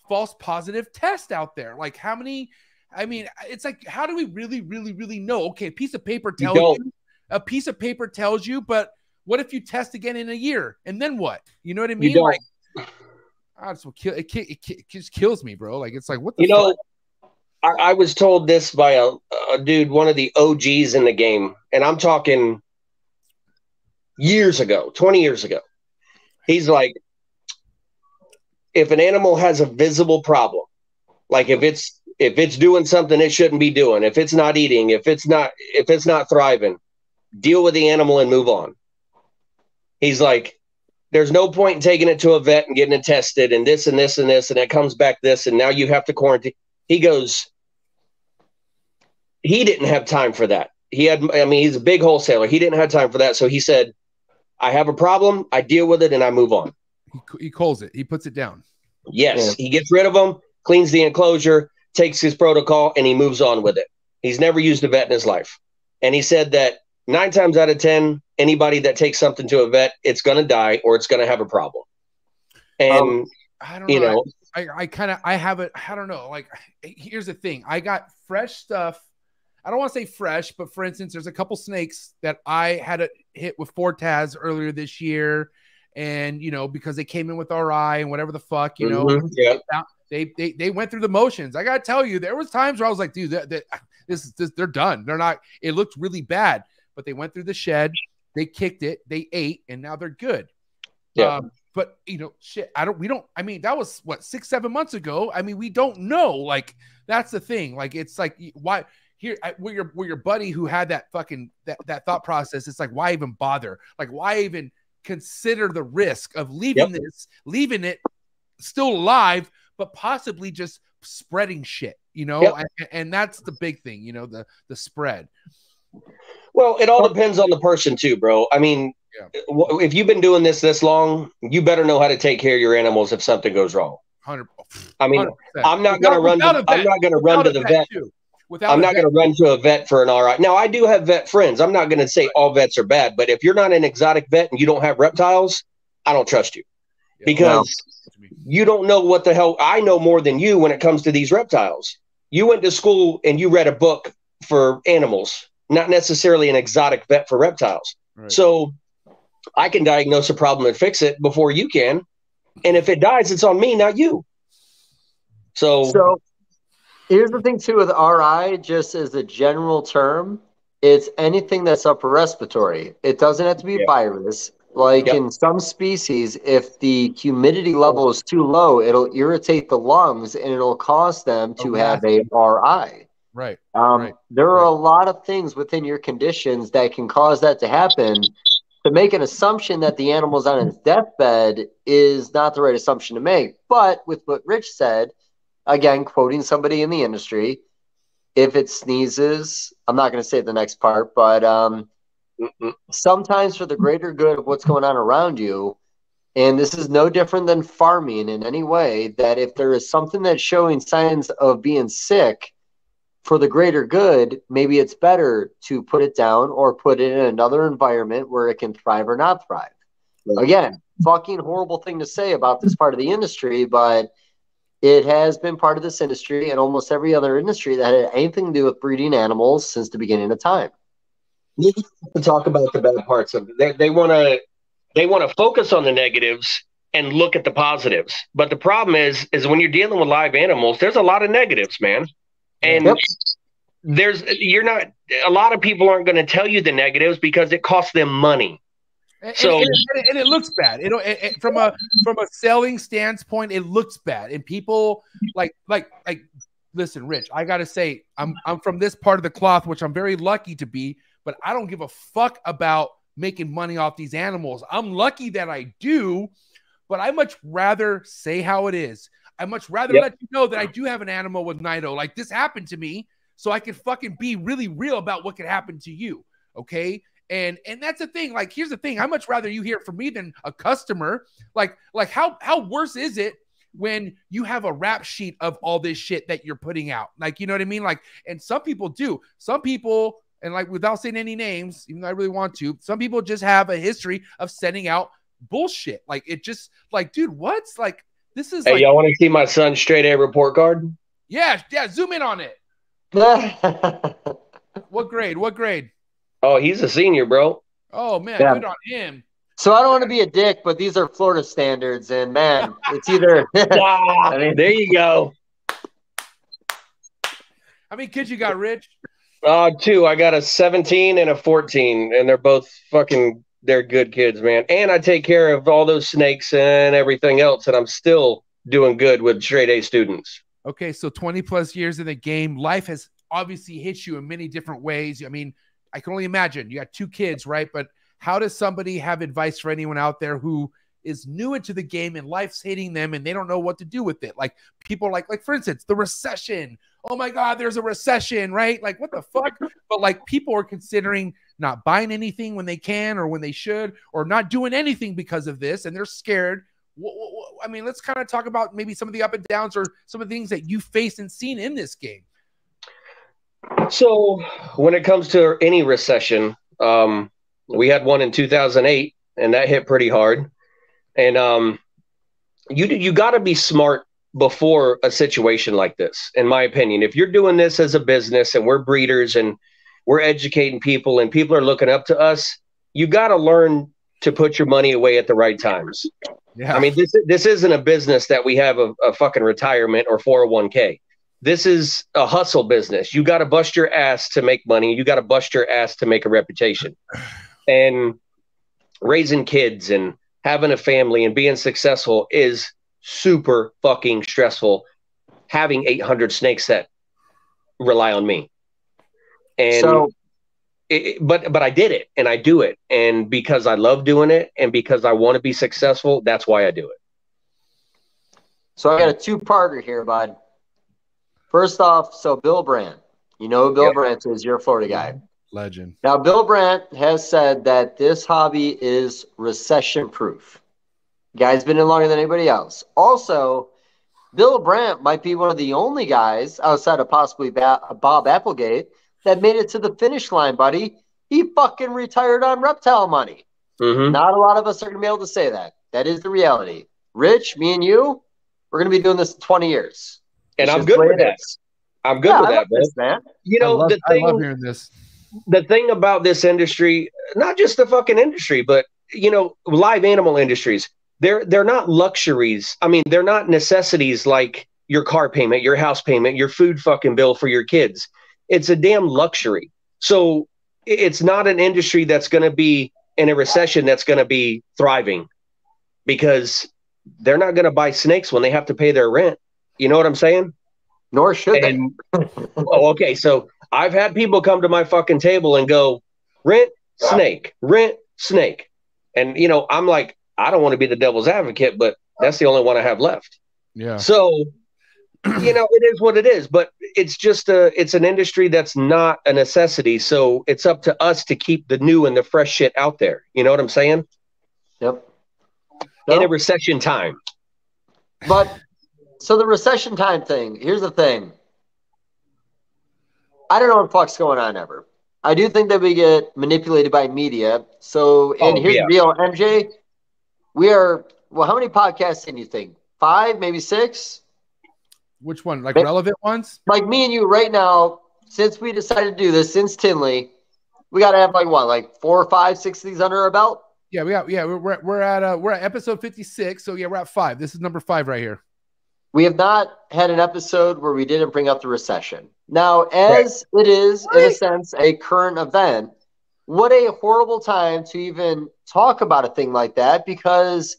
false positive tests out there? Like how many, I mean, it's like, how do we really, really, really know? Okay, a piece of paper tells you, but what if you test again in a year? And then what? You know what I mean? Like, it just kills me, bro. Like, it's like, what the fuck? I was told this by a dude, one of the OGs in the game, and I'm talking years ago, 20 years ago. He's like, if an animal has a visible problem, like if it's doing something it shouldn't be doing, if it's not eating, if it's not thriving, deal with the animal and move on. He's like, there's no point in taking it to a vet and getting it tested and this and this and this, and it comes back this, and now you have to quarantine. He goes, he didn't have time for that. He's a big wholesaler. He didn't have time for that. So he said, I have a problem, I deal with it, and I move on. He calls it. He puts it down. Yes. Yeah. He gets rid of them, cleans the enclosure, takes his protocol, and he moves on with it. He's never used a vet in his life. And he said that 9 times out of 10, anybody that takes something to a vet, it's going to die or it's going to have a problem. And, I don't know. I have it. I don't know. Like, here's the thing. I got fresh stuff. I don't want to say fresh, but for instance, there's a couple snakes that I had a hit with Fortaz earlier this year. And, because they came in with RI and whatever the fuck, they went through the motions. I got to tell you, there was times where I was like, dude, they're done. They're not, it looked really bad, but they went through the shed, they kicked it, they ate, and now they're good. Yeah. But that was what, 6-7 months ago. I mean, we don't know. Like, that's the thing. Like, it's like, why here, we're your buddy who had that fucking, that thought process. It's like, why even bother? Like, why even consider the risk of leaving it still alive, but possibly just spreading shit, and that's the big thing, the spread. Well, it all depends on the person too, bro. I mean, if you've been doing this long, you better know how to take care of your animals if something goes wrong. 100%. I mean, 100%. I'm not going to run to the vet. I'm not going to run to a vet for an RI. Now, I do have vet friends. I'm not going to say all vets are bad, but if you're not an exotic vet and you don't have reptiles, I don't trust you. because you don't know what the hell. I know more than you when it comes to these reptiles. You went to school and you read a book for animals, not necessarily an exotic vet for reptiles. Right. So I can diagnose a problem and fix it before you can. And if it dies, it's on me, not you. So here's the thing too with RI, just as a general term, it's anything that's upper respiratory. It doesn't have to be a virus. Like in some species, if the humidity level is too low, it'll irritate the lungs and it'll cause them to have a RI. Right. There are a lot of things within your conditions that can cause that to happen. To make an assumption that the animal's on its deathbed is not the right assumption to make. But with what Rich said, again, quoting somebody in the industry, if it sneezes, I'm not going to say the next part, but sometimes for the greater good of what's going on around you, and this is no different than farming in any way, that if there is something that's showing signs of being sick, for the greater good, maybe it's better to put it down or put it in another environment where it can thrive or not thrive. Again, fucking horrible thing to say about this part of the industry, but it has been part of this industry and almost every other industry that had anything to do with breeding animals since the beginning of time. We have to talk about the bad parts of it. They want to focus on the negatives and look at the positives. But the problem is when you're dealing with live animals, there's a lot of negatives, man. And a lot of people aren't going to tell you the negatives because it costs them money. And it looks bad. From a selling standpoint, it looks bad. And people like listen, Rich, I got to say, I'm from this part of the cloth, which I'm very lucky to be, but I don't give a fuck about making money off these animals. I'm lucky that I do, but I much rather say how it is. I much rather let you know that I do have an animal with Nido. Like, this happened to me, so I can fucking be really real about what could happen to you. Okay. And that's the thing. Like, here's the thing. I much rather you hear from me than a customer. Like how worse is it when you have a rap sheet of all this shit that you're putting out? Like, you know what I mean? Like, and some people do. Some people, and like, without saying any names, even though I really want to, some people just have a history of sending out bullshit. Like, it just, like, dude, what's like, this is. Hey, y'all want to see my son's straight A report card? Yeah, zoom in on it. What grade? Oh, he's a senior, bro. Oh, man, good on him. So I don't want to be a dick, but these are Florida standards, and man, it's either. There you go. How many kids you got, Rich? 2. I got a 17 and a 14, and they're both they're good kids, man. And I take care of all those snakes and everything else, and I'm still doing good with straight A students. Okay, so 20 plus years in the game, life has obviously hit you in many different ways. I mean, I can only imagine. You got 2 kids, right? But how does somebody have advice for anyone out there who is new into the game and life's hitting them and they don't know what to do with it? Like, people like for instance, the recession. Oh my God, there's a recession, right? Like, what the fuck? But like, people are considering not buying anything when they can or when they should, or not doing anything because of this, and they're scared. I mean, let's kind of talk about maybe some of the up and downs or some of the things that you faced and seen in this game. So when it comes to any recession, we had one in 2008, and that hit pretty hard. And you got to be smart before a situation like this, in my opinion. If you're doing this as a business and we're breeders and we're educating people and people are looking up to us, you got to learn to put your money away at the right times. Yeah. I mean, this isn't a business that we have a fucking retirement or 401k. This is a hustle business. You got to bust your ass to make money. You got to bust your ass to make a reputation. And raising kids and having a family and being successful is super fucking stressful. Having 800 snakes that rely on me. And so, but I did it, and I do it. And because I love doing it and because I want to be successful, that's why I do it. So I got a 2-parter here, bud. First off, so Bill Brandt, you know who Bill Brandt is. You're a Florida guy. Legend. Now, Bill Brandt has said that this hobby is recession-proof. Guy's been in longer than anybody else. Also, Bill Brandt might be one of the only guys outside of possibly Bob Applegate that made it to the finish line, buddy. He fucking retired on reptile money. Mm-hmm. Not a lot of us are going to be able to say that. That is the reality. Rich, me and you, we're going to be doing this in 20 years. And I'm good with that. I'm good with that, man. You know, I love hearing this. The thing about this industry, not just the fucking industry, but, you know, live animal industries, they're not luxuries. I mean, they're not necessities like your car payment, your house payment, your food fucking bill for your kids. It's a damn luxury. So it's not an industry that's going to be in a recession that's going to be thriving, because they're not going to buy snakes when they have to pay their rent. You know what I'm saying? Nor should they. Oh, okay. So I've had people come to my fucking table and go, rent snake. And, you know, I'm like, I don't want to be the devil's advocate, but that's the only one I have left. Yeah. So, you know, it is what it is, but it's just it's an industry that's not a necessity. So it's up to us to keep the new and the fresh shit out there. You know what I'm saying? Yep. In a recession time. But so the recession time thing, here's the thing. I don't know what the fuck's going on ever. I do think that we get manipulated by media. So, and here's the deal, MJ. We are, well, how many podcasts do you think? 5, maybe 6? Which one? Like relevant ones? Like me and you right now, since we decided to do this, since Tinley, we got to have like what, like 4 or 5, 6 of these under our belt? Yeah, we're at episode 56. So yeah, we're at 5. This is number 5 right here. We have not had an episode where we didn't bring up the recession. Now, as it is, in a sense, a current event, what a horrible time to even talk about a thing like that, because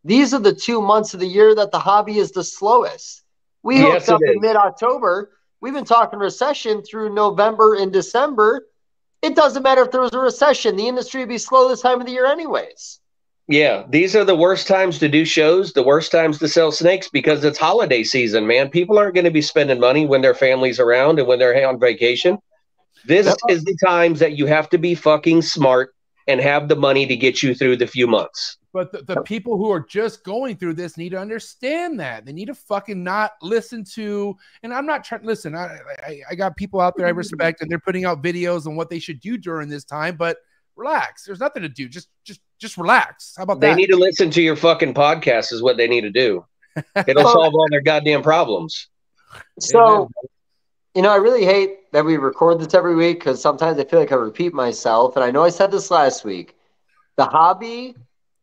these are the 2 months of the year that the hobby is the slowest. We hooked up in mid-October. We've been talking recession through November and December. It doesn't matter if there was a recession. The industry would be slow this time of the year anyways. Yeah, these are the worst times to do shows, the worst times to sell snakes, because it's holiday season, man. People aren't going to be spending money when their family's around and when they're on vacation. This is the times that you have to be fucking smart and have the money to get you through the few months. But the people who are just going through this need to understand that. They need to fucking not listen to, and I'm not trying to listen. I got people out there I respect, and they're putting out videos on what they should do during this time, but relax. There's nothing to do. Just relax. How about that? They need to listen to your fucking podcast is what they need to do. It'll solve all their goddamn problems. So, you know, I really hate that we record this every week, because sometimes I feel like I repeat myself. And I know I said this last week. The hobby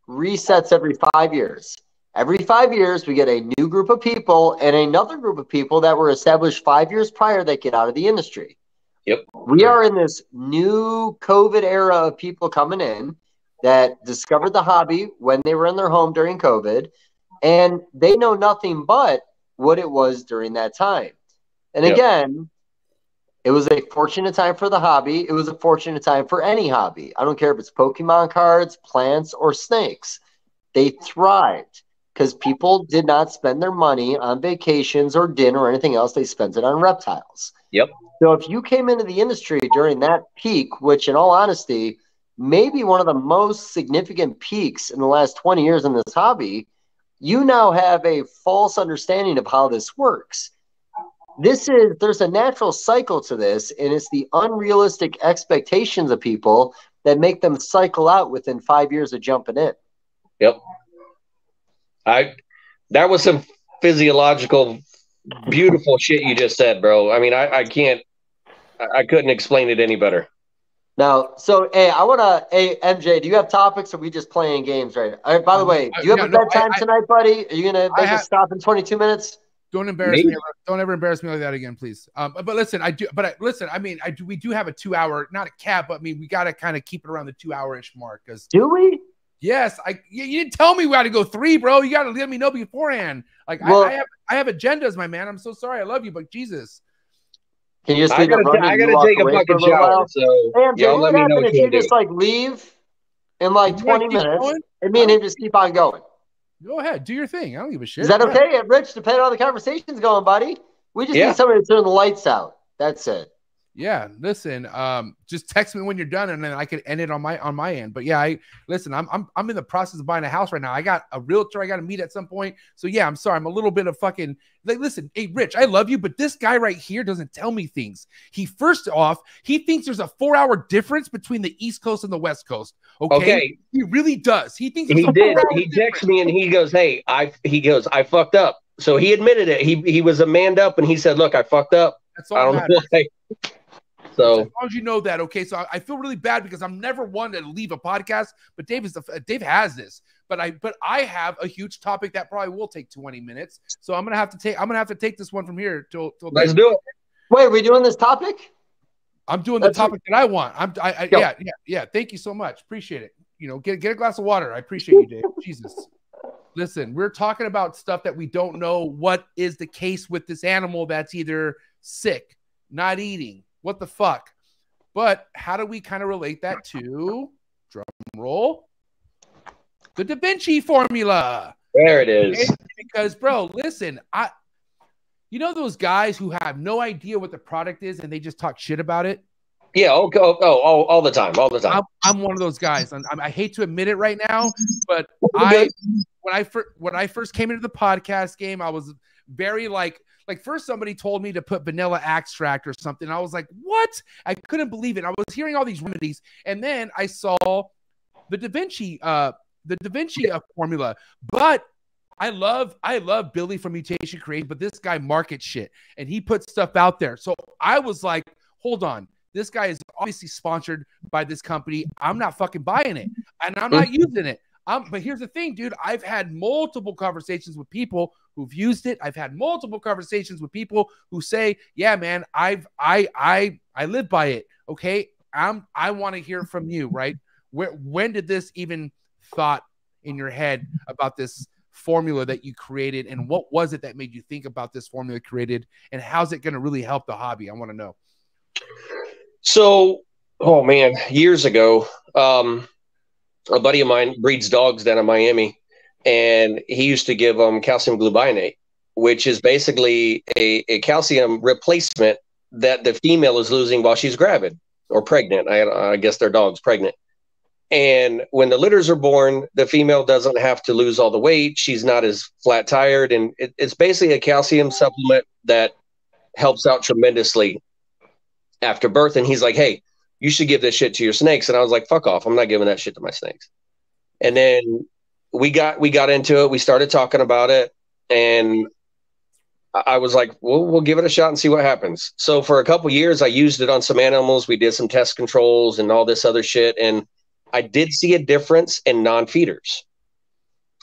resets every 5 years. Every 5 years, we get a new group of people and another group of people that were established 5 years prior that get out of the industry. Yep. We are in this new COVID era of people coming in that discovered the hobby when they were in their home during COVID, and they know nothing but what it was during that time. And again, it was a fortunate time for the hobby. It was a fortunate time for any hobby. I don't care if it's Pokemon cards, plants, or snakes. They thrived because people did not spend their money on vacations or dinner or anything else. They spent it on reptiles. Yep. So if you came into the industry during that peak, which in all honesty, maybe one of the most significant peaks in the last 20 years in this hobby, you now have a false understanding of how this works. There's a natural cycle to this, and it's the unrealistic expectations of people that make them cycle out within 5 years of jumping in. Yep. That was some physiological, beautiful shit you just said, bro. I mean, I couldn't explain it any better. Now, so, hey, MJ, do you have topics, or are we just playing games right now? By the way, do you have a bedtime tonight, buddy? Are you going to make us stop in 22 minutes? Don't embarrass me. Don't ever embarrass me like that again, please. But listen, we do have a 2 hour, not a cap, but I mean, we got to kind of keep it around the 2 hour-ish mark. Do we? Yes. You didn't tell me we got to go 3, bro. You got to let me know beforehand. Like, well, I have agendas, my man. I'm so sorry. I love you, but Jesus. Can you just I gotta take a fucking shower. So y'all let me know if you just like leave in like 20 minutes, and me and him just keep on going. Go ahead, do your thing. I don't give a shit. Is that okay, Rich? Depending on how the conversation's going, buddy. We just need somebody to turn the lights out. That's it. Yeah, listen, just text me when you're done, and then I can end it on my end. But yeah, I'm in the process of buying a house right now. I got a realtor I got to meet at some point. So yeah, I'm sorry, I'm a little bit of fucking like, listen, hey Rich, I love you, but this guy right here doesn't tell me things. He thinks there's a 4-hour difference between the East Coast and the West Coast. Okay. He really does. He thinks he did. He texted me and he goes, "Hey, I fucked up." So he admitted it. He was a manned up and he said, "Look, I fucked up." That's all I don't know why. So as long as you know that, okay. So I feel really bad because I'm never one to leave a podcast, but Dave has this. But I have a huge topic that probably will take 20 minutes. So I'm gonna have to take this one from here till let's do it. Wait, are we doing this topic? I'm doing the topic that I want. Yeah. Thank you so much. Appreciate it. You know, get a glass of water. I appreciate you, Dave. Jesus. Listen, we're talking about stuff that we don't know what is the case with this animal that's either sick, not eating. What the fuck? But how do we kind of relate that to, drum roll, the Da Vinci formula? There it is. Because, bro, listen, you know those guys who have no idea what the product is and they just talk shit about it? Yeah, all the time, all the time. I'm one of those guys. I hate to admit it right now, but when I first came into the podcast game, I was very like first somebody told me to put vanilla extract or something. I was like, what? I couldn't believe it. I was hearing all these remedies, and then I saw the Da Vinci formula. But I love Billy from Mutation Creation, but this guy markets shit and he puts stuff out there. So I was like, hold on. This guy is obviously sponsored by this company. I'm not fucking buying it, and I'm not using it. But here's the thing, dude. I've had multiple conversations with people who've used it. I've had multiple conversations with people who say, "Yeah, man, I live by it." Okay, I want to hear from you, right? When did this even thought in your head about this formula that you created, and what was it that made you think about this formula created, and how's it going to really help the hobby? I want to know. So, oh man, years ago, a buddy of mine breeds dogs down in Miami, and he used to give them calcium gluconate, which is basically a calcium replacement that the female is losing while she's gravid or pregnant. I guess their dog's pregnant. And when the litters are born, the female doesn't have to lose all the weight. She's not as flat tired. And it's basically a calcium supplement that helps out tremendously after birth. And he's like, "Hey, you should give this shit to your snakes." And I was like, "Fuck off. I'm not giving that shit to my snakes." And then we got into it. We started talking about it. And I was like, we'll give it a shot and see what happens. So for a couple years, I used it on some animals. We did some test controls and all this other shit. And I did see a difference in non-feeders.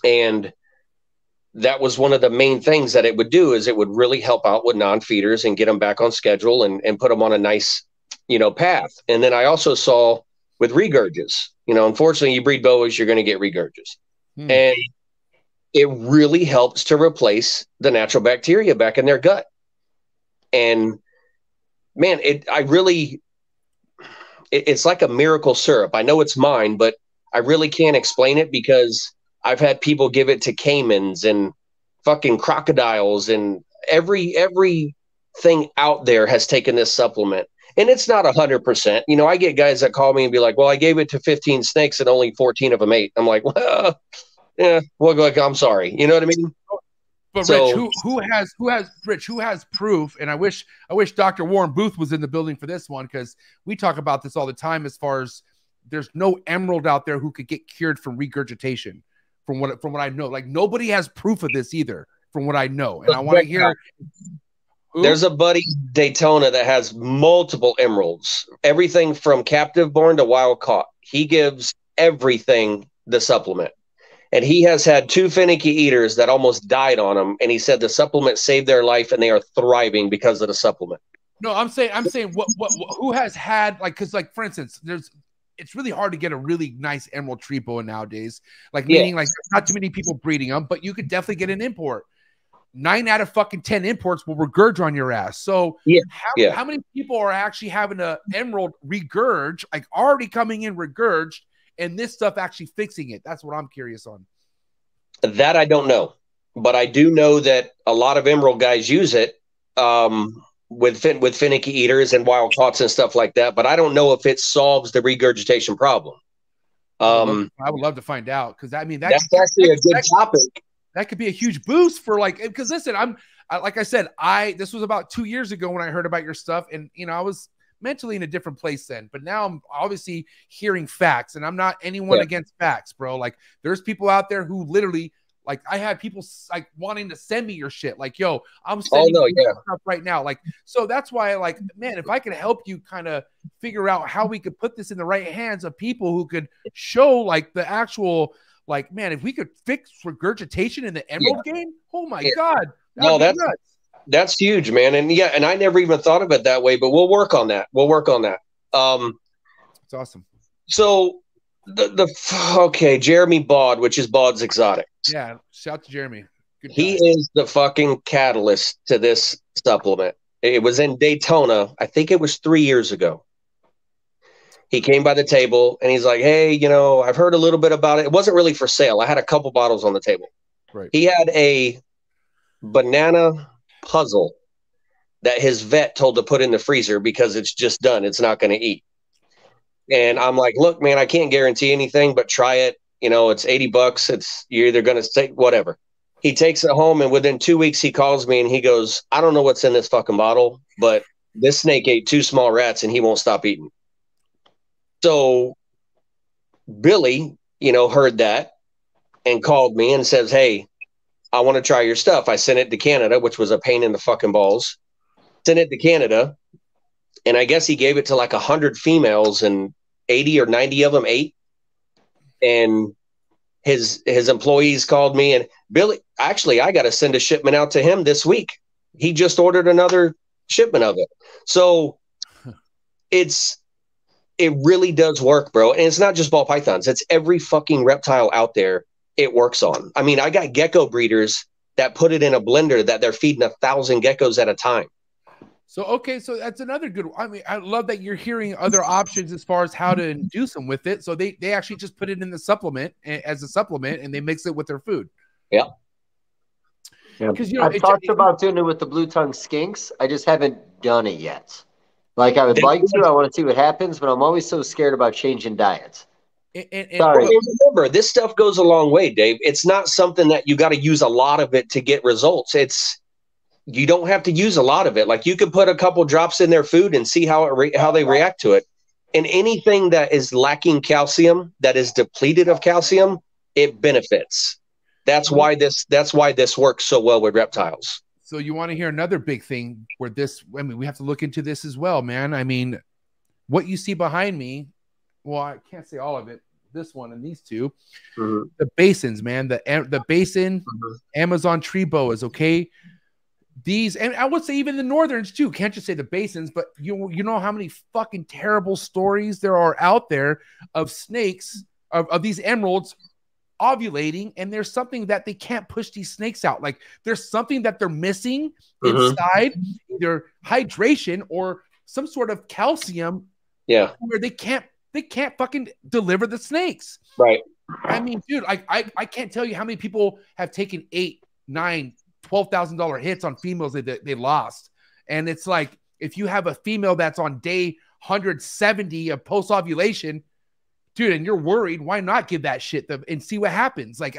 And that was one of the main things that it would do, is it would really help out with non-feeders and get them back on schedule and put them on a nice, path. And then I also saw with regurges, unfortunately you breed boas, you're going to get regurges. And it really helps to replace the natural bacteria back in their gut. And man, it's like a miracle syrup. I know it's mine, but I really can't explain it because I've had people give it to caimans and fucking crocodiles, and everything out there has taken this supplement. And it's not 100%. I get guys that call me and be like, "Well, I gave it to 15 snakes and only 14 of them ate." I'm like, "Well, yeah, I'm sorry." You know what I mean? But so, Rich, who has proof? And I wish Dr. Warren Booth was in the building for this one, because we talk about this all the time. As far as there's no emerald out there who could get cured from regurgitation. From what I know, like nobody has proof of this either. From what I know, and I want to hear. There's a buddy Daytona that has multiple emeralds, everything from captive born to wild caught. He gives everything the supplement. And he has had 2 finicky eaters that almost died on him. And he said the supplement saved their life and they are thriving because of the supplement. No, I'm saying what who has had, like, because like, for instance, it's really hard to get a really nice emerald tree boa nowadays. Like, meaning like not too many people breeding them, but you could definitely get an import. 9 out of fucking 10 imports will regurge on your ass. So how many people are actually having a emerald regurge, like already coming in regurged, and this stuff actually fixing it? That's what I'm curious on. That I don't know, but I do know that a lot of emerald guys use it. with finicky eaters and wild caughts and stuff like that, but I don't know if it solves the regurgitation problem. I would love to find out, because I mean that's actually a good topic. That could be a huge boost for, like, because listen, like I said, this was about 2 years ago when I heard about your stuff, and I was mentally in a different place then, but now I'm obviously hearing facts, and I'm not anyone against facts, bro. Like, there's people out there who literally, like, I had people like wanting to send me your shit, like, yo, I'm sending you stuff right now. Like, so that's why, like, man, if I could help you kind of figure out how we could put this in the right hands of people who could show, like, the actual, like, man, if we could fix regurgitation in the Emerald game, oh my God. No, that's huge, man. And and I never even thought of it that way, but we'll work on that. It's awesome. So okay, Jeremy Baud, which is Baud's Exotic. Yeah, shout to Jeremy. Good he is the fucking catalyst to this supplement. It was in Daytona. I think it was 3 years ago. He came by the table and he's like, hey, I've heard a little bit about it. It wasn't really for sale. I had a couple bottles on the table. Right. He had a banana puzzle that his vet told to put in the freezer because it's just done. It's not going to eat. And I'm like, look, man, I can't guarantee anything, but try it. It's $80. You're either going to take whatever. He takes it home, and within 2 weeks, he calls me and he goes, I don't know what's in this fucking bottle, but this snake ate 2 small rats and he won't stop eating. So Billy, heard that and called me and says, hey, I want to try your stuff. I sent it to Canada, which was a pain in the fucking balls. Sent it to Canada. And I guess he gave it to like 100 females, and 80 or 90 of them ate. And his employees called me, and Billy, actually, I got to send a shipment out to him this week. He just ordered another shipment of it. So it really does work, bro. And it's not just ball pythons. It's every fucking reptile out there it works on. I mean, I got gecko breeders that put it in a blender that they're feeding 1,000 geckos at a time. So, okay, so that's another good one. I mean, I love that you're hearing other options as far as how to induce them with it. So they actually just put it in the supplement as a supplement, and they mix it with their food. Yeah. Because I've talked about doing it with the blue tongue skinks. I just haven't done it yet. Like, I would like to. I want to see what happens, but I'm always so scared about changing diets. Sorry. Remember, this stuff goes a long way, Dave. It's not something that you got to use a lot of it to get results. You don't have to use a lot of it. Like, you could put a couple drops in their food and see how they react to it. And anything that is lacking calcium, that is depleted of calcium, it benefits. That's why this works so well with reptiles. So you want to hear another big thing where we have to look into this as well, man. I mean, what you see behind me, well, I can't say all of it. This one and these two, the basins, man, the basin, Amazon tree boas, okay? These, and I would say even the northerns too. Can't just say the basins, but you know how many fucking terrible stories there are out there of snakes, of these emeralds ovulating, and there's something that they can't push these snakes out. Like, there's something that they're missing inside, either hydration or some sort of calcium. Yeah, where they can't fucking deliver the snakes. Right. I mean, dude, I can't tell you how many people have taken $8,000, $9,000, $12,000 hits on females that they lost. And it's like, if you have a female that's on day 170 of post ovulation, dude, and you're worried, why not give that shit and see what happens? Like,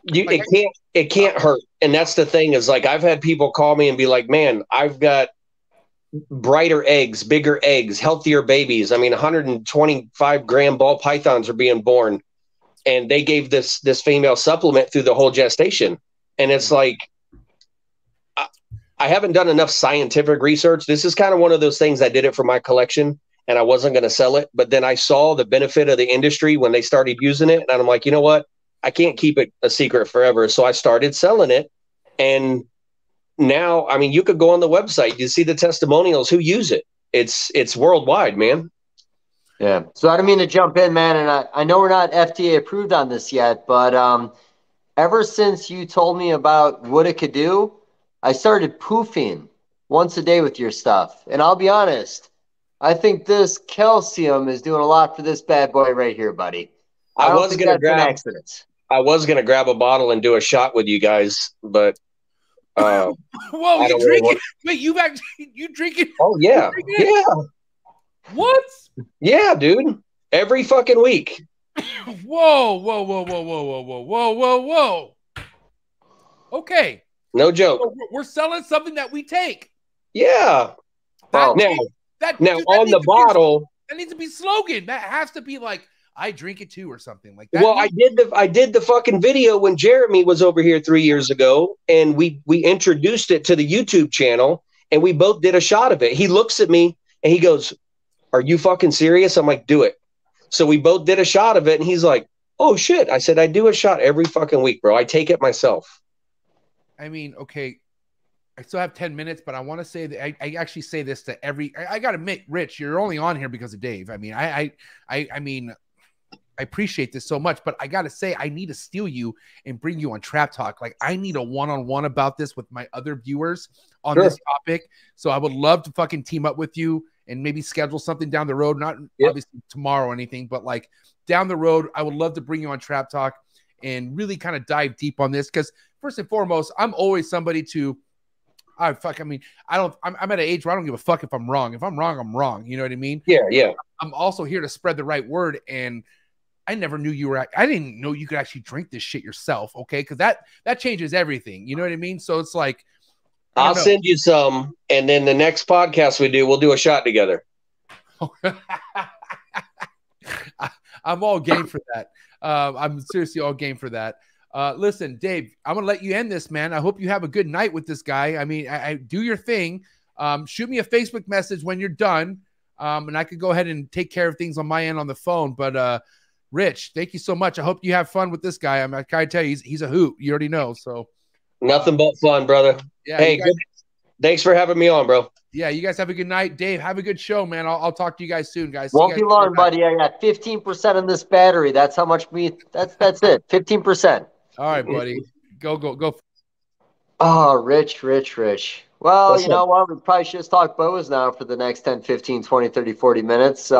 it can't hurt. And that's the thing, is like, I've had people call me and be like, man, I've got brighter eggs, bigger eggs, healthier babies. I mean, 125 gram ball pythons are being born, and they gave this female supplement through the whole gestation. And it's like, I haven't done enough scientific research. This is kind of one of those things. I did it for my collection, and I wasn't going to sell it. But then I saw the benefit of the industry when they started using it. And I'm like, you know what? I can't keep it a secret forever. So I started selling it. And now, I mean, you could go on the website, you see the testimonials who use it. It's worldwide, man. Yeah. So I don't mean to jump in, man. And I know we're not FDA approved on this yet, but ever since you told me about what it could do, I started poofing once a day with your stuff. And I'll be honest, I think this calcium is doing a lot for this bad boy right here, buddy. I was going to grab a bottle and do a shot with you guys, but Whoa, you drinking? Wait, you drinking? Oh yeah, yeah. What? Yeah, dude. Every fucking week. Whoa, whoa, whoa, whoa, whoa, whoa, whoa, whoa, whoa, whoa. Okay. No joke. So we're selling something that we take. Yeah. That, now on the bottle, that needs to be slogan. That has to be like, I drink it too, or something like that. Well, I did the fucking video when Jeremy was over here 3 years ago, and we introduced it to the YouTube channel, and we both did a shot of it. He looks at me and he goes, "Are you fucking serious?" I'm like, "Do it." So we both did a shot of it, and he's like, "Oh shit." I said, "I do a shot every fucking week, bro. I take it myself." I mean, okay, I still have 10 minutes, but I want to say that I actually say this to I got to admit, Rich, you're only on here because of Dave. I mean, I mean, I appreciate this so much, but I got to say, I need to steal you and bring you on Trap Talk. Like, I need a one-on-one about this with my other viewers on this topic. So I would love to fucking team up with you and maybe schedule something down the road. Not obviously tomorrow or anything, but like down the road, I would love to bring you on Trap Talk and really kind of dive deep on this. Because first and foremost, I'm always somebody to, I'm at an age where I don't give a fuck if I'm wrong. If I'm wrong, I'm wrong. You know what I mean? Yeah, yeah. I'm also here to spread the right word. And I never knew I didn't know you could actually drink this shit yourself. Okay. Cause that changes everything. You know what I mean? So it's like, I'll send you some. And then the next podcast we do, we'll do a shot together. I'm all game for that. I'm seriously all game for that. Listen, Dave, I'm going to let you end this, man. I hope you have a good night with this guy. I mean, I do your thing. Shoot me a Facebook message when you're done. And I could go ahead and take care of things on my end on the phone. But, Rich, thank you so much. I hope you have fun with this guy. I gotta tell you, he's a hoot. You already know. So nothing but fun, brother. Yeah. Hey, good. Thanks for having me on, bro. Yeah, you guys have a good night. Dave, have a good show, man. I'll talk to you guys soon, guys. Won't be long, buddy. I got 15% on this battery. That's how much that's it. 15%. All right, buddy. Go. Oh, Rich. Well, you know what? We probably should just talk boas now for the next 10, 15, 20, 30, 40 minutes.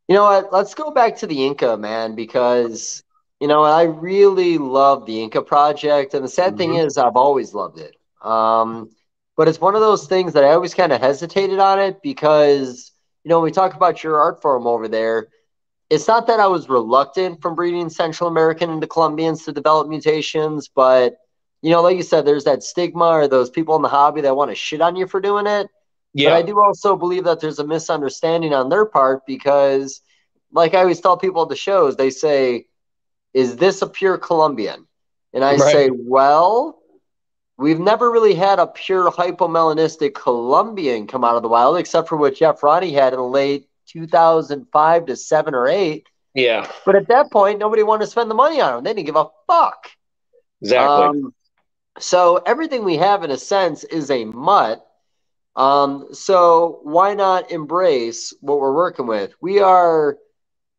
You know what? Let's go back to the Inca, man, because, you know, I really love the Inca project. And the sad thing is I've always loved it. But it's one of those things that I always kind of hesitated on it because, you know, when we talk about your art form over there, it's not that I was reluctant from breeding Central American into Colombians to develop mutations, but, you know, like you said, there's that stigma or those people in the hobby that want to shit on you for doing it. Yeah. But I do also believe that there's a misunderstanding on their part because, like I always tell people at the shows, they say, "Is this a pure Colombian?" And I say, well, we've never really had a pure hypomelanistic Colombian come out of the wild, except for what Jeff Ronnie had in the late 2005 to 7 or 8. Yeah. But at that point, nobody wanted to spend the money on them. They didn't give a fuck. Exactly. So everything we have, in a sense, is a mutt. So why not embrace what we're working with? We are,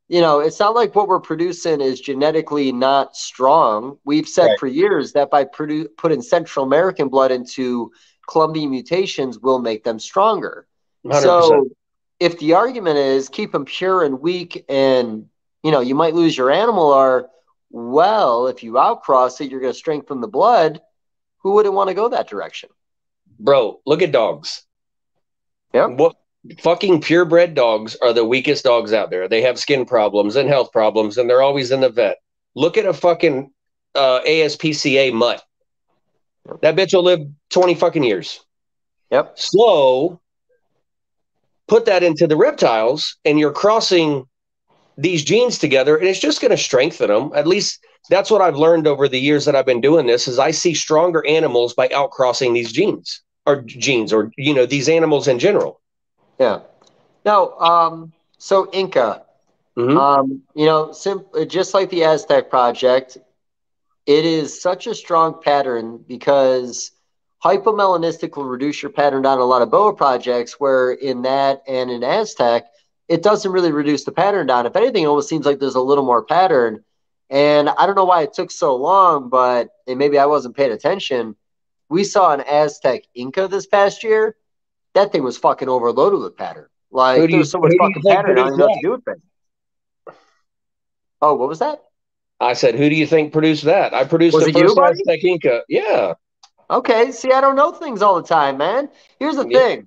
you know, it's not like what we're producing is genetically not strong. We've said for years that by putting Central American blood into Colombian mutations will make them stronger. 100%. So if the argument is keep them pure and weak and, you know, you might lose your animal, or, well, if you outcross it, you're going to strengthen the blood. Who wouldn't want to go that direction? Bro, look at dogs. Yeah. What fucking purebred dogs are the weakest dogs out there. They have skin problems and health problems, and they're always in the vet. Look at a fucking ASPCA mutt. Yep. That bitch will live 20 fucking years. Yep. So put that into the reptiles, and you're crossing these genes together, and it's just going to strengthen them. At least that's what I've learned over the years that I've been doing this, is I see stronger animals by outcrossing these genes, or, you know, these animals in general. Yeah. No, so Inca, you know, just like the Aztec project, it is such a strong pattern because hypomelanistic will reduce your pattern down a lot of boa projects, where in that and in Aztec, it doesn't really reduce the pattern down. If anything, it almost seems like there's a little more pattern. And I don't know why it took so long, but and maybe I wasn't paying attention. We saw an Aztec Inca this past year. That thing was fucking overloaded with pattern. Like, there's so much fucking pattern, I don't know what to do with it. Oh, what was that? I said, who do you think produced that? I produced the first Aztec Inca. Yeah. Okay, see, I don't know things all the time, man. Here's the thing.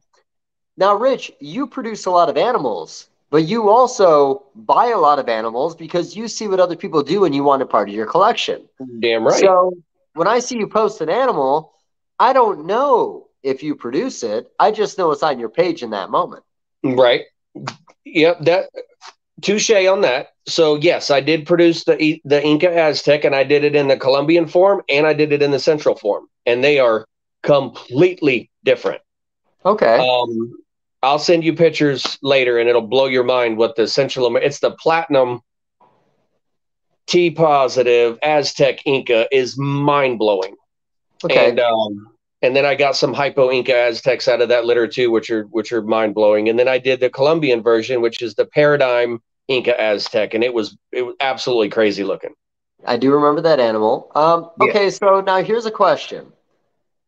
Now, Rich, you produce a lot of animals, but you also buy a lot of animals because you see what other people do and you want a part of your collection. Damn right. So when I see you post an animal, I don't know if you produce it. I just know it's on your page in that moment. Right. Yep. That touche on that. So yes, I did produce the Inca Aztec, and I did it in the Colombian form, and I did it in the Central form, and they are completely different. Okay. I'll send you pictures later, and it'll blow your mind what the Central. It's the platinum T positive Aztec Inca is mind blowing. Okay. And then I got some hypo Inca Aztecs out of that litter too, which are mind blowing. And then I did the Colombian version, which is the Paradigm Inca Aztec, and it was absolutely crazy looking. I do remember that animal. Okay, so now here's a question.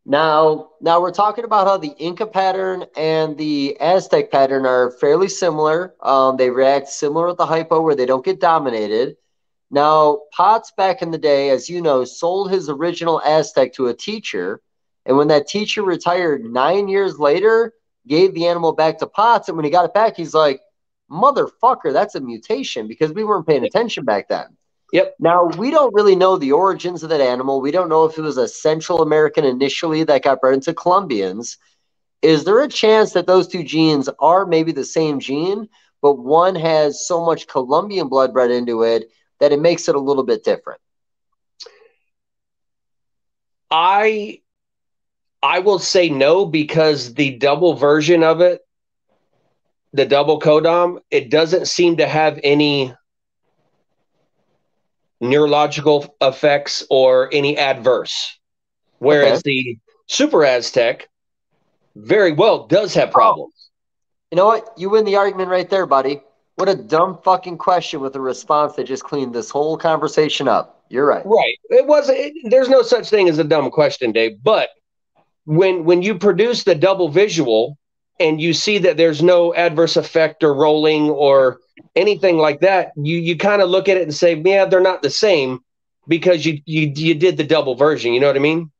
Now we're talking about how the Inca pattern and the Aztec pattern are fairly similar. They react similar with the hypo where they don't get dominated. Now, Potts back in the day, as you know, sold his original Aztec to a teacher. And when that teacher retired 9 years later, gave the animal back to Potts. And when he got it back, he's like, motherfucker, that's a mutation because we weren't paying attention back then. Yep. Now, we don't really know the origins of that animal. We don't know if it was a Central American initially that got bred into Colombians. Is there a chance that those two genes are maybe the same gene, but one has so much Colombian blood bred into it that it makes it a little bit different? I will say no, because the double version of it, the double codom, it doesn't seem to have any neurological effects or any adverse. Whereas the Super Aztec very well does have problems. You know what? You win the argument right there, buddy. What a dumb fucking question with a response that just cleaned this whole conversation up. You're right. Right. There's no such thing as a dumb question, Dave. But when you produce the double visual and you see that there's no adverse effect or rolling or anything like that, you kind of look at it and say, yeah, they're not the same because you did the double version. You know what I mean?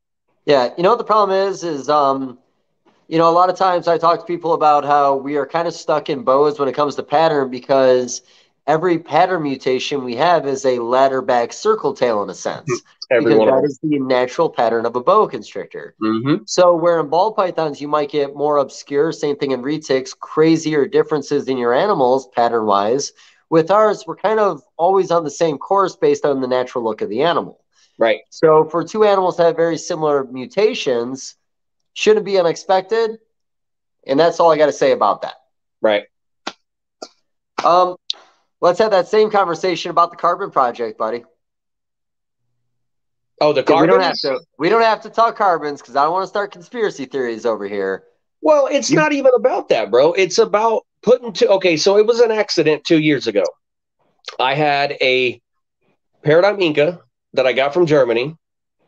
Yeah. You know what the problem is a lot of times I talk to people about how we are kind of stuck in boas when it comes to pattern because every pattern mutation we have is a ladder back circle tail in a sense. Because that is the natural pattern of a boa constrictor. Mm-hmm. So where in ball pythons you might get more obscure, same thing in retics, crazier differences in your animals pattern-wise, with ours, we're kind of always on the same course based on the natural look of the animal. Right. So for two animals that have very similar mutations, shouldn't be unexpected. And that's all I got to say about that. Right. Let's have that same conversation about the carbon project, buddy. Oh, the carbons? We don't have to talk carbons because I don't want to start conspiracy theories over here. Well, it's not even about that, bro. It's about so it was an accident 2 years ago. I had a Paradigm Inca that I got from Germany,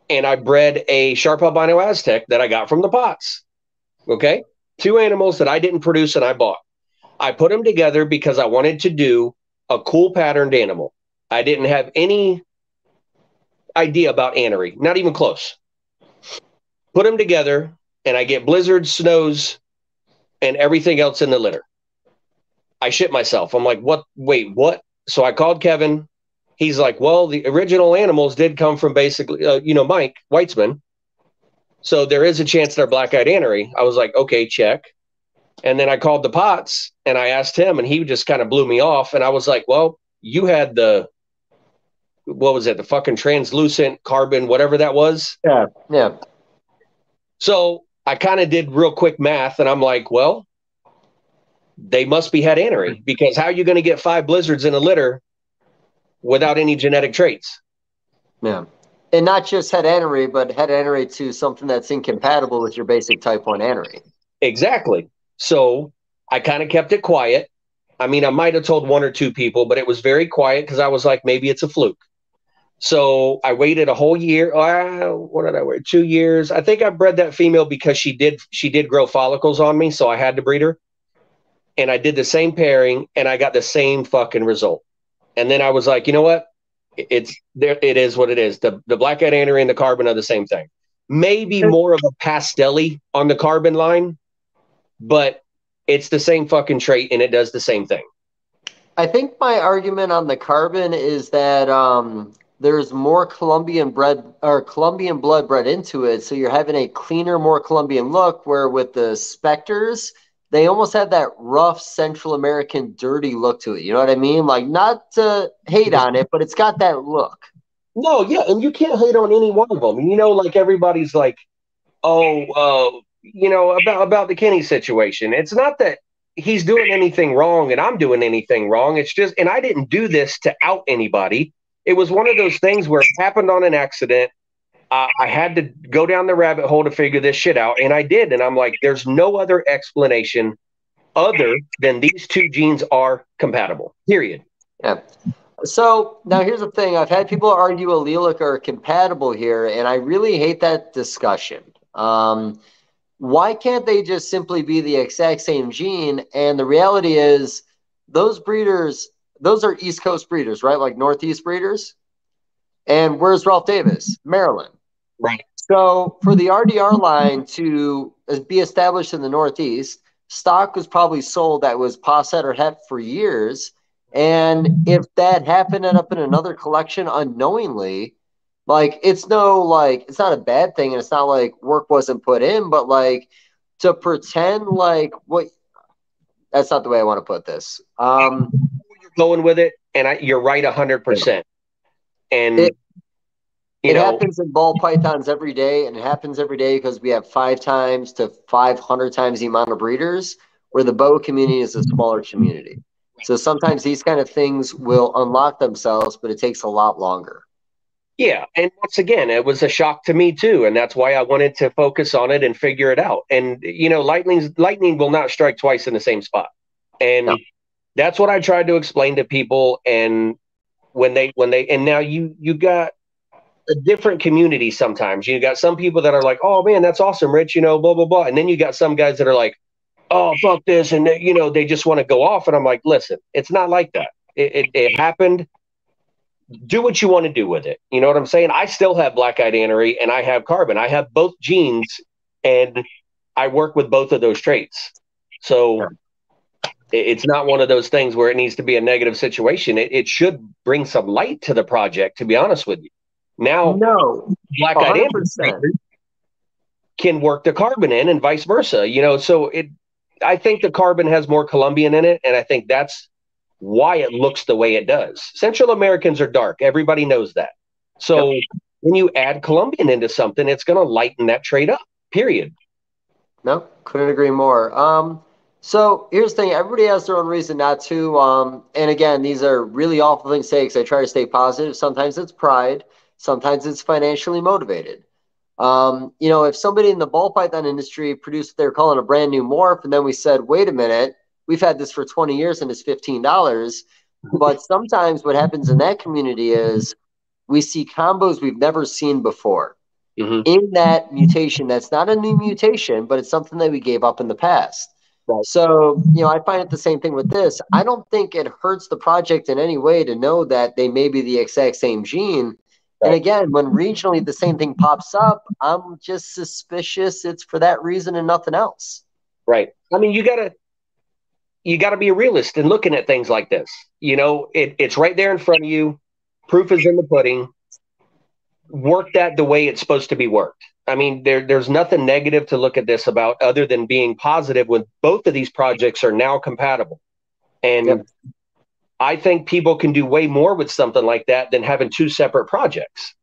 and I bred a Sharp Albino Aztec that I got from the Potts. Okay? Two animals that I didn't produce and I bought. I put them together because I wanted to do a cool patterned animal. I didn't have any idea about anery, not even close. Put them together, and I get blizzards, snows, and everything else in the litter. I shit myself. I'm like, what? Wait, what? So I called Kevin. He's like, well, the original animals did come from basically, Mike Weitzman. So there is a chance they're black-eyed anery. I was like, okay, check. And then I called the Potts, and I asked him, and he just kind of blew me off. And I was like, well, you had the fucking translucent carbon, whatever that was. Yeah. So I kind of did real quick math, and I'm like, well, they must be head anery, because how are you going to get 5 blizzards in a litter without any genetic traits? Yeah. And not just head anery, but head anery to something that's incompatible with your basic type 1 anery. Exactly. So I kind of kept it quiet. I mean, I might have told 1 or 2 people, but it was very quiet because I was like, maybe it's a fluke. So I waited a whole year. What did I wait? 2 years. I think I bred that female because she did grow follicles on me, so I had to breed her. And I did the same pairing, and I got the same fucking result. And then I was like, you know what? It is what it is. The black-eyed anery and the carbon are the same thing. maybe more of a pastel-y on the carbon line, but it's the same fucking trait and it does the same thing. I think my argument on the carbon is that there's more Colombian blood bred into it, so you're having a cleaner, more Colombian look. Where with the Spectres, they almost have that rough Central American dirty look to it. You know what I mean? Like, not to hate on it, but it's got that look. No, yeah, and you can't hate on any one of them. You know, like everybody's like, oh, you know, about the Kenny situation. It's not that he's doing anything wrong and I'm doing anything wrong. It's just, and I didn't do this to out anybody. It was one of those things where it happened on an accident. I had to go down the rabbit hole to figure this shit out, and I did. And I'm like, there's no other explanation other than these two genes are compatible, period. Yeah. So now here's the thing. I've had people argue allelic are compatible here, and I really hate that discussion. Why can't they just simply be the exact same gene? And the reality is those breeders, those are East Coast breeders, right? Like Northeast breeders. And where's Ralph Davis? Maryland. Right. So for the RDR line to be established in the Northeast, stock was probably sold that was Posset or Het for years. And if that happened and up in another collection unknowingly, like, it's not a bad thing, and it's not like work wasn't put in, but like to pretend like that's not the way I want to put this. You're going with it, and you're right 100%. And it happens in ball pythons every day, and it happens every day because we have 5 times to 500 times the amount of breeders, where the boa community is a smaller community. So sometimes these kind of things will unlock themselves, but it takes a lot longer. Yeah, and once again, it was a shock to me too, and that's why I wanted to focus on it and figure it out. And you know, lightning will not strike twice in the same spot, and that's what I tried to explain to people. And when they and now you got a different community. Sometimes you got some people that are like, "Oh man, that's awesome, Rich," you know, blah blah blah, and then you got some guys that are like, "Oh fuck this," and you know, they just want to go off. And I'm like, listen, it's not like that. It happened. Do what you want to do with it. You know what I'm saying? I still have black-eyed anery and I have carbon. I have both genes and I work with both of those traits. So it's not one of those things where it needs to be a negative situation. It should bring some light to the project, to be honest with you. Now, black-eyed anery can work the carbon in and vice versa. You know, so I think the carbon has more Colombian in it, and I think that's why it looks the way it does. Central Americans are dark. Everybody knows that. So when you add Colombian into something, it's going to lighten that trait up, period. No, couldn't agree more. So here's the thing. Everybody has their own reason not to. And again, these are really awful things to say because I try to stay positive. Sometimes it's pride. Sometimes it's financially motivated. You know, if somebody in the ball python industry produced what they're calling a brand new morph, and then we said, wait a minute, we've had this for 20 years and it's $15. But sometimes what happens in that community is we see combos we've never seen before in that mutation. That's not a new mutation, but it's something that we gave up in the past. Right. So, you know, I find it the same thing with this. I don't think it hurts the project in any way to know that they may be the exact same gene. And again, when regionally the same thing pops up, I'm just suspicious it's for that reason and nothing else. Right. I mean, you got to be a realist in looking at things like this. You know, it's right there in front of you. Proof is in the pudding. Work that the way it's supposed to be worked. I mean, there's nothing negative to look at this about other than being positive when both of these projects are now compatible. And I think people can do way more with something like that than having 2 separate projects.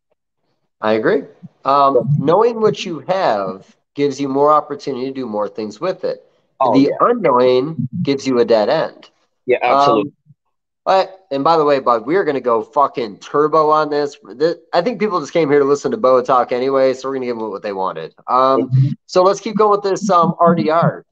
I agree. Knowing what you have gives you more opportunity to do more things with it. The unknowing gives you a dead end. Yeah, absolutely. And by the way, Bud, we are going to go fucking turbo on this. I think people just came here to listen to Boa talk anyway, so we're going to give them what they wanted. So let's keep going with this RDR.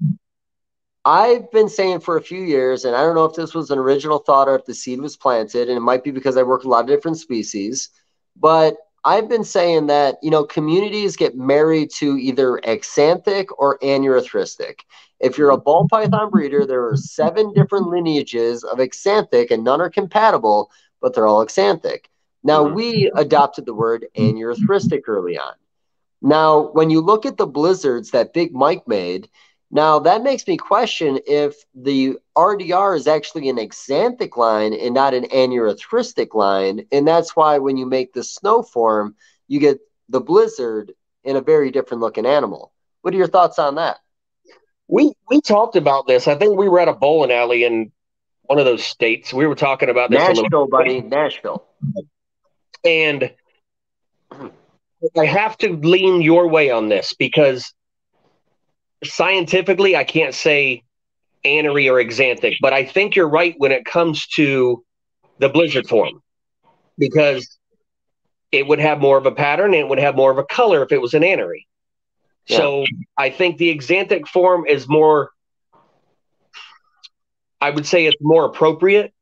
I've been saying for a few years, and I don't know if this was an original thought or if the seed was planted, and it might be because I work with a lot of different species, but I've been saying that, you know, communities get married to either axanthic or aneurystheristic. If you're a ball python breeder, there are 7 different lineages of axanthic, and none are compatible, but they're all axanthic. Now, we adopted the word aneurystheristic early on. Now, when you look at the blizzards that Big Mike made, now that makes me question if the RDR is actually an axanthic line and not an aneurystic line. And that's why when you make the snow form, you get the blizzard in a very different looking animal. What are your thoughts on that? We talked about this. I think we were at a bowling alley in one of those states. We were talking about this Nashville, a little buddy, Nashville. And I have to lean your way on this because scientifically I can't say anery or axanthic, but I think you're right when it comes to the blizzard form because it would have more of a pattern and it would have more of a color if it was an anery. Yeah. So I think the axanthic form is more, I would say it's more appropriate,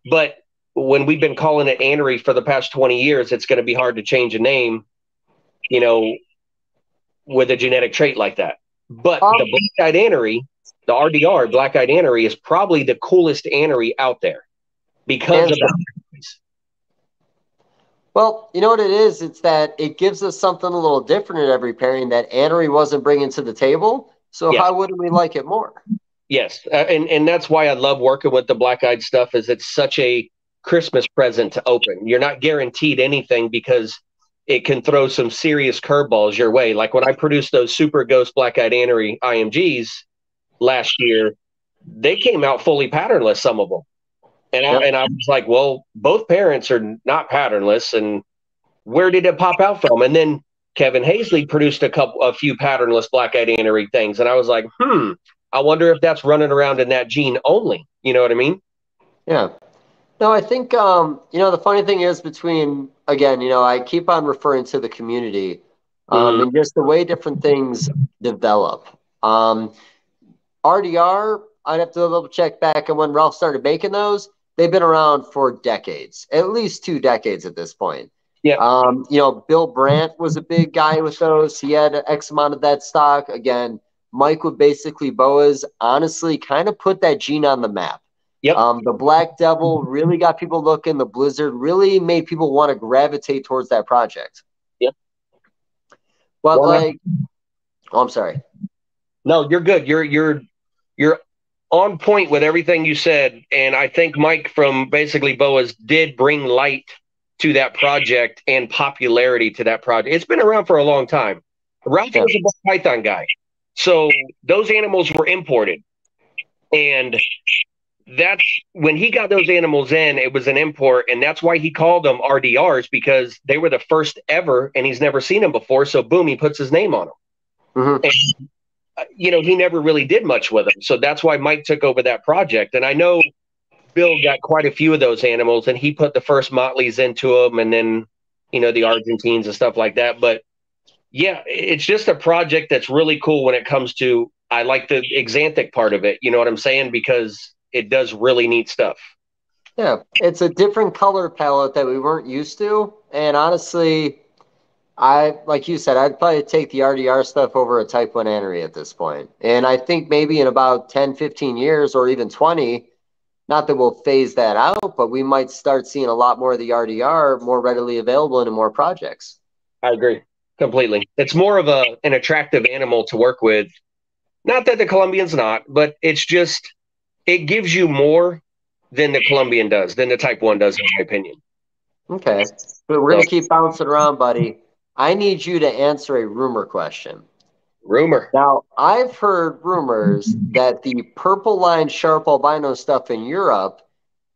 but when we've been calling it anery for the past 20 years, it's going to be hard to change a name, you know, with a genetic trait like that. But the black-eyed anery, the RDR, black-eyed anery, is probably the coolest anery out there because of the. Well, you know what it is? It's that it gives us something a little different at every pairing that anery wasn't bringing to the table. So how wouldn't we like it more? Yes, and that's why I love working with the black-eyed stuff. Is it's such a Christmas present to open. You're not guaranteed anything because it can throw some serious curveballs your way. Like when I produced those Super Ghost Black-eyed Anery IMGs last year, they came out fully patternless, some of them. And I was like, well, both parents are not patternless, and where did it pop out from? And then Kevin Hazley produced a few patternless Black-eyed Anery things, and I was like, I wonder if that's running around in that gene only. You know what I mean? Yeah. No, I think, the funny thing is again, I keep on referring to the community and just the way different things develop. RDR, I'd have to double check back on when Ralph started making those. They've been around for decades, at least 2 decades at this point. Yeah. Bill Brandt was a big guy with those. He had X amount of that stock. Again, Mike with basically Boas honestly kind of put that gene on the map. Yep. The Black Devil really got people looking. The Blizzard really made people want to gravitate towards that project. Yep. But I'm sorry. No, you're good. You're on point with everything you said, and I think Mike from basically Boas did bring light to that project and popularity to that project. It's been around for a long time. Ralph was a Black Python guy, so those animals were imported, and that's when he got those animals in, it was an import, and that's why he called them RDRs, because they were the first ever, and he's never seen them before, so boom, he puts his name on them. And, he never really did much with them, so that's why Mike took over that project. And I know Bill got quite a few of those animals, and he put the first Motleys into them, and then, the Argentines and stuff like that. But, yeah, it's just a project that's really cool when it comes to, I like the axanthic part of it, you know what I'm saying, because it does really neat stuff. Yeah, it's a different color palette that we weren't used to. And honestly, like you said, I'd probably take the RDR stuff over a Type 1 anery at this point. And I think maybe in about 10, 15 years or even 20, not that we'll phase that out, but we might start seeing a lot more of the RDR more readily available in more projects. I agree completely. It's more of an attractive animal to work with. Not that the Colombian's not, but it's just, it gives you more than the Colombian does, than the Type 1 does, in my opinion. Okay. But we're going to keep bouncing around, buddy. I need you to answer a rumor question. Rumor. Now, I've heard rumors that the purple line sharp albino stuff in Europe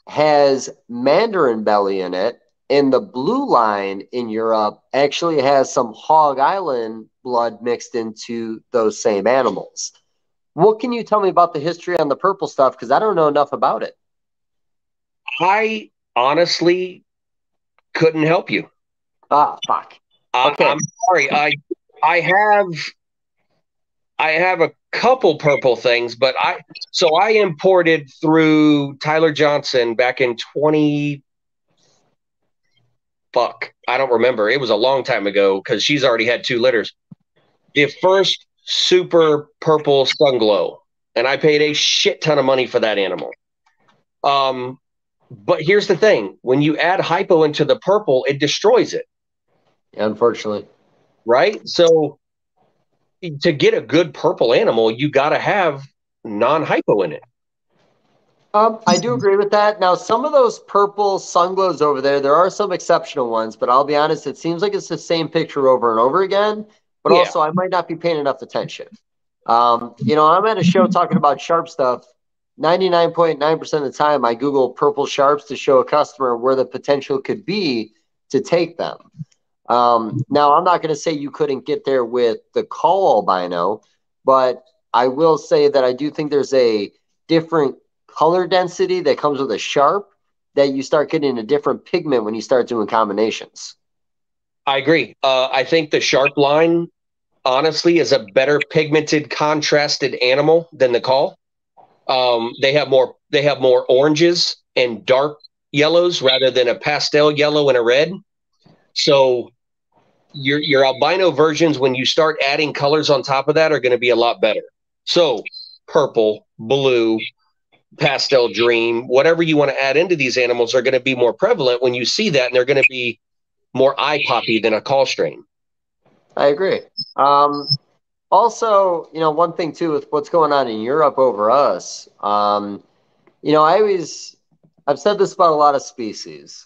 has mandarin belly in it, and the blue line in Europe actually has some Hog Island blood mixed into those same animals. What can you tell me about the history on the purple stuff? Because I don't know enough about it. I honestly couldn't help you. Fuck. Okay. I'm sorry. I have a couple purple things, but I imported through Tyler Johnson back in I don't remember. It was a long time ago because she's already had 2 litters. The first super purple Sunglow, and I paid a shit ton of money for that animal. But here's the thing: when you add hypo into the purple, it destroys it. Unfortunately. right? So to get a good purple animal, you got to have non-hypo in it. I do agree with that. Now, some of those purple sunglows over there are some exceptional ones, but I'll be honest, it seems like it's the same picture over and over again. But Yeah. also, I might not be paying enough attention. I'm at a show talking about sharp stuff. 99.9% of the time, I Google purple sharps to show a customer where the potential could be to take them. Now, I'm not going to say you couldn't get there with the call albino, but I will say that I do think there's a different color density that comes with a sharp that you start getting a different pigment when you start doing combinations. I agree. I think the sharp line, honestly, is a better pigmented, contrasted animal than the call. They have more oranges and dark yellows rather than a pastel yellow and a red. So your albino versions, when you start adding colors on top of that, are going to be a lot better. So purple, blue, pastel dream, whatever you want to add into these animals are going to be more prevalent when you see that, and they're going to be more eye poppy than a call strain. I agree. Also, one thing too with what's going on in Europe over us, I've said this about a lot of species.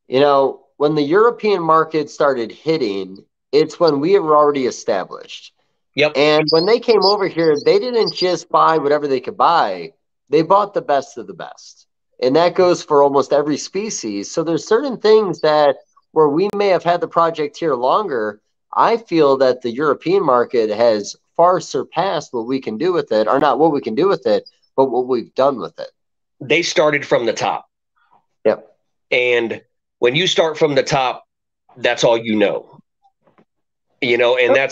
When the European market started hitting, it's when we were already established. Yep. And when they came over here, they didn't just buy whatever they could buy. They bought the best of the best. And that goes for almost every species. So there's certain things that where we may have had the project here longer, I feel that the European market has far surpassed what we can do with it, or not what we can do with it, but what we've done with it. They started from the top. Yep. And when you start from the top, that's all you know. And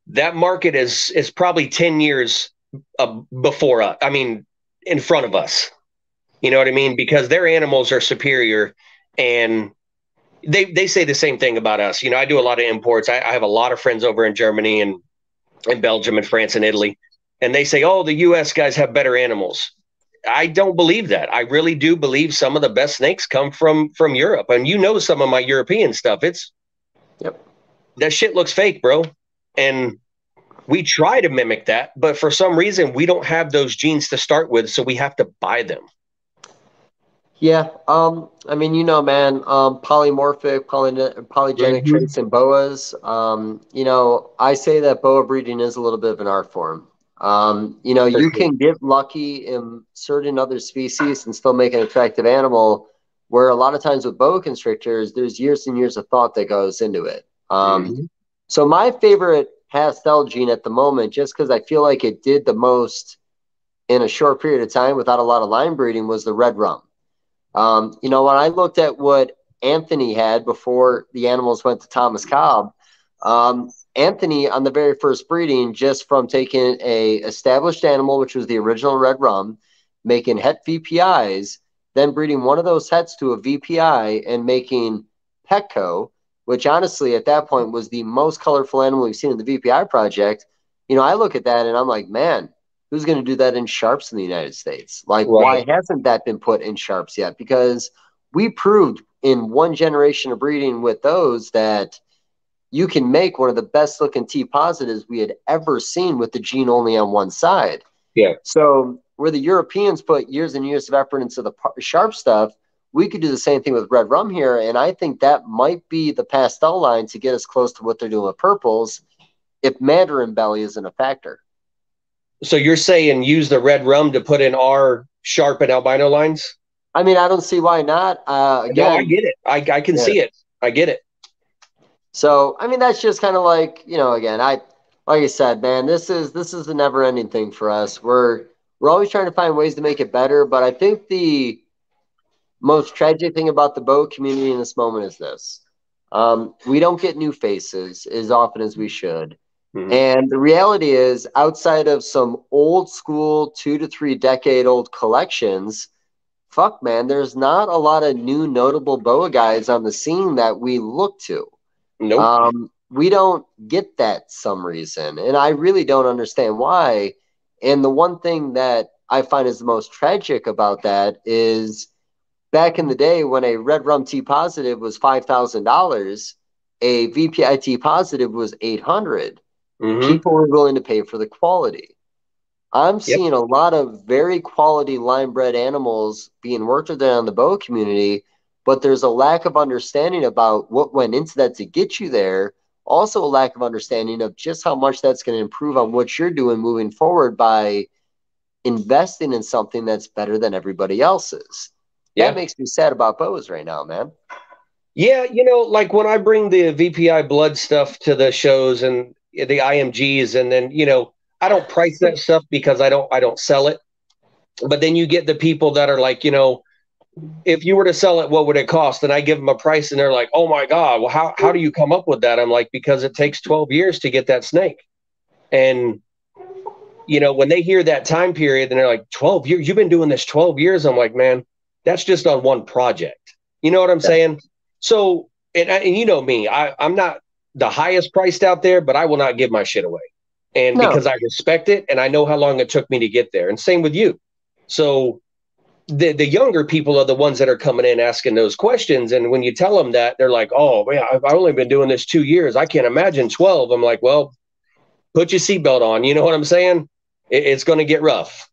that market is probably 10 years before us. I mean, in front of us. You know what I mean? Because their animals are superior, and they say the same thing about us. I do a lot of imports. I have a lot of friends over in Germany and Belgium and France and Italy, and they say, "Oh, the U.S. guys have better animals." I don't believe that. I really do believe some of the best snakes come from Europe. And some of my European stuff. That shit looks fake, bro. And we try to mimic that, but for some reason we don't have those genes to start with, so we have to buy them. Yeah. Man, polymorphic, polygenic traits in boas. I say that boa breeding is a little bit of an art form. You can get lucky in certain other species and still make an attractive animal, where a lot of times with boa constrictors, there's years and years of thought that goes into it. So my favorite pastel gene at the moment, just because I feel like it did the most in a short period of time without a lot of line breeding, was the red rum. When I looked at what Anthony had before the animals went to Thomas Cobb, Anthony, on the very first breeding, just from taking a established animal, which was the original red rum, making het VPIs, then breeding one of those hets to a VPI and making Petco, which honestly at that point was the most colorful animal we've seen in the VPI project. I look at that and I'm like, man, who's going to do that in sharps in the United States? Like, Why hasn't that been put in sharps yet? Because we proved in one generation of breeding with those that you can make one of the best looking T positives we had ever seen with the gene only on one side. Yeah. So where the Europeans put years and years of effort into the sharp stuff, we could do the same thing with red rum here. And I think that might be the pastel line to get us close to what they're doing with purples, if Mandarin belly isn't a factor. So you're saying use the red rum to put in our sharp and albino lines? I mean, I don't see why not. No, I get it. I can see it. I get it. So, I mean, that's just kind of like, again, like I said, man, this is a never ending thing for us. We're always trying to find ways to make it better. But I think the most tragic thing about the boa community in this moment is this. We don't get new faces as often as we should. Mm-hmm. And the reality is, outside of some old school 2 to 3 decade old collections, fuck, man, there's not a lot of new notable boa guys on the scene that we look to. Nope. We don't get that some reason, and I really don't understand why. And the one thing that I find is the most tragic about that is back in the day when a red rum T positive was $5,000, a VPIT positive was 800, Mm-hmm. people were willing to pay for the quality. I'm seeing a lot of very quality line bred animals being worked with in the boa community, but there's a lack of understanding about what went into that to get you there. Also, a lack of understanding of just how much that's going to improve on what you're doing moving forward by investing in something that's better than everybody else's. Yeah. That makes me sad about boas right now, man. Yeah, like when I bring the VPI blood stuff to the shows and the IMGs, and then I don't price that stuff because I don't sell it. But then you get the people that are like, if you were to sell it, what would it cost? And I give them a price, and they're like, oh my God, well, how do you come up with that? I'm like, because it takes 12 years to get that snake. And when they hear that time period, and they're like, 12 years, you've been doing this 12 years. I'm like, man, that's just on one project. You know what I'm saying? So, and you know me, I'm not the highest priced out there, but I will not give my shit away. And because I respect it and I know how long it took me to get there. And same with you. So the younger people are the ones that are coming in asking those questions. And when you tell them that, they're like, oh, man, I've only been doing this 2 years. I can't imagine 12. I'm like, well, put your seatbelt on. You know what I'm saying? It's going to get rough.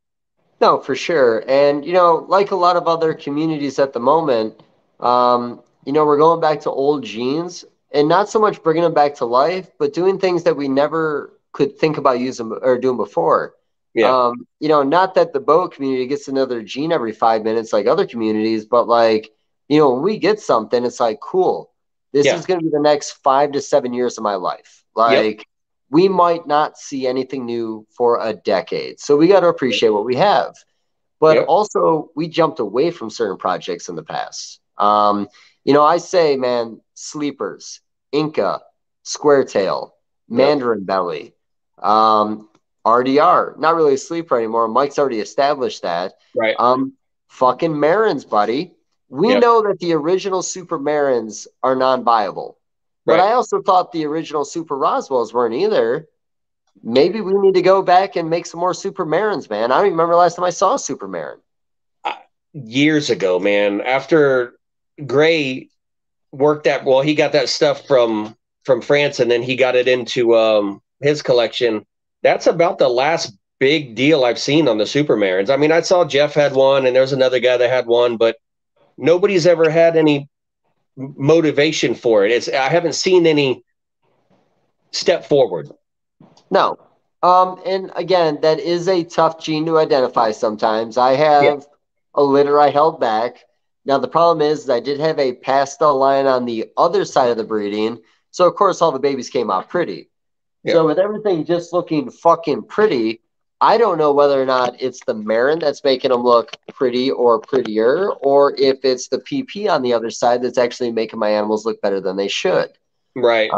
No, for sure. And, like a lot of other communities at the moment, we're going back to old genes and not so much bringing them back to life, but doing things that we never could think about using or doing before. Yeah. Not that the boa community gets another gene every 5 minutes like other communities, but like, when we get something, it's like, cool, this is going to be the next 5 to 7 years of my life. Like, we might not see anything new for a decade. So we got to appreciate what we have. But also, we jumped away from certain projects in the past. I say, man, sleepers, Inca, square tail, Mandarin belly, RDR, not really a sleeper anymore. Mike's already established that. Right. Fucking Marins, buddy. We know that the original Super Marins are non-viable. But I also thought the original Super Roswells weren't either. Maybe we need to go back and make some more Super Marins, man. I don't even remember the last time I saw a Super Marin. Years ago, man. After Gray worked that, well, he got that stuff from France, and then he got it into his collection. That's about the last big deal I've seen on the Super Marins. I mean, I saw Jeff had one, and there's another guy that had one, but nobody's ever had any motivation for it. I haven't seen any step forward. No. And again, that is a tough gene to identify sometimes. I have a litter I held back. Now, the problem is I did have a pastel line on the other side of the breeding. So, of course, all the babies came out pretty. Yeah. So with everything just looking fucking pretty, I don't know whether or not it's the Marin that's making them look pretty or prettier, or if it's the PP on the other side that's actually making my animals look better than they should. Right.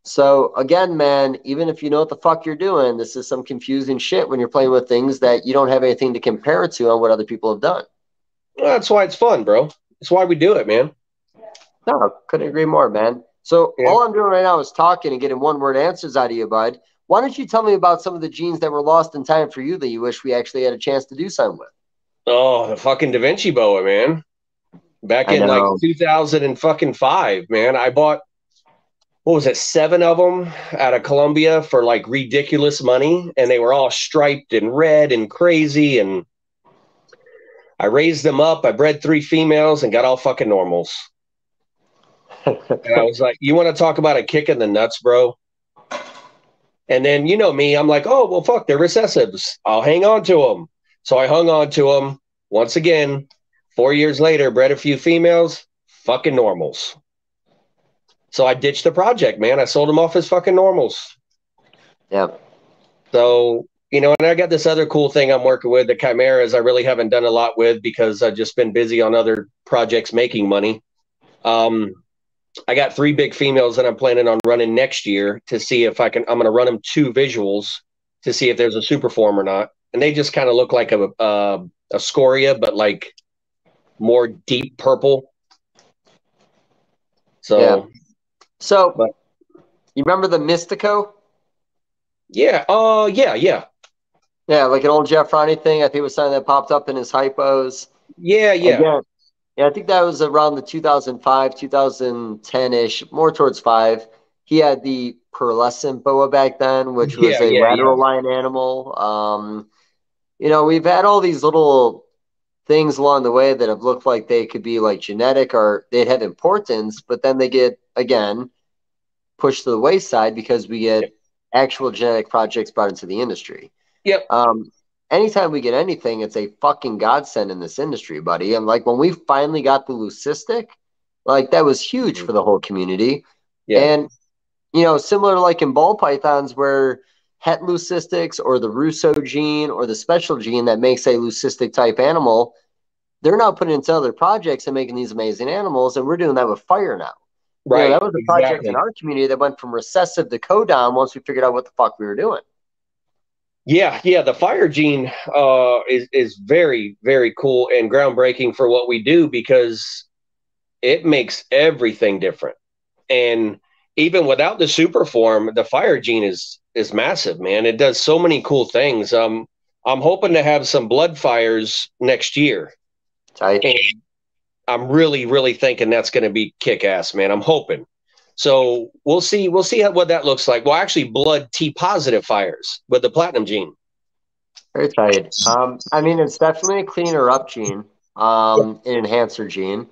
So again, man, even if you know what the fuck you're doing, this is some confusing shit when you're playing with things that you don't have anything to compare it to on what other people have done. Well, that's why it's fun, bro. That's why we do it, man. No, couldn't agree more, man. So all I'm doing right now is talking and getting one-word answers out of you, bud. Why don't you tell me about some of the genes that were lost in time for you that you wish we actually had a chance to do something with? Oh, the fucking Da Vinci Boa, man. Back in like 2005, man. I bought, what was it, 7 of them out of Colombia for like ridiculous money. And they were all striped and red and crazy. And I raised them up. I bred 3 females and got all fucking normals. And I was like, you want to talk about a kick in the nuts, bro? And then, you know me, I'm like, oh, well, fuck, they're recessives. I'll hang on to them. So I hung on to them. Once again, 4 years later, bred a few females, fucking normals. So I ditched the project, man. I sold them off as fucking normals. Yep. So, and I got this other cool thing I'm working with, the chimeras. I really haven't done a lot with because I've just been busy on other projects making money. I got 3 big females that I'm planning on running next year to see if I can. I'm going to run them 2 visuals to see if there's a super form or not. And they just kind of look like a scoria, but like more deep purple. So, you remember the Mystico? Yeah. Yeah. Yeah, like an old Jeff Ronnie thing. I think it was something that popped up in his hypos. Yeah. Again, Yeah, I think that was around the 2005, 2010-ish, more towards 5. He had the pearlescent boa back then, which was a lateral line animal. We've had all these little things along the way that have looked like they could be like genetic or they'd have importance, but then they get, again, pushed to the wayside because we get actual genetic projects brought into the industry. Yep. Anytime we get anything, it's a fucking godsend in this industry, buddy. And like when we finally got the leucistic, like that was huge for the whole community. Yeah. And, similar to like in ball pythons where het leucistics or the Russo gene or the special gene that makes a leucistic type animal, they're now putting into other projects and making these amazing animals. And we're doing that with fire now. Right. That was a project in our community that went from recessive to codon once we figured out what the fuck we were doing. Yeah. The fire gene is very, very cool and groundbreaking for what we do because it makes everything different. And even without the super form, the fire gene is massive, man. It does so many cool things. I'm hoping to have some blood fires next year. Tight. And I'm really, really thinking that's going to be kick-ass, man. I'm hoping. So we'll see what that looks like. Well, actually, blood T positive fires with the platinum gene. Very tight. It's definitely a cleaner up gene, an enhancer gene.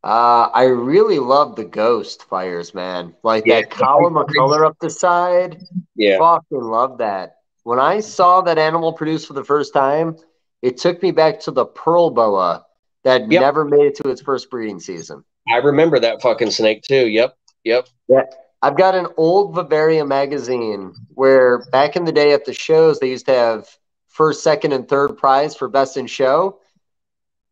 I really love the ghost fires, man. Like that column of color up the side. Yeah. Fucking love that. When I saw that animal produced for the first time, it took me back to the pearl boa that never made it to its first breeding season. I remember that fucking snake too. Yep. Yeah. I've got an old Bavaria magazine where back in the day at the shows, they used to have first, second, and third prize for best in show.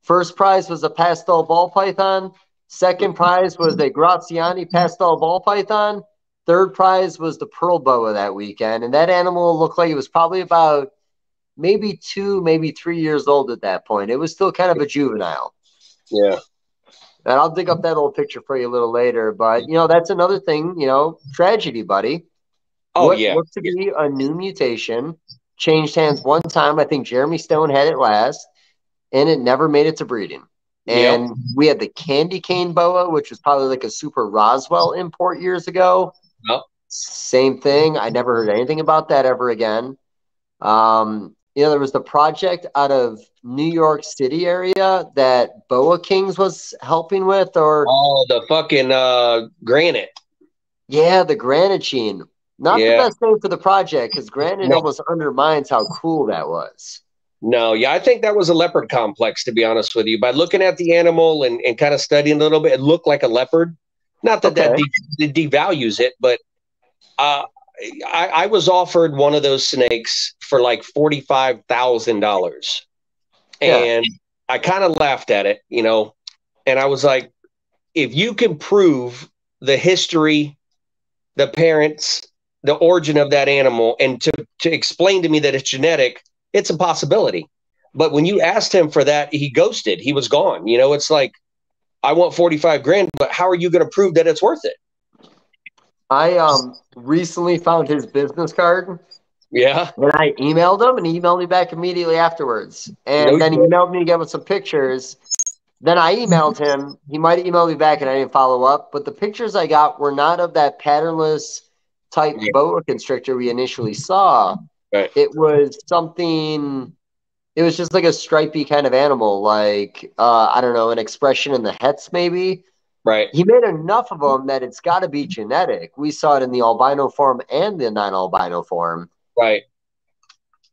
First prize was a pastel ball python. Second prize was a Graziani pastel ball python. Third prize was the pearl boa that weekend. And that animal looked like it was probably about maybe 2, maybe 3 years old at that point. It was still kind of a juvenile. Yeah. And I'll dig up that old picture for you a little later. But, that's another thing, tragedy, buddy. What looked to be a new mutation changed hands one time. I think Jeremy Stone had it last, and it never made it to breeding. And we had the candy cane boa, which was probably like a super Roswell import years ago. Yep. Same thing. I never heard anything about that ever again. There was the project out of New York City area that Boa Kings was helping with, or the fucking granite. Yeah, the granite gene. Not the best name for the project because granite almost undermines how cool that was. No, I think that was a leopard complex, to be honest with you. By looking at the animal and kind of studying a little bit, it looked like a leopard. Not that that devalues it, but I was offered one of those snakes for like $45,000. And I kind of laughed at it, and I was like, if you can prove the history, the parents, the origin of that animal, and to explain to me that it's genetic, it's a possibility. But when you asked him for that, he ghosted. He was gone. It's like, I want 45 grand, but how are you going to prove that it's worth it? I recently found his business card. Yeah. And I emailed him, and he emailed me back immediately afterwards. And then he emailed me again with some pictures. Then I emailed him. He might have emailed me back, and I didn't follow up. But the pictures I got were not of that patternless type boa constrictor we initially saw. Right. It was something. It was just like a stripy kind of animal, like I don't know, an expression in the hets maybe. Right. He made enough of them that it's got to be genetic. We saw it in the albino form and the non-albino form. Right.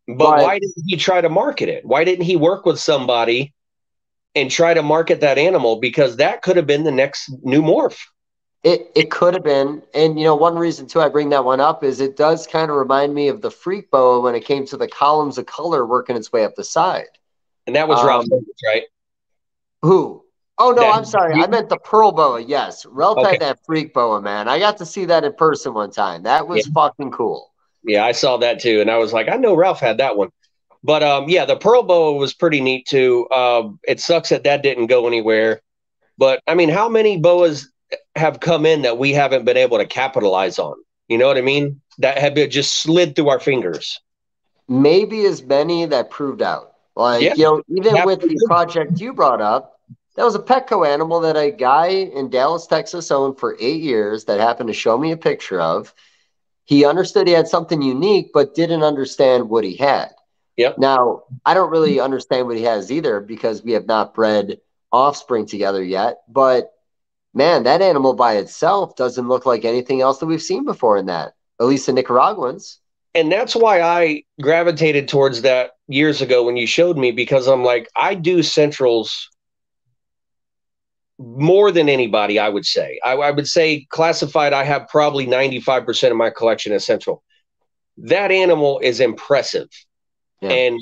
But why didn't he try to market it? Why didn't he work with somebody and try to market that animal? Because that could have been the next new morph. It could have been. And, one reason, too, I bring that one up is it does kind of remind me of the freak boa when it came to the columns of color working its way up the side. And that was Ralph, right? Who? Oh, no, I'm sorry. I meant the pearl boa. Yes. Ralph had that freak boa, man. I got to see that in person one time. That was fucking cool. Yeah, I saw that too. And I was like, I know Ralph had that one. But the pearl boa was pretty neat too. It sucks that didn't go anywhere. But I mean, how many boas have come in that we haven't been able to capitalize on? You know what I mean? That have just slid through our fingers. Maybe as many that proved out. Like, even with the project you brought up, That was a Petco animal that a guy in Dallas, Texas owned for 8 years that happened to show me a picture of. He understood he had something unique, but didn't understand what he had. Yep. Now, I don't really understand what he has either because we have not bred offspring together yet. But man, that animal by itself doesn't look like anything else that we've seen before in that, at least the Nicaraguans. And that's why I gravitated towards that years ago when you showed me, because I'm like, I do centrals more than anybody, I would say. I would say classified, I have probably 95% of my collection as central. That animal is impressive. Yeah. And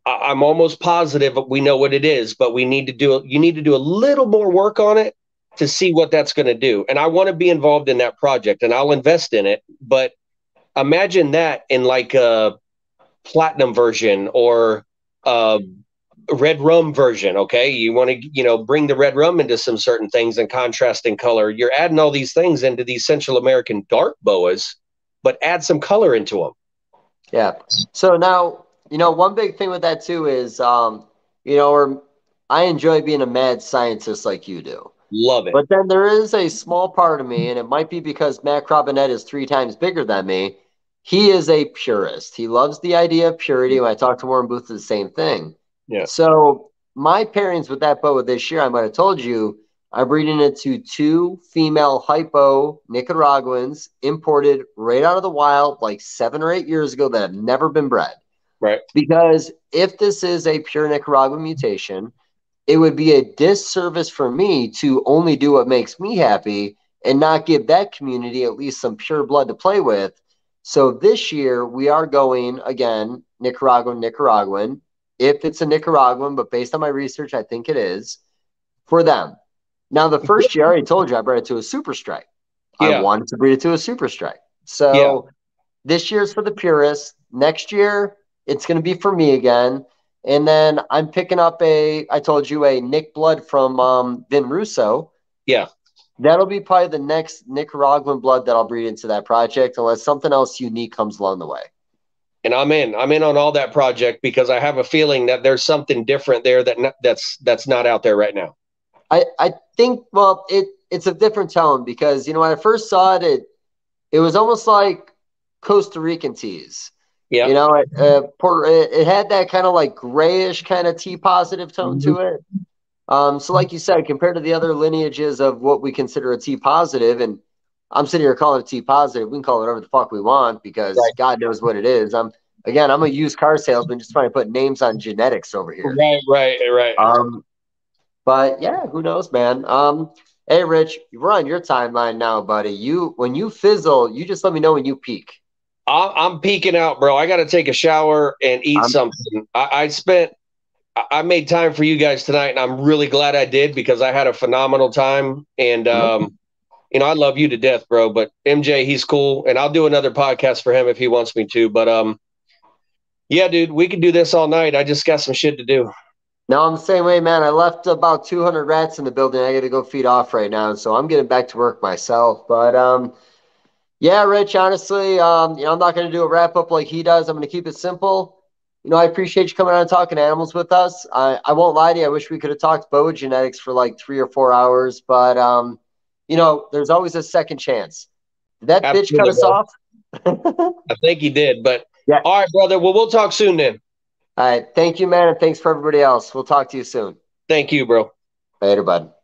I'm almost positive we know what it is, but you need to do a little more work on it to see what that's going to do. And I want to be involved in that project, and I'll invest in it. But imagine that in like a platinum version or a red rum version. Okay. You want to, bring the red rum into some certain things and contrasting color. You're adding all these things into these Central American dark boas, but add some color into them. Yeah. So now, one big thing with that too is, I enjoy being a mad scientist like you do. Love it. But then there is a small part of me, and it might be because Matt Robinette is 3 times bigger than me. He is a purist. He loves the idea of purity. When I talk to Warren Booth, it's the same thing. Yeah. So my pairings with that boa this year, I might have told you, I'm breeding it to 2 female hypo Nicaraguans imported right out of the wild like 7 or 8 years ago that have never been bred. Right. Because if this is a pure Nicaraguan mutation, it would be a disservice for me to only do what makes me happy and not give that community at least some pure blood to play with. So this year we are going, again, Nicaraguan. If it's a Nicaraguan, but based on my research, I think it is, for them. Now, the first year, I already told you, I bred it to a super stripe. Yeah. I wanted to breed it to a super stripe. So This year's for the purists. Next year, it's going to be for me again. And then I'm picking up I told you, a Nick blood from Vin Russo. Yeah. That'll be probably the next Nicaraguan blood that I'll breed into that project, unless something else unique comes along the way. And I'm in on all that project because I have a feeling that there's something different there that's not out there right now. I think, well, it's a different tone because, when I first saw it, it was almost like Costa Rican teas. Yeah. It had that kind of like grayish kind of T positive tone to it. So like you said, compared to the other lineages of what we consider a T positive, and I'm sitting here calling it T positive, we can call it whatever the fuck we want because God knows what it is. I'm a used car salesman just trying to put names on genetics over here. Right. But yeah, who knows, man. Hey, Rich, we're on your timeline now, buddy. When you fizzle, you just let me know when you peak. I'm peeking out, bro. I got to take a shower and eat something. I made time for you guys tonight, and I'm really glad I did because I had a phenomenal time. And, I love you to death, bro. But MJ, he's cool. And I'll do another podcast for him if he wants me to. But, yeah, dude, we can do this all night. I just got some shit to do. No, I'm the same way, man. I left about 200 rats in the building. I got to go feed off right now. So I'm getting back to work myself. But, yeah, Rich, honestly, I'm not going to do a wrap up like he does. I'm going to keep it simple. I appreciate you coming on and talking animals with us. I won't lie to you. I wish we could have talked boa genetics for like 3 or 4 hours, but there's always a second chance. Did that bitch cut us off? I think he did, but yeah. All right, brother. Well, we'll talk soon then. All right. Thank you, man. And thanks for everybody else. We'll talk to you soon. Thank you, bro. Later, bud.